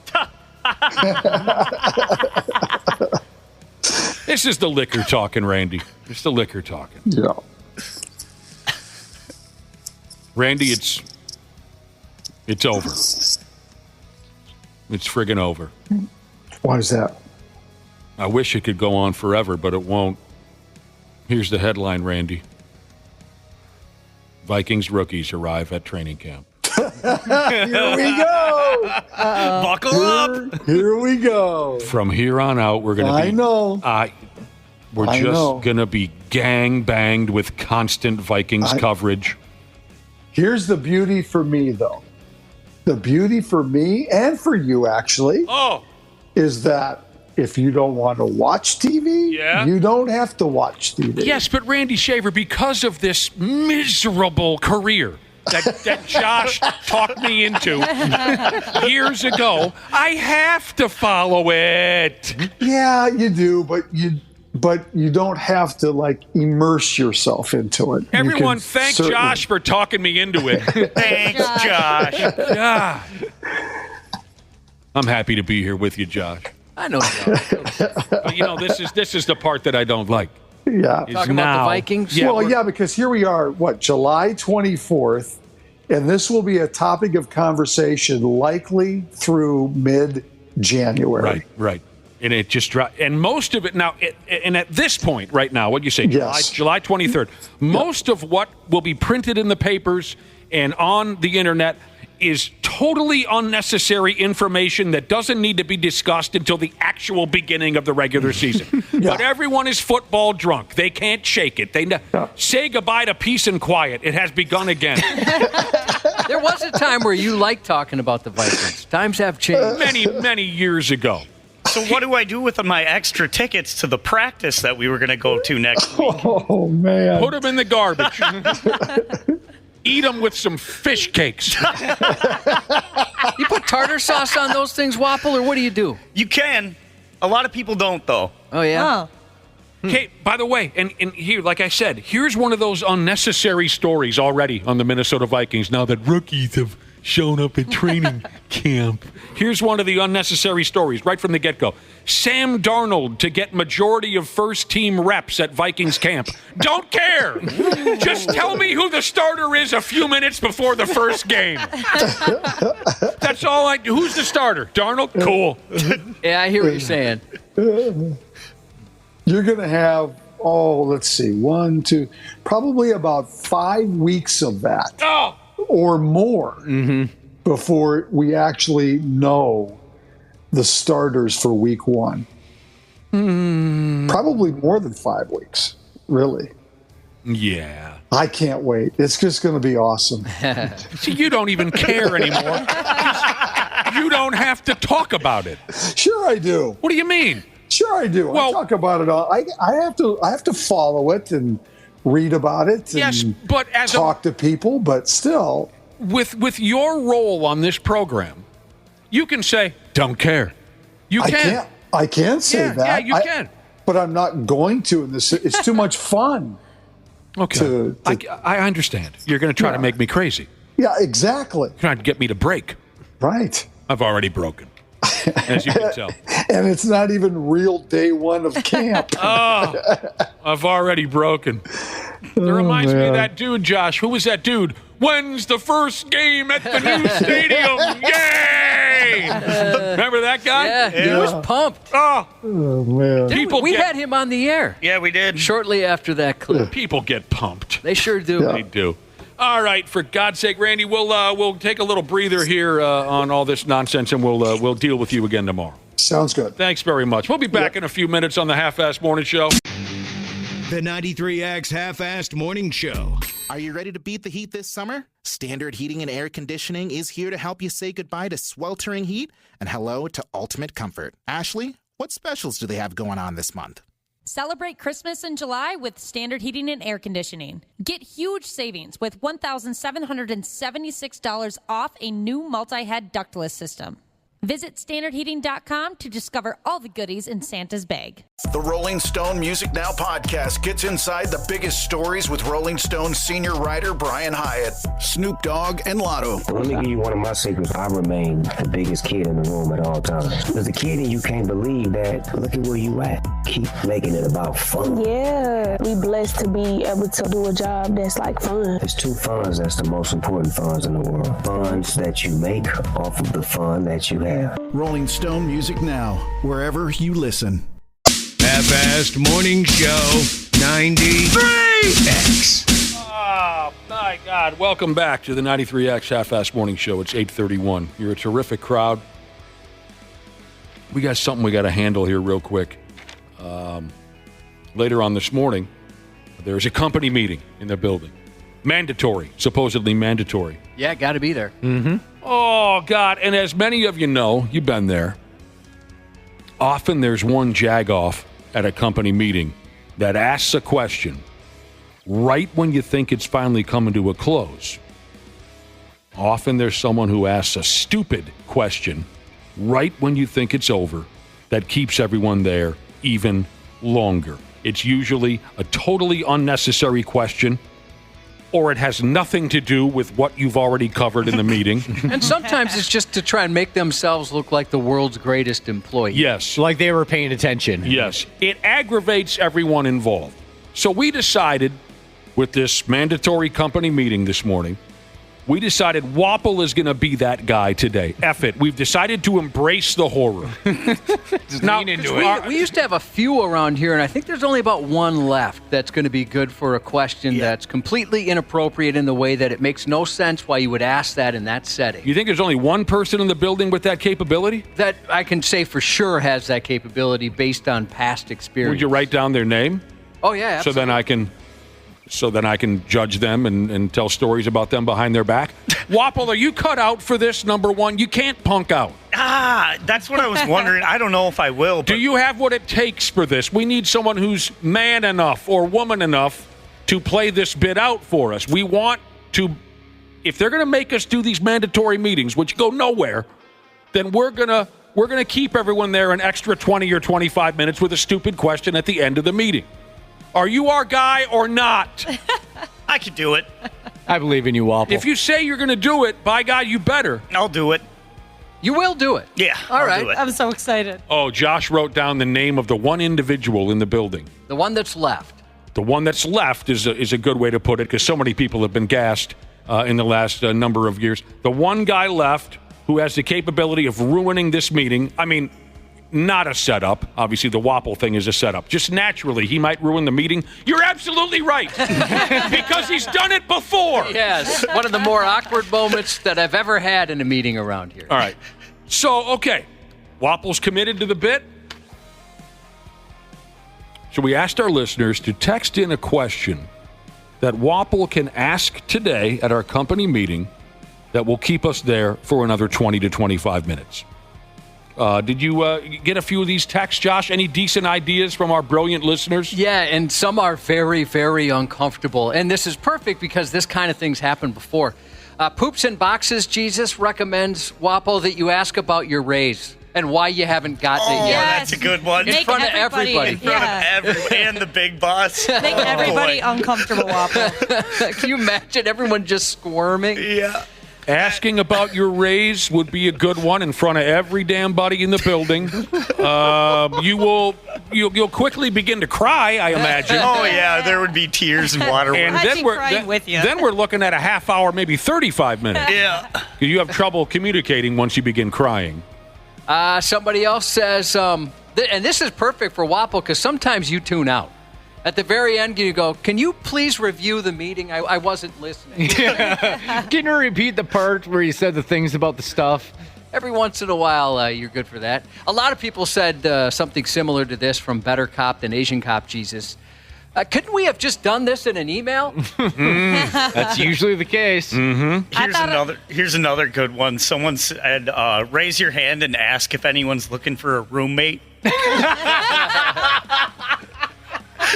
This is the liquor talking, Randy. It's the liquor talking. Yeah. Randy, it's over. It's friggin' over. Why is that? I wish it could go on forever, but it won't. Here's the headline, Randy. Vikings rookies arrive at training camp. Here we go. Buckle up. Here we go. From here on out, we're going to be... I know. We're just going to be gang-banged with constant Vikings coverage. Here's the beauty for me, though. The beauty for me, and for you, actually, is that if you don't want to watch TV, you don't have to watch TV. Yes, but Randy Shaver, because of this miserable career that Josh talked me into years ago, I have to follow it. Yeah, you do, but you don't have to immerse yourself into it. Everyone, thank Josh for talking me into it. Thanks, Josh. God. I'm happy to be here with you, Josh. I know. But this is the part that I don't like. Yeah. Talking about the Vikings? Yeah, because here we are, July 24th, and this will be a topic of conversation likely through mid-January. Right. And it just dropped. And most of it now, and at this point right now, what do you say, July 23rd, most of what will be printed in the papers and on the internet is totally unnecessary information that doesn't need to be discussed until the actual beginning of the regular season. But everyone is football drunk. They can't shake it. They say goodbye to peace and quiet. It has begun again. There was a time where you liked talking about the Vikings. Times have changed. Many years ago. So what do I do with my extra tickets to the practice that we were going to go to next week? Oh, man. Put them in the garbage. Eat them with some fish cakes. You put tartar sauce on those things, Wapple, or what do you do? You can. A lot of people don't, though. Oh, yeah? Okay, by the way, and here, like I said, here's one of those unnecessary stories already on the Minnesota Vikings now that rookies have shown up at training camp. Here's one of the unnecessary stories right from the get-go. Sam Darnold to get majority of first-team reps at Vikings camp. Don't care. Just tell me who the starter is a few minutes before the first game. That's all I do. Who's the starter? Darnold? Cool. Yeah, I hear what you're saying. You're going to have, let's see, 1, 2, probably about 5 weeks of that. Oh! Or more before we actually know the starters for week 1. Probably more than 5 weeks, really. Yeah. I can't wait. It's just going to be awesome. See, you don't even care anymore. You don't have to talk about it. Sure I do. What do you mean? Sure I do. Well, I talk about it all. I have to follow it and read about it and yes, but as talk to people, but still. With your role on this program, you can say, don't care. You can. I can say that. Yeah, you can. But I'm not going to in this. It's too much fun. Okay. I understand. You're going to try to make me crazy. Yeah, exactly. You're trying to get me to break. Right. I've already broken, as you can tell. And it's not even real day 1 of camp. I've already broken. It reminds me of that dude, Josh. Who was that dude? When's the first game at the new stadium? Yay! Remember that guy? Yeah, he was pumped. Oh man. We had him on the air. Yeah, we did. Shortly after that clip. People get pumped. They sure do. They do. All right, for God's sake, Randy, we'll take a little breather here on all this nonsense, and we'll deal with you again tomorrow. Sounds good. Thanks very much. We'll be back in a few minutes on the Half-Assed Morning Show. The 93X Half-Assed Morning Show. Are you ready to beat the heat this summer? Standard Heating and Air Conditioning is here to help you say goodbye to sweltering heat and hello to ultimate comfort. Ashley, what specials do they have going on this month? Celebrate Christmas in July with Standard Heating and Air Conditioning. Get huge savings with $1,776 off a new multi-head ductless system. Visit standardheating.com to discover all the goodies in Santa's bag. The Rolling Stone Music Now podcast gets inside the biggest stories with Rolling Stone senior writer Brian Hyatt, Snoop Dogg, and Lotto. Let me give you one of my secrets. I remain the biggest kid in the room at all times. There's a kid in you can't believe that. Look at where you at. Keep making it about fun. Yeah, we blessed to be able to do a job that's like fun. There's 2 funds that's the most important funds in the world. Funds that you make off of the fun that you have. Rolling Stone Music Now, wherever you listen. Half-Assed Morning Show 93X. Oh, my God. Welcome back to the 93X Half-Assed Morning Show. It's 8:31. You're a terrific crowd. We got something we got to handle here real quick. Later on this morning, there's a company meeting in the building. Mandatory, supposedly mandatory. Yeah, got to be there. Mm-hmm. Oh, God. And as many of you know, you've been there, often there's one jagoff at a company meeting that asks a question right when you think it's finally coming to a close. Often there's someone who asks a stupid question right when you think it's over that keeps everyone there even longer. It's usually a totally unnecessary question, or it has nothing to do with what you've already covered in the meeting. And sometimes it's just to try and make themselves look like the world's greatest employee. Yes. Like they were paying attention. Yes. It aggravates everyone involved. So we decided, with this mandatory company meeting this morning, we decided Wapple is going to be that guy today. F it. We've decided to embrace the horror. Now, we used to have a few around here, and I think there's only about one left that's going to be good for a question that's completely inappropriate in the way that it makes no sense why you would ask that in that setting. You think there's only one person in the building with that capability? That I can say for sure has that capability based on past experience. Would you write down their name? Oh, yeah, absolutely. So then I can judge them and tell stories about them behind their back. Wapple, are you cut out for this, number one? You can't punk out. That's what I was wondering. I don't know if I will. But do you have what it takes for this? We need someone who's man enough or woman enough to play this bit out for us. We want to, if they're going to make us do these mandatory meetings, which go nowhere, then we're going to keep everyone there an extra 20 or 25 minutes with a stupid question at the end of the meeting. Are you our guy or not? I could do it. I believe in you, Wapple. If you say you're going to do it, by God, you better. I'll do it. You will do it. Yeah. All I'll right. do it. I'm so excited. Oh, Josh wrote down the name of the one individual in the building. The one that's left. The one that's left is a good way to put it, because so many people have been gassed in the last number of years. The one guy left who has the capability of ruining this meeting. I mean, not a setup. Obviously, the Wapple thing is a setup. Just naturally, he might ruin the meeting. You're absolutely right, because he's done it before. Yes, one of the more awkward moments that I've ever had in a meeting around here. All right. So, okay, Wapple's committed to the bit. So we asked our listeners to text in a question that Wapple can ask today at our company meeting that will keep us there for another 20 to 25 minutes. Did you get a few of these texts, Josh? Any decent ideas from our brilliant listeners? Yeah, and some are very, very uncomfortable. And this is perfect because this kind of thing's happened before. Poops in Boxes, Jesus recommends, Wapple, that you ask about your raise and why you haven't gotten it yet. That's a good one. In front of everybody. In front of everyone and the big boss. Make everybody uncomfortable, Wapple. Can you imagine everyone just squirming? Yeah. Asking about your raise would be a good one in front of every damn buddy in the building. You'll quickly begin to cry, I imagine. Oh yeah, there would be tears and water. And then we're looking at a half hour, maybe 35 minutes. Yeah. You have trouble communicating once you begin crying. Somebody else says, and this is perfect for Wapple because sometimes you tune out. At the very end, you go, can you please review the meeting? I wasn't listening. Can you repeat the part where you said the things about the stuff? Every once in a while, you're good for that. A lot of people said something similar to this from Better Cop Than Asian Cop Jesus. Couldn't we have just done this in an email? That's usually the case. Mm-hmm. Here's another good one. Someone said, raise your hand and ask if anyone's looking for a roommate.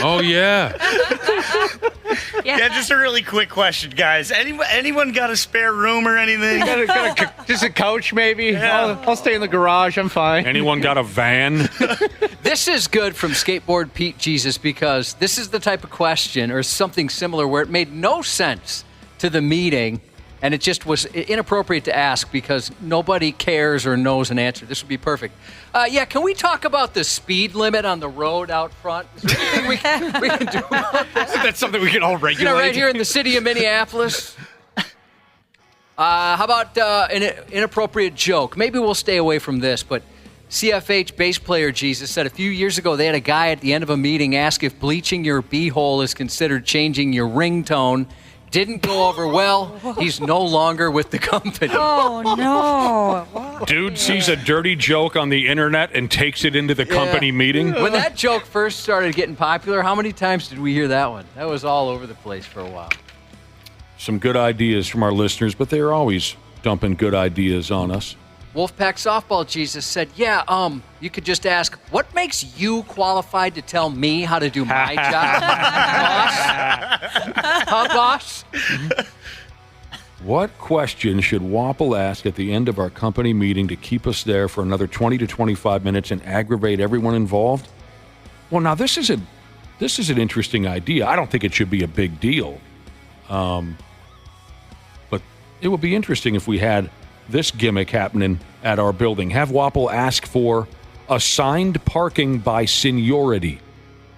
Oh, yeah. Yeah, just a really quick question, guys. Anyone got a spare room or anything? Just a couch, maybe? Yeah. I'll stay in the garage. I'm fine. Anyone got a van? This is good from Skateboard Pete Jesus because this is the type of question or something similar where it made no sense to the meeting and it just was inappropriate to ask because nobody cares or knows an answer. This would be perfect. Can we talk about the speed limit on the road out front? Is there anything we can do about that? That's something we can all regulate. Right here in the city of Minneapolis. How about an inappropriate joke? Maybe we'll stay away from this, but CFH bass player Jesus said a few years ago they had a guy at the end of a meeting ask if bleaching your beehole is considered changing your ringtone. Didn't go over well. He's no longer with the company. Oh, no. Why? Dude sees a dirty joke on the internet and takes it into the company meeting. When that joke first started getting popular, how many times did we hear that one? That was all over the place for a while. Some good ideas from our listeners, but they're always dumping good ideas on us. Wolfpack Softball Jesus said, you could just ask, what makes you qualified to tell me how to do my job? Boss? What question should Wapple ask at the end of our company meeting to keep us there for another 20 to 25 minutes and aggravate everyone involved? Well, now, this is an interesting idea. I don't think it should be a big deal. But it would be interesting if we had this gimmick happening at our building. Have Wapple ask for assigned parking by seniority.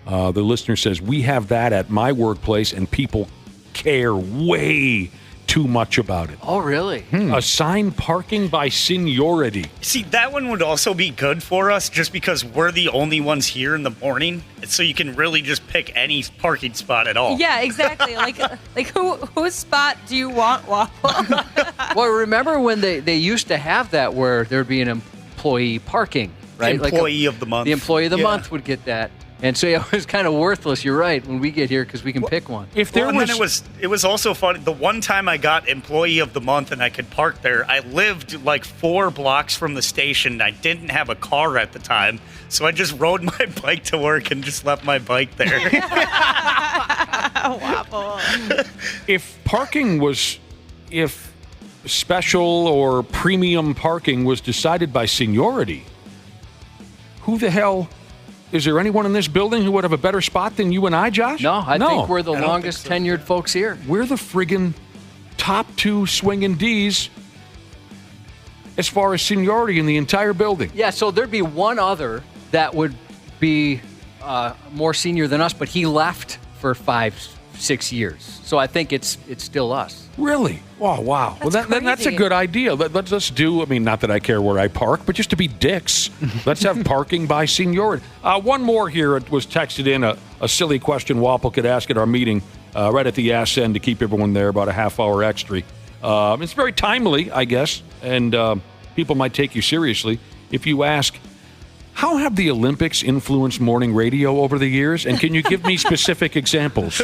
The listener says, we have that at my workplace and people care way too much about it. Oh, really? Assigned parking by seniority. See, that one would also be good for us just because we're the only ones here in the morning. So you can really just pick any parking spot at all. Yeah, exactly. Like whose spot do you want, Wapple? Well, remember when they used to have that where there'd be an employee parking, right? Employee of the month. The employee of the month would get that. And so it was kind of worthless, you're right, when we get here because we can pick one. It was also funny. The one time I got employee of the month and I could park there, I lived like 4 blocks from the station. I didn't have a car at the time, so I just rode my bike to work and just left my bike there. Wapple. If special or premium parking was decided by seniority, who the hell Is there anyone in this building who would have a better spot than you and I, Josh? No, I think we're the longest tenured folks here. We're the friggin' top 2 swinging Ds as far as seniority in the entire building. Yeah, so there'd be one other that would be more senior than us, but he left for 5-6 years. So I think it's still us. Really? Oh, wow. That's a good idea. Let's do, not that I care where I park, but just to be dicks, let's have parking by seniority. One more here. It was texted in, a silly question Wapple could ask at our meeting right at the ass end to keep everyone there, about a half hour extra. It's very timely, I guess, and people might take you seriously if you ask, how have the Olympics influenced morning radio over the years? And can you give me specific examples?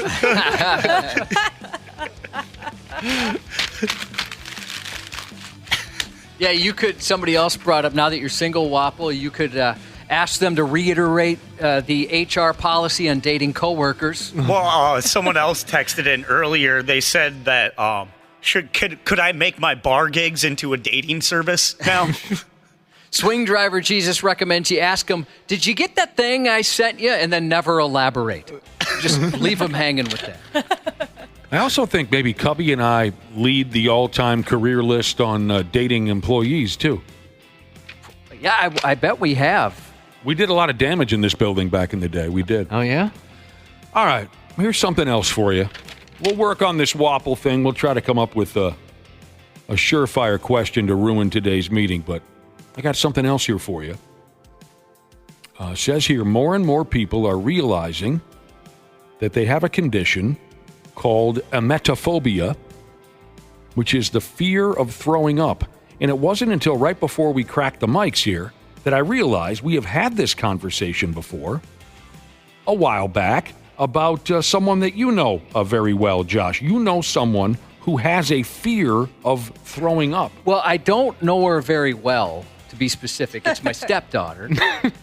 Yeah, you could. Somebody else brought up, now that you're single, Wapple, you could ask them to reiterate the HR policy on dating coworkers. Well, someone else texted in earlier. They said that could I make my bar gigs into a dating service now? Swing Driver Jesus recommends you ask him, did you get that thing I sent you? And then never elaborate. Just leave him hanging with that. I also think maybe Cubby and I lead the all-time career list on dating employees, too. Yeah, I bet we have. We did a lot of damage in this building back in the day. We did. Oh, yeah? All right. Here's something else for you. We'll work on this Wapple thing. We'll try to come up with a surefire question to ruin today's meeting, but I got something else here for you. Says here, more and more people are realizing that they have a condition called emetophobia, which is the fear of throwing up. And it wasn't until right before we cracked the mics here that I realized we have had this conversation before a while back about someone that you know very well, Josh. You know someone who has a fear of throwing up. Well, I don't know her very well, to be specific. It's my stepdaughter.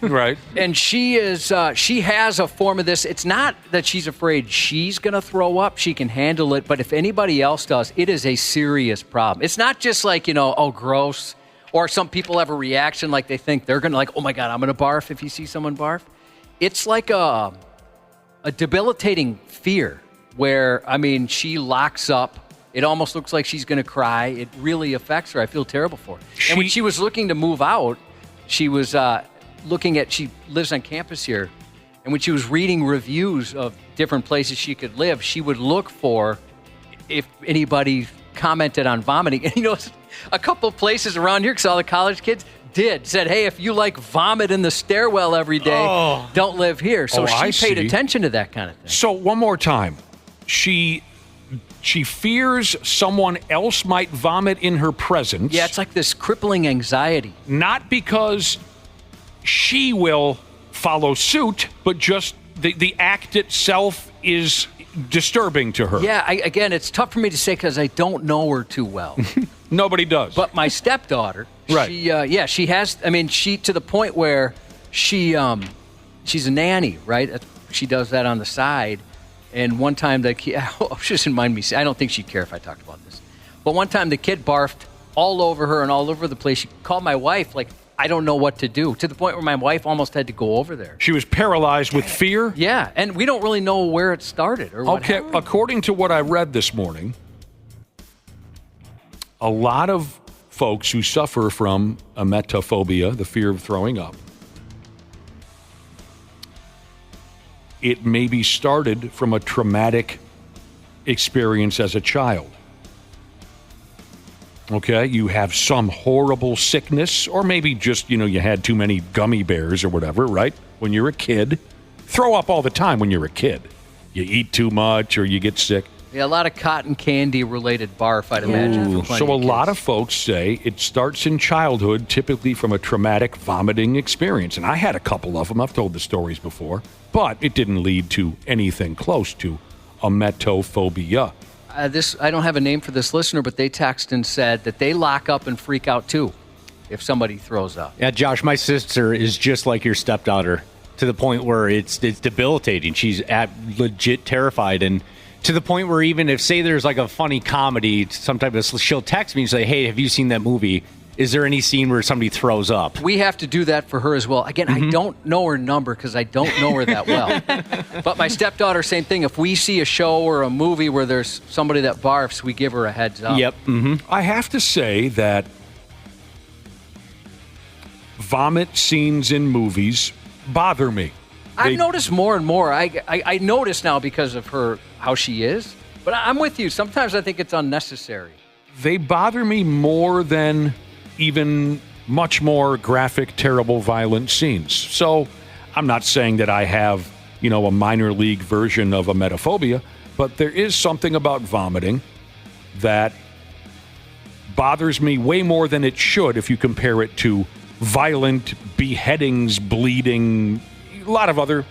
Right. And she has a form of this. It's not that she's afraid she's going to throw up. She can handle it. But if anybody else does, it is a serious problem. It's not just like, oh, gross. Or some people have a reaction like they think they're going to oh, my God, I'm going to barf if you see someone barf. It's like a debilitating fear where, she locks up. It almost looks like she's going to cry. It really affects her. I feel terrible for her. And when she was looking to move out, she was she lives on campus here, and when she was reading reviews of different places she could live, she would look for if anybody commented on vomiting. And a couple of places around here, because all the college kids said, hey, if you vomit in the stairwell every day, don't live here. So she paid attention to that kind of thing. So one more time, she fears someone else might vomit in her presence. Yeah, it's like this crippling anxiety. Not because she will follow suit, but just the act itself is disturbing to her. Yeah, again, it's tough for me to say because I don't know her too well. Nobody does. But my stepdaughter, right? She has. she to the point where she's a nanny, right? She does that on the side. And one time the kid, she doesn't mind me. I don't think she'd care if I talked about this. But one time the kid barfed all over her and all over the place. She called my wife, I don't know what to do, to the point where my wife almost had to go over there. She was paralyzed with fear? Yeah, and we don't really know where it started or what happened. According to what I read this morning, a lot of folks who suffer from emetophobia, the fear of throwing up, it maybe started from a traumatic experience as a child. Okay, you have some horrible sickness, or maybe just, you had too many gummy bears or whatever, right? When you're a kid. Throw up all the time when you're a kid. You eat too much or you get sick. Yeah, a lot of cotton candy-related barf, I'd imagine. So a lot of folks say it starts in childhood, typically from a traumatic vomiting experience. And I had a couple of them. I've told the stories before. But it didn't lead to anything close to emetophobia. I don't have a name for this listener, but they texted and said that they lock up and freak out, too, if somebody throws up. Yeah, Josh, my sister is just like your stepdaughter, to the point where it's debilitating. She's legit terrified, and to the point where even if, say, there's a funny comedy, sometimes she'll text me and say, hey, have you seen that movie? is there any scene where somebody throws up? We have to do that for her as well. Again, I don't know her number because I don't know her that well. But my stepdaughter, same thing. If we see a show or a movie where there's somebody that barfs, we give her a heads up. Yep. I have to say that vomit scenes in movies bother me. I've noticed more and more. I notice now because of her, how she is. But I'm with you. Sometimes I think it's unnecessary. They bother me more than even much more graphic, terrible, violent scenes. So I'm not saying that I have, a minor league version of emetophobia, but there is something about vomiting that bothers me way more than it should if you compare it to violent beheadings, bleeding, a lot of other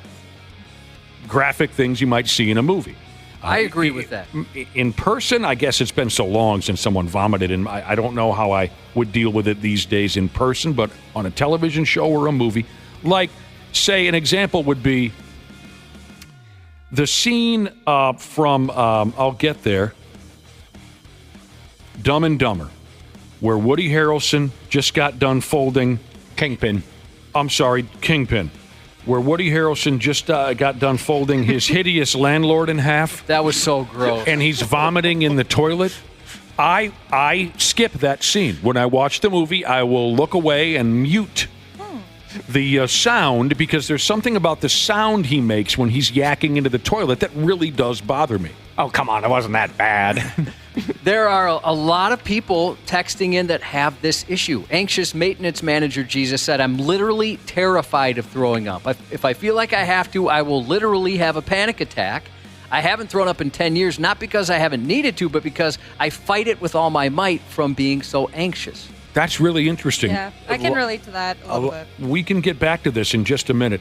graphic things you might see in a movie. I agree with that. In person, I guess it's been so long since someone vomited, and I don't know how I would deal with it these days in person, but on a television show or a movie, like, say, an example would be the scene from, I'll get there, Dumb and Dumber, where Woody Harrelson just got done folding Kingpin, where Woody Harrelson just got done folding his hideous landlord in half. That was so gross. And he's vomiting in the toilet. I skip that scene. When I watch the movie, I will look away and mute the sound because there's something about the sound he makes when he's yakking into the toilet that really does bother me. Oh, come on. It wasn't that bad. There are a lot of people texting in that have this issue. Anxious maintenance manager Jesus said, I'm literally terrified of throwing up. If I feel like I have to, I will literally have a panic attack. I haven't thrown up in 10 years, not because I haven't needed to, but because I fight it with all my might from being so anxious. That's really interesting. Yeah, I can relate to that a little bit. We can get back to this in just a minute.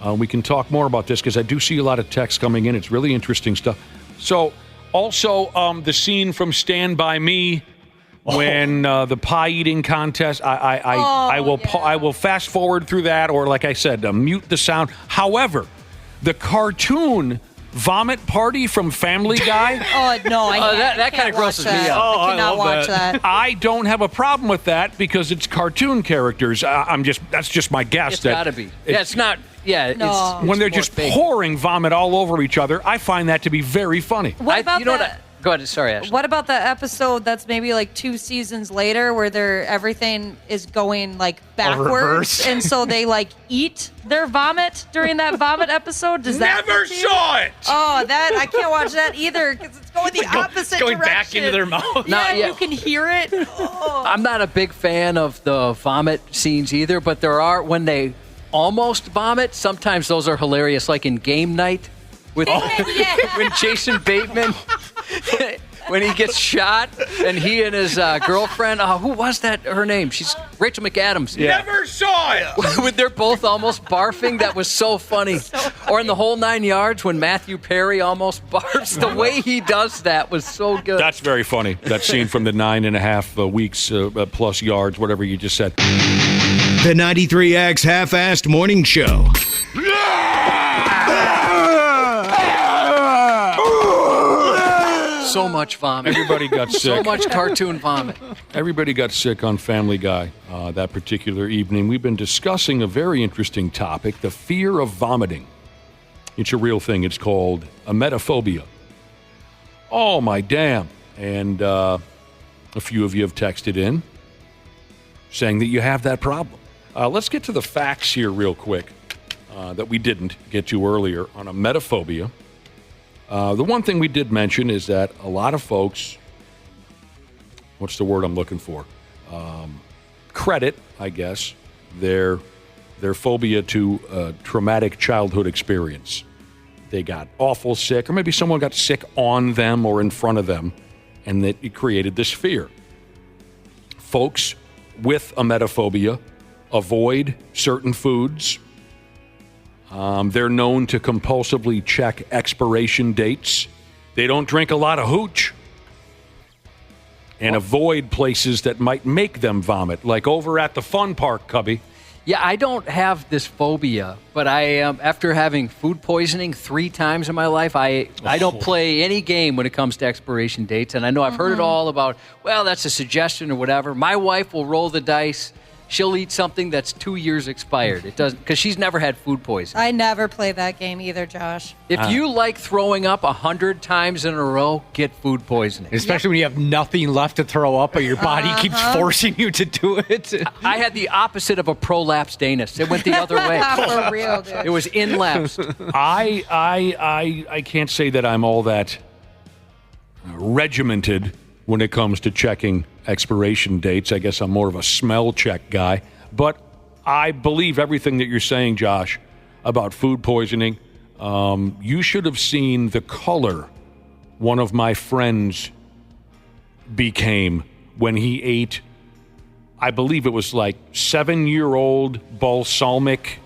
We can talk more about this because I do see a lot of texts coming in. It's really interesting stuff. So, also, the scene from Stand By Me when the pie eating contest. I will fast forward through that, or like I said, mute the sound. However, the cartoon vomit party from Family Guy. That kind of grosses me out. I cannot watch that. I don't have a problem with that because it's cartoon characters. That's just my guess. It's got to be. It's not. Yeah, it's when they're just pouring vomit all over each other. I find that to be very funny. What about Go ahead. Sorry, Ashley. What about the episode that's maybe like 2 seasons later where everything is going like backwards, and so they like eat their vomit during that vomit episode? Does that never saw it? Oh, that I can't watch that either because it's going the opposite going direction. back into their mouth. Yeah, you can hear it. Oh. I'm not a big fan of the vomit scenes either, but there are when they almost vomit. Sometimes those are hilarious, like in Game Night with when Jason Bateman when he gets shot and he and his girlfriend, who was that? Her name? She's Rachel McAdams. Yeah. Never saw it. When they're both almost barfing, that was so funny. Or in The Whole 9 Yards when Matthew Perry almost barfs. The way he does that was so good. That's very funny. That scene from the 9.5 weeks plus yards, whatever you just said. The 93X Half-Assed Morning Show. So much vomit. Everybody got sick. So much cartoon vomit. Everybody got sick on Family Guy that particular evening. We've been discussing a very interesting topic, the fear of vomiting. It's a real thing. It's called emetophobia. Oh, my damn. And a few of you have texted in saying that you have that problem. Let's get to the facts here real quick that we didn't get to earlier on emetophobia. The one thing we did mention is that a lot of folks, what's the word I'm looking for? Credit, I guess, their phobia to a traumatic childhood experience. They got awful sick, or maybe someone got sick on them or in front of them, and that it created this fear. Folks with emetophobia avoid certain foods. They're known to compulsively check expiration dates. They don't drink a lot of hooch and avoid places that might make them vomit, like over at the fun park, Cubby. Yeah, I don't have this phobia, but I am after having food poisoning 3 times in my life. I don't play any game when it comes to expiration dates, and I know I've heard it all about. Well, that's a suggestion or whatever. My wife will roll the dice. She'll eat something that's 2 years expired. It doesn't because she's never had food poisoning. I never play that game either, Josh. If you like throwing up 100 times in a row, get food poisoning. Especially when you have nothing left to throw up, but your body keeps forcing you to do it. I had the opposite of a prolapsed anus. It went the other way. For real, dude. It was inlapsed. I can't say that I'm all that regimented when it comes to checking expiration dates. I guess I'm more of a smell check guy. But I believe everything that you're saying, Josh, about food poisoning. You should have seen the color one of my friends became when he ate, I believe it was like 7-year-old balsamic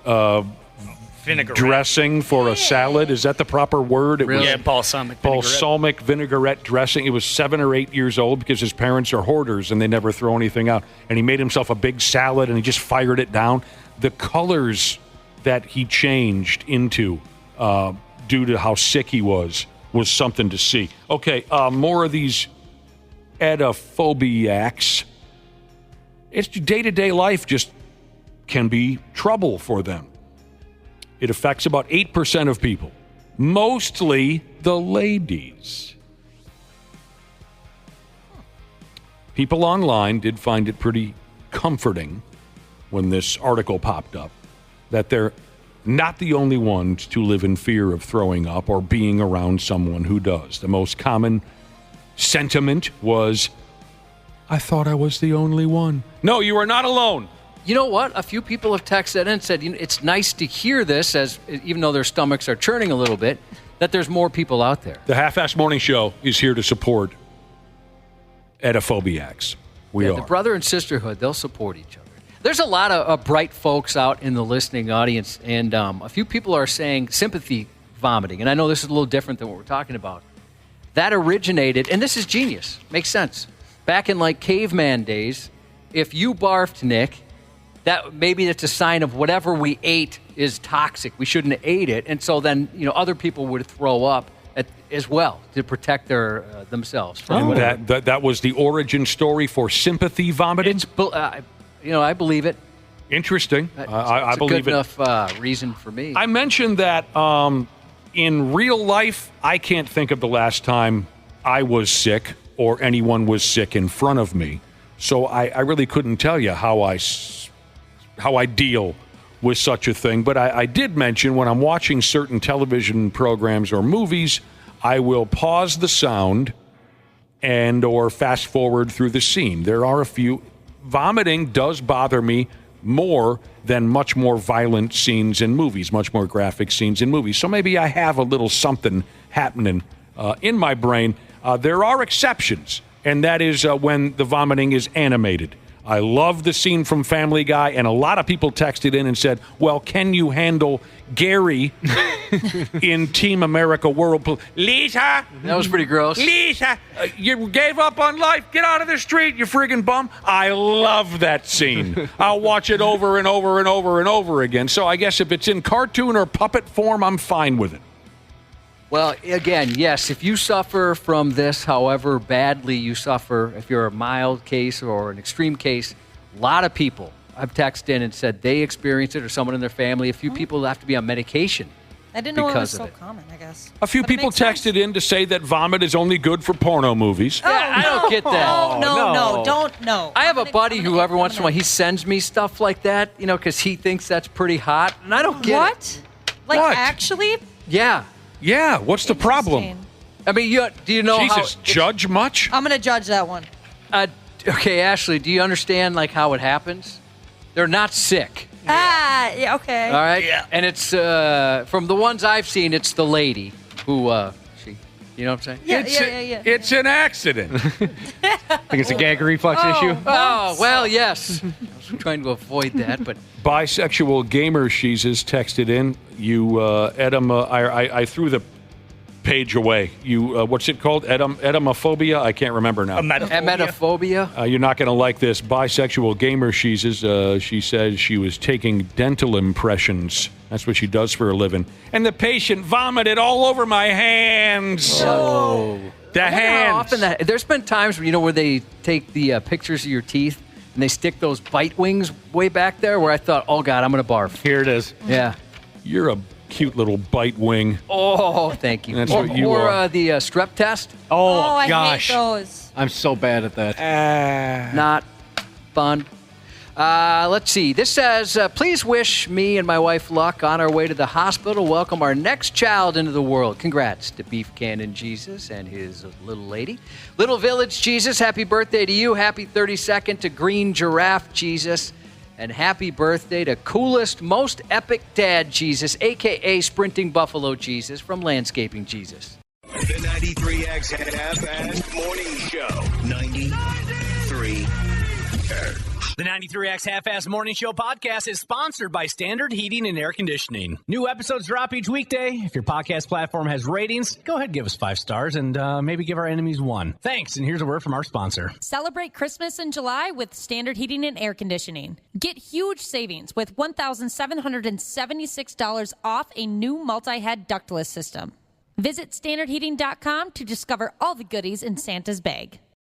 Vinaigrette. dressing for a salad. Is that the proper word? It Really? was Yeah, balsamic vinaigrette dressing. It was 7 or 8 years old because his parents are hoarders and they never throw anything out. And he made himself a big salad and he just fired it down. The colors that he changed into due to how sick he was something to see. Okay, more of these edaphobiacs. It's day-to-day life just can be trouble for them. It affects about 8% of people, mostly the ladies. People online did find it pretty comforting when this article popped up that they're not the only ones to live in fear of throwing up or being around someone who does. The most common sentiment was, I thought I was the only one. No, you are not alone. You know what? A few people have texted in and said, it's nice to hear this, as even though their stomachs are churning a little bit, that there's more people out there. The Half-Assed Morning Show is here to support edaphobiacs. We are. The brother and sisterhood, they'll support each other. There's a lot of bright folks out in the listening audience, and a few people are saying sympathy vomiting. And I know this is a little different than what we're talking about. That originated, and this is genius, makes sense. Back in like caveman days, if you barfed, Nick, that maybe it's a sign of whatever we ate is toxic. We shouldn't have ate it. And so then, other people would throw up as well to protect themselves. That was the origin story for sympathy vomiting? I believe it. Interesting. I it's believe a good enough reason for me. I mentioned that in real life, I can't think of the last time I was sick or anyone was sick in front of me. So I really couldn't tell you how I deal with such a thing. But I did mention when I'm watching certain television programs or movies, I will pause the sound and or fast forward through the scene. There are a few. Vomiting does bother me more than much more violent scenes in movies, much more graphic scenes in movies. So maybe I have a little something happening in my brain. There are exceptions, and that is when the vomiting is animated. I love the scene from Family Guy, and a lot of people texted in and said, well, can you handle Gary in Team America Whirlpool? Lisa! That was pretty gross. Lisa! You gave up on life. Get out of the street, you friggin' bum. I love that scene. I'll watch it over and over and over and over again. So I guess if it's in cartoon or puppet form, I'm fine with it. Well, again, yes, if you suffer from this, however badly you suffer, if you're a mild case or an extreme case, a lot of people have texted in and said they experienced it or someone in their family. A few people have to be on medication. I didn't know it was so common, I guess. A few people texted in to say that vomit is only good for porno movies. I don't get that. Oh, no, don't. I have a buddy who every once in a while, he sends me stuff like that, because he thinks that's pretty hot, and I don't get it. Like, What? actually? Yeah. Yeah, what's the problem? I mean, do you know Jesus, how... judge much? I'm going to judge that one. Okay, Ashley, do you understand, how it happens? They're not sick. Yeah, okay. All right? Yeah. And it's, from the ones I've seen, it's the lady who, you know what I'm saying? Yeah. It's an accident. I think it's a gag reflex issue. Oh, well, yes. I was trying to avoid that, but... Bisexual Gamer Sheezes texted in. You, Edam, I threw the page away. You, what's it called? Emetophobia? I can't remember now. Emetophobia? You're not going to like this. Bisexual gamer, she says she was taking dental impressions. That's what she does for a living. And the patient vomited all over my hands. Oh. The hands. How often there's been times where they take the pictures of your teeth and they stick those bite wings way back there where I thought, oh, God, I'm going to barf. Here it is. Yeah. You're a cute little bite wing. Oh, thank you. That's what you are. Or the strep test. Oh, I gosh. hate those. I'm so bad at that. Not fun. Let's see. This says, please wish me and my wife luck on our way to the hospital. Welcome our next child into the world. Congrats to Beef Cannon Jesus and his little lady. Little Village Jesus, happy birthday to you. Happy 32nd to Green Giraffe Jesus. And happy birthday to coolest, most epic dad Jesus, a.k.a. Sprinting Buffalo Jesus from Landscaping Jesus. The 93X Half-Assed Morning Show. 93X. The 93X Half-Assed Morning Show podcast is sponsored by Standard Heating and Air Conditioning. New episodes drop each weekday. If your podcast platform has ratings, go ahead and give us 5 stars and maybe give our enemies 1. Thanks, and here's a word from our sponsor. Celebrate Christmas in July with Standard Heating and Air Conditioning. Get huge savings with $1,776 off a new multi-head ductless system. Visit standardheating.com to discover all the goodies in Santa's bag.